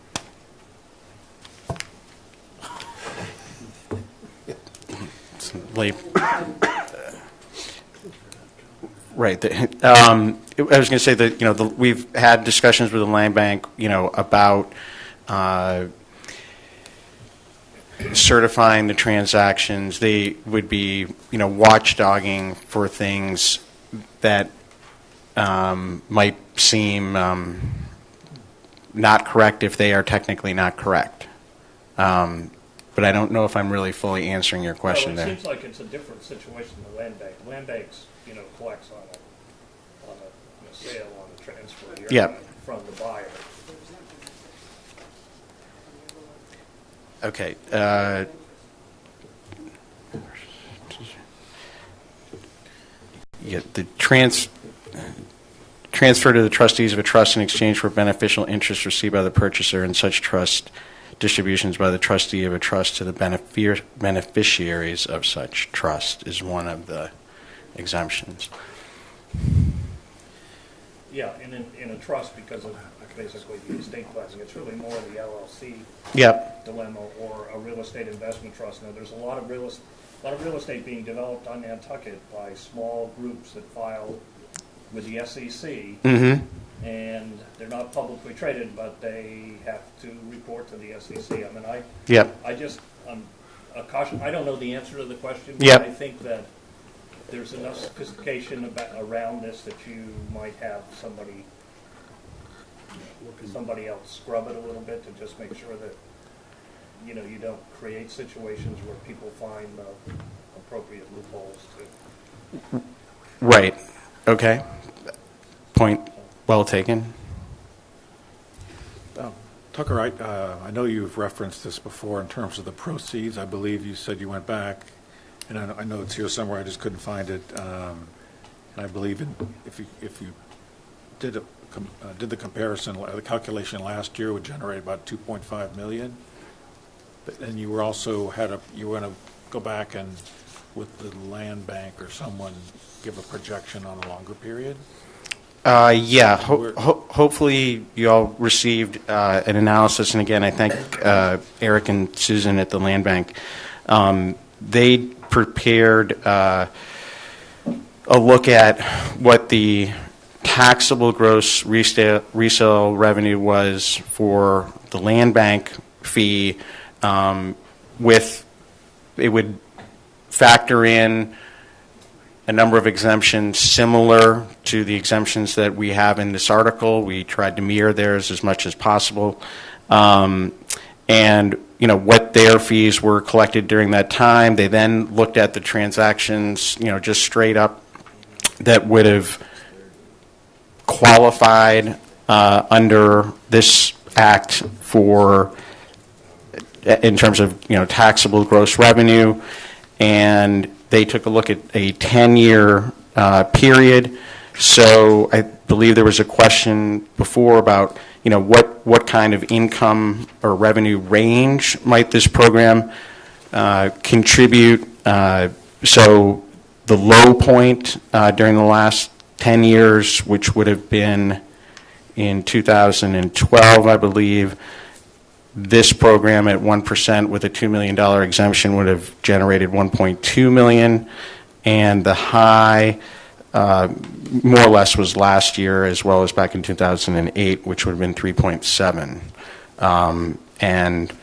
It's late. Right. I was going to say that we've had discussions with the Land Bank, about certifying the transactions. They would be, watchdogging for things that might seem not correct if they are technically not correct. But I don't know if I'm really fully answering your question Well, it there. seems like it's a different situation than the Land Bank. Land Bank's, collects on a sale, on a transfer Yep. from the buyer. Okay. The transfer to the trustees of a trust in exchange for beneficial interest received by the purchaser and such trust distributions by the trustee of a trust to the beneficiaries of such trust is one of the exemptions. Yeah, in a trust, because of basically the estate planning, it's really more the LLC Yep. dilemma or a real estate investment trust. Now, there's a lot of real estate being developed on Nantucket by small groups that file with the SEC, and they're not publicly traded, but they have to report to the SEC. I mean, Yep. I'm a caution. I don't know the answer to the question, but Yep. I think that there's enough sophistication around this that you might have somebody else scrub it a little bit to just make sure that you don't create situations where people find appropriate loopholes to. Right. Okay. Point well taken. Tucker, I know you've referenced this before in terms of the proceeds. I believe you said you went back, and I know it's here somewhere. I just couldn't find it. And I believe if you did the comparison, the calculation last year would generate about 2.5 million. And you were also you were going to go back and with the land bank or someone give a projection on a longer period? Yeah. Hopefully you all received an analysis, and again, I thank Eric and Susan at the land bank. They prepared a look at what the taxable gross resale revenue was for the land bank fee. It would factor in a number of exemptions similar to the exemptions that we have in this article. We tried to mirror theirs as much as possible. And what their fees were collected during that time. They then looked at the transactions, just straight up that would have qualified under this act in terms of taxable gross revenue, and they took a look at a 10-year period. So I believe there was a question before about what kind of income or revenue range might this program contribute. So the low point during the last 10 years, which would have been in 2012, I believe, this program at 1% with a $2 million exemption would have generated $1.2 million, and the high more or less was last year as well as back in 2008, which would have been 3.7. And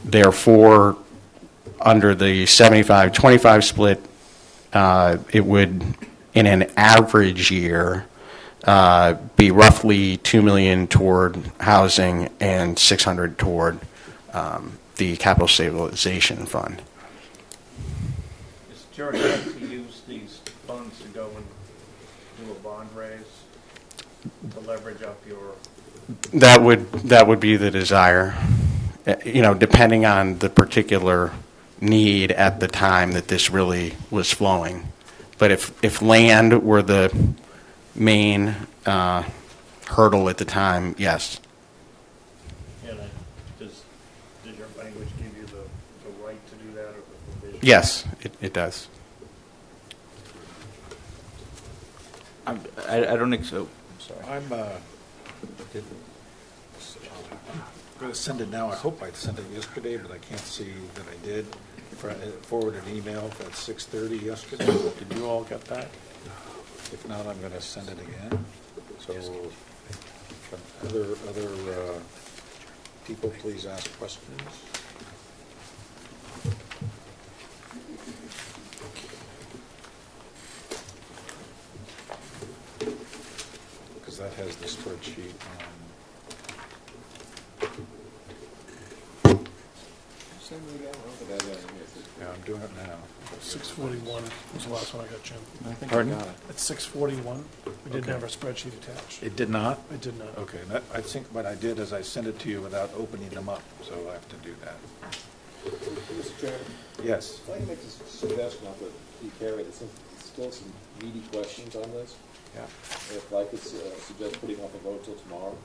therefore, under the 75-25 split, it would, in an average year, be roughly $2 million toward housing and $600 toward the capital stabilization fund. Is your intent to use these funds to go and do a bond raise to leverage up your? That would be the desire, depending on the particular need at the time that this really was flowing. But if land were the main hurdle at the time, yes. And does your language give you the right to do that, or the provision? Yes, it does. I don't think so. I'm sorry. I'm going to send it now. I hope I sent it yesterday, but I can't see that I did. Forwarded an email at 6:30 yesterday. Did you all get that? If not, I'm going to send it again. So, other people, please ask questions. Because that has the spreadsheet on. Yeah, I'm doing it now. 641 was the last one I got, Jim. I think Pardon? I got it. At 641, we didn't have our spreadsheet attached. It did not? It did not. Okay, I think what I did is I sent it to you without opening them up, so I have to do that. Mr. Chairman? Yes. If I can make a suggestion, I'll be carried. There's still some meaty questions on this. Yeah. If I could suggest putting off a vote till tomorrow.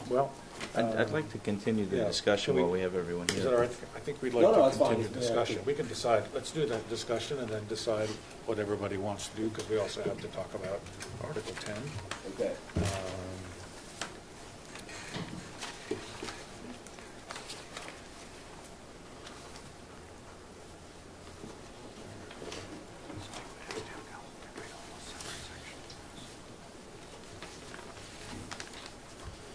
Well, I'd like to continue the discussion while we have everyone Is here. that all right? I think we'd like to continue discussion. We can decide, let's do that discussion and then decide what everybody wants to do, because we also have to talk about Article 10. Okay.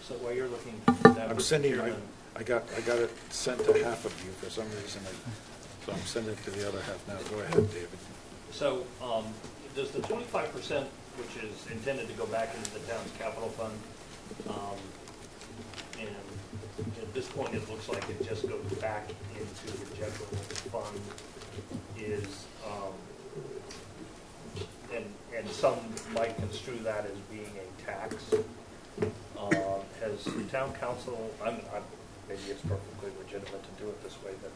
So while you're looking at that, I'm Mr. sending, Chairman, I got it sent to half of you for some reason, so I'm sending it to the other half now. Go ahead, David. So, does the 25%, which is intended to go back into the town's capital fund, and at this point it looks like it just goes back into the general fund, and some might construe that as being a tax. Has the town council, maybe it's perfectly legitimate to do it this way, but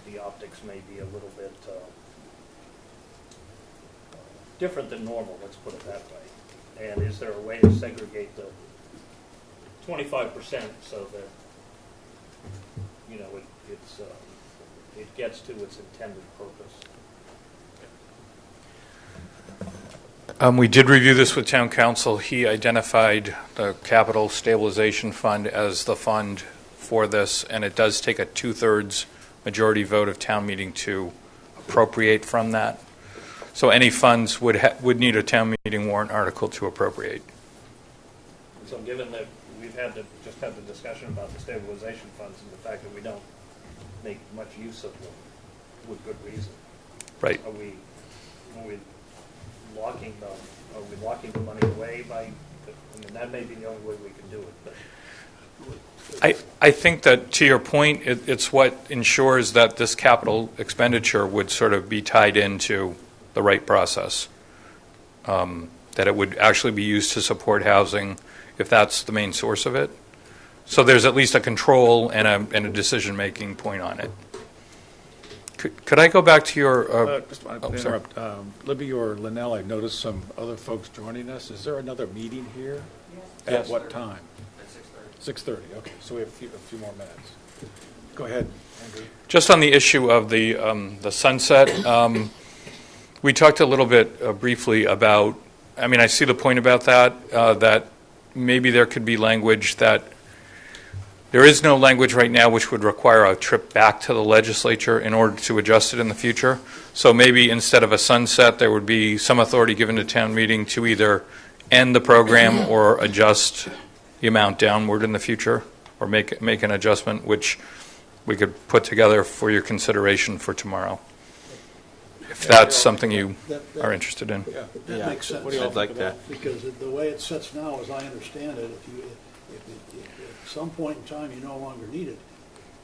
the optics may be a little bit different than normal, let's put it that way. And is there a way to segregate the 25% so that, you know, it gets to its intended purpose? We did review this with town council. He identified the capital stabilization fund as the fund for this, and it does take a 2/3 majority vote of town meeting to appropriate from that. So any funds would need a town meeting warrant article to appropriate. So given that we've just had the discussion about the stabilization funds and the fact that we don't make much use of them with good reason. Right. Are we locking the money away by, I mean, that may be the only way we can do it, but. I think that, to your point, it's what ensures that this capital expenditure would sort of be tied into the right process, that it would actually be used to support housing if that's the main source of it. So there's at least a control and a decision-making point on it. Could I go back to your... Just want to interrupt. Libby or Linnell, I've noticed some other folks joining us. Is there another meeting here? Yes. At what time? At 6:30. Okay, so we have a few more minutes. Go ahead, Andrew. Just on the issue of the sunset, we talked a little bit briefly about, I mean, I see the point about that, that maybe there could be language that there is no language right now which would require a trip back to the legislature in order to adjust it in the future. So maybe instead of a sunset, there would be some authority given to town meeting to either end the program or adjust the amount downward in the future, or make an adjustment which we could put together for your consideration for tomorrow, if that's something you are interested in. Yeah, that makes sense. What do you all think that? Because the way it sits now, as I understand it, if at some point in time you no longer need it,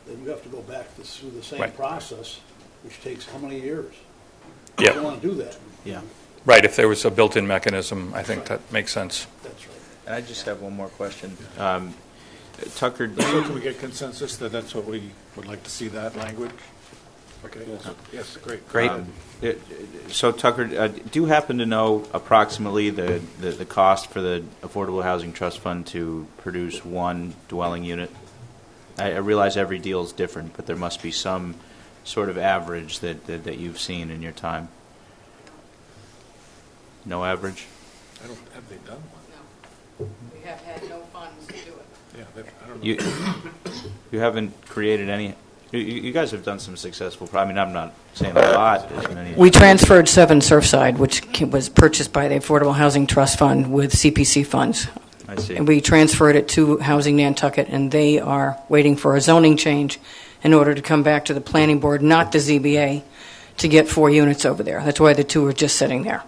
then you have to go back through the same process, which takes how many years? Yeah. You don't want to do that. Yeah. Right, if there was a built-in mechanism, I think that makes sense. That's right. And I just have one more question. Tucker, So can we get consensus that that's what we would like to see, that language? Okay. Yes, great. Great. So Tucker, do you happen to know approximately the cost for the Affordable Housing Trust Fund to produce one dwelling unit? I realize every deal is different, but there must be some sort of average that you've seen in your time. No average? Have they done one? No. We have had no funds to do it. Yeah, I don't know. You haven't created any. You guys have done some successful. I mean, I'm not saying a lot. We transferred 7 Surfside, which was purchased by the Affordable Housing Trust Fund with CPC funds. I see. And we transferred it to Housing Nantucket, and they are waiting for a zoning change in order to come back to the planning board, not the ZBA, to get 4 units over there. That's why the 2 are just sitting there.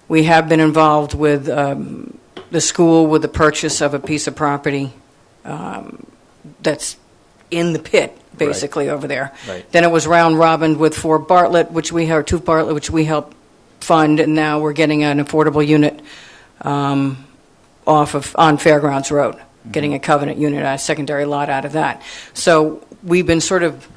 We have been involved with the school with the purchase of a piece of property that's in the pit, basically, over there. Right. Then it was round robin with 2 Bartlett, which we helped fund, and now we're getting an affordable unit on Fairgrounds Road, getting a covenant unit, a secondary lot out of that. So we've been sort of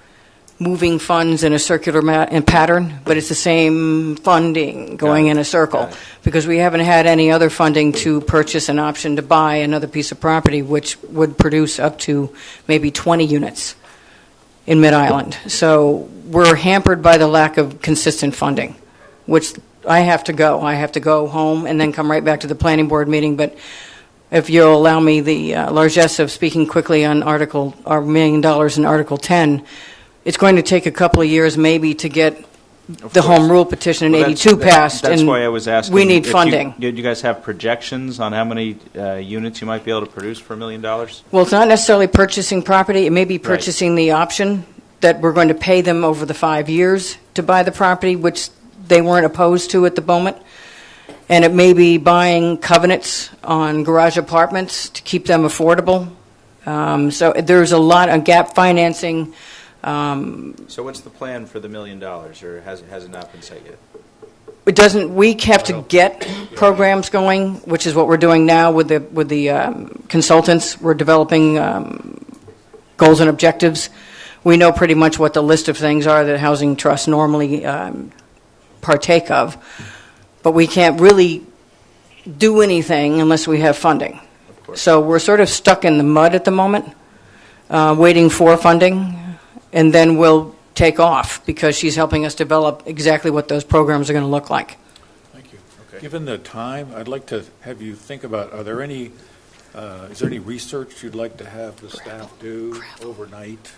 moving funds in a circular pattern, but it's the same funding going in a circle, because we haven't had any other funding to purchase an option to buy another piece of property, which would produce up to maybe 20 units in Mid-Island. So we're hampered by the lack of consistent funding, which I have to go. I have to go home and then come right back to the planning board meeting. But if you'll allow me the largesse of speaking quickly on our $1 million in Article 10, it's going to take a couple of years maybe to get the home rule petition in 82 passed. That's and why I was asking. We need funding. Did you guys have projections on how many units you might be able to produce for $1 million? Well, it's not necessarily purchasing property. It may be purchasing the option that we're going to pay them over the 5 years to buy the property, which they weren't opposed to at the moment. And it may be buying covenants on garage apartments to keep them affordable. So there's a lot of gap financing. So what's the plan for the $1 million, or has it not been set yet? It doesn't. We have to get programs going, which is what we're doing now with the consultants. We're developing goals and objectives. We know pretty much what the list of things are that housing trusts normally partake of, but we can't really do anything unless we have funding. So we're sort of stuck in the mud at the moment, waiting for funding, and then we'll take off because she's helping us develop exactly what those programs are going to look like. Thank you. Given the time, I'd like to have you think about, is there any research you'd like to have the staff do overnight?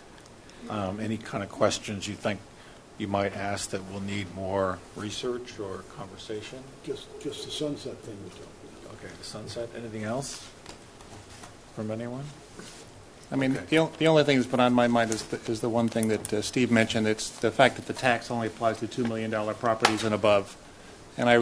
Any kind of questions you think you might ask that will need more research or conversation? Just the sunset thing we talked about. Okay, the sunset. Anything else from anyone? I mean, the only thing that's been on my mind is the one thing that Steve mentioned. It's the fact that the tax only applies to $2 million properties and above. And I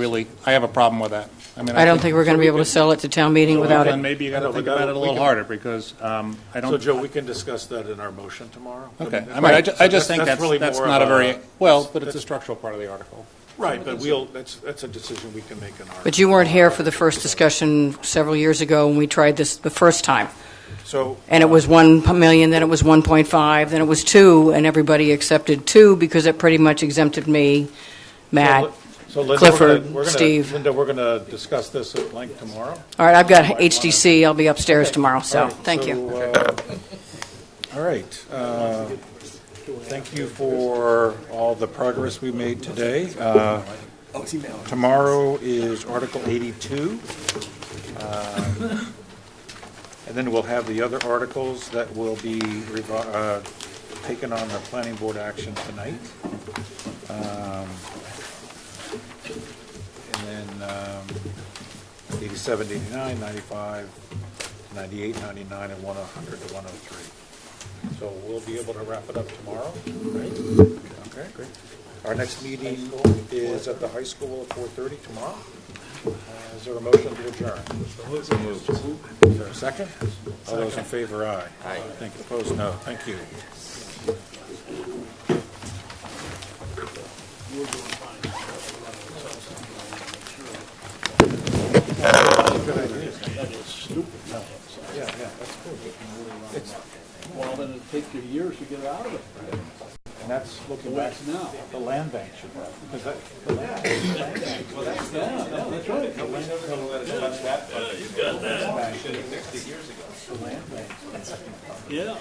have a problem with that. I don't think we're going to be able to sell it to town meeting without it. Then maybe you got to think about it a little harder because I don't. So, Joe, we can discuss that in our motion tomorrow. Okay. I mean, I just think that's not a very but it's a structural part of the article. Right, but that's a decision we can make in our. But you weren't here for the first discussion several years ago when we tried this the first time. So. And it was 1 million, then it was 1.5, then it was 2, and everybody accepted 2 because it pretty much exempted me, Matt. So Linda, Clifford, Steve. Linda, we're going to discuss this at length tomorrow. All right, I've got HDC. I'll be upstairs tomorrow, so All right, thank you. All right. Thank you for all the progress we made today. Tomorrow is Article 82. And then we'll have the other articles that will be taken on the planning board action tonight. And then 87, 89, 95, 98, 99, and 100 to 103. So we'll be able to wrap it up tomorrow, right? Okay, great. Our next meeting is at the high school at 4:30 tomorrow. Is there a motion to adjourn? So moved. Is there a second? All those in favor, aye. Aye. Thank you. Opposed, no. Thank you. That is stupid. Yeah, that's cool. Well, then it'd take you years to get out of it. And that's looking Well, back that's now. The land bank should have, because the land bank. Well, that's right. The land bank. You got that. Should have fixed it years ago. The land bank. Yeah.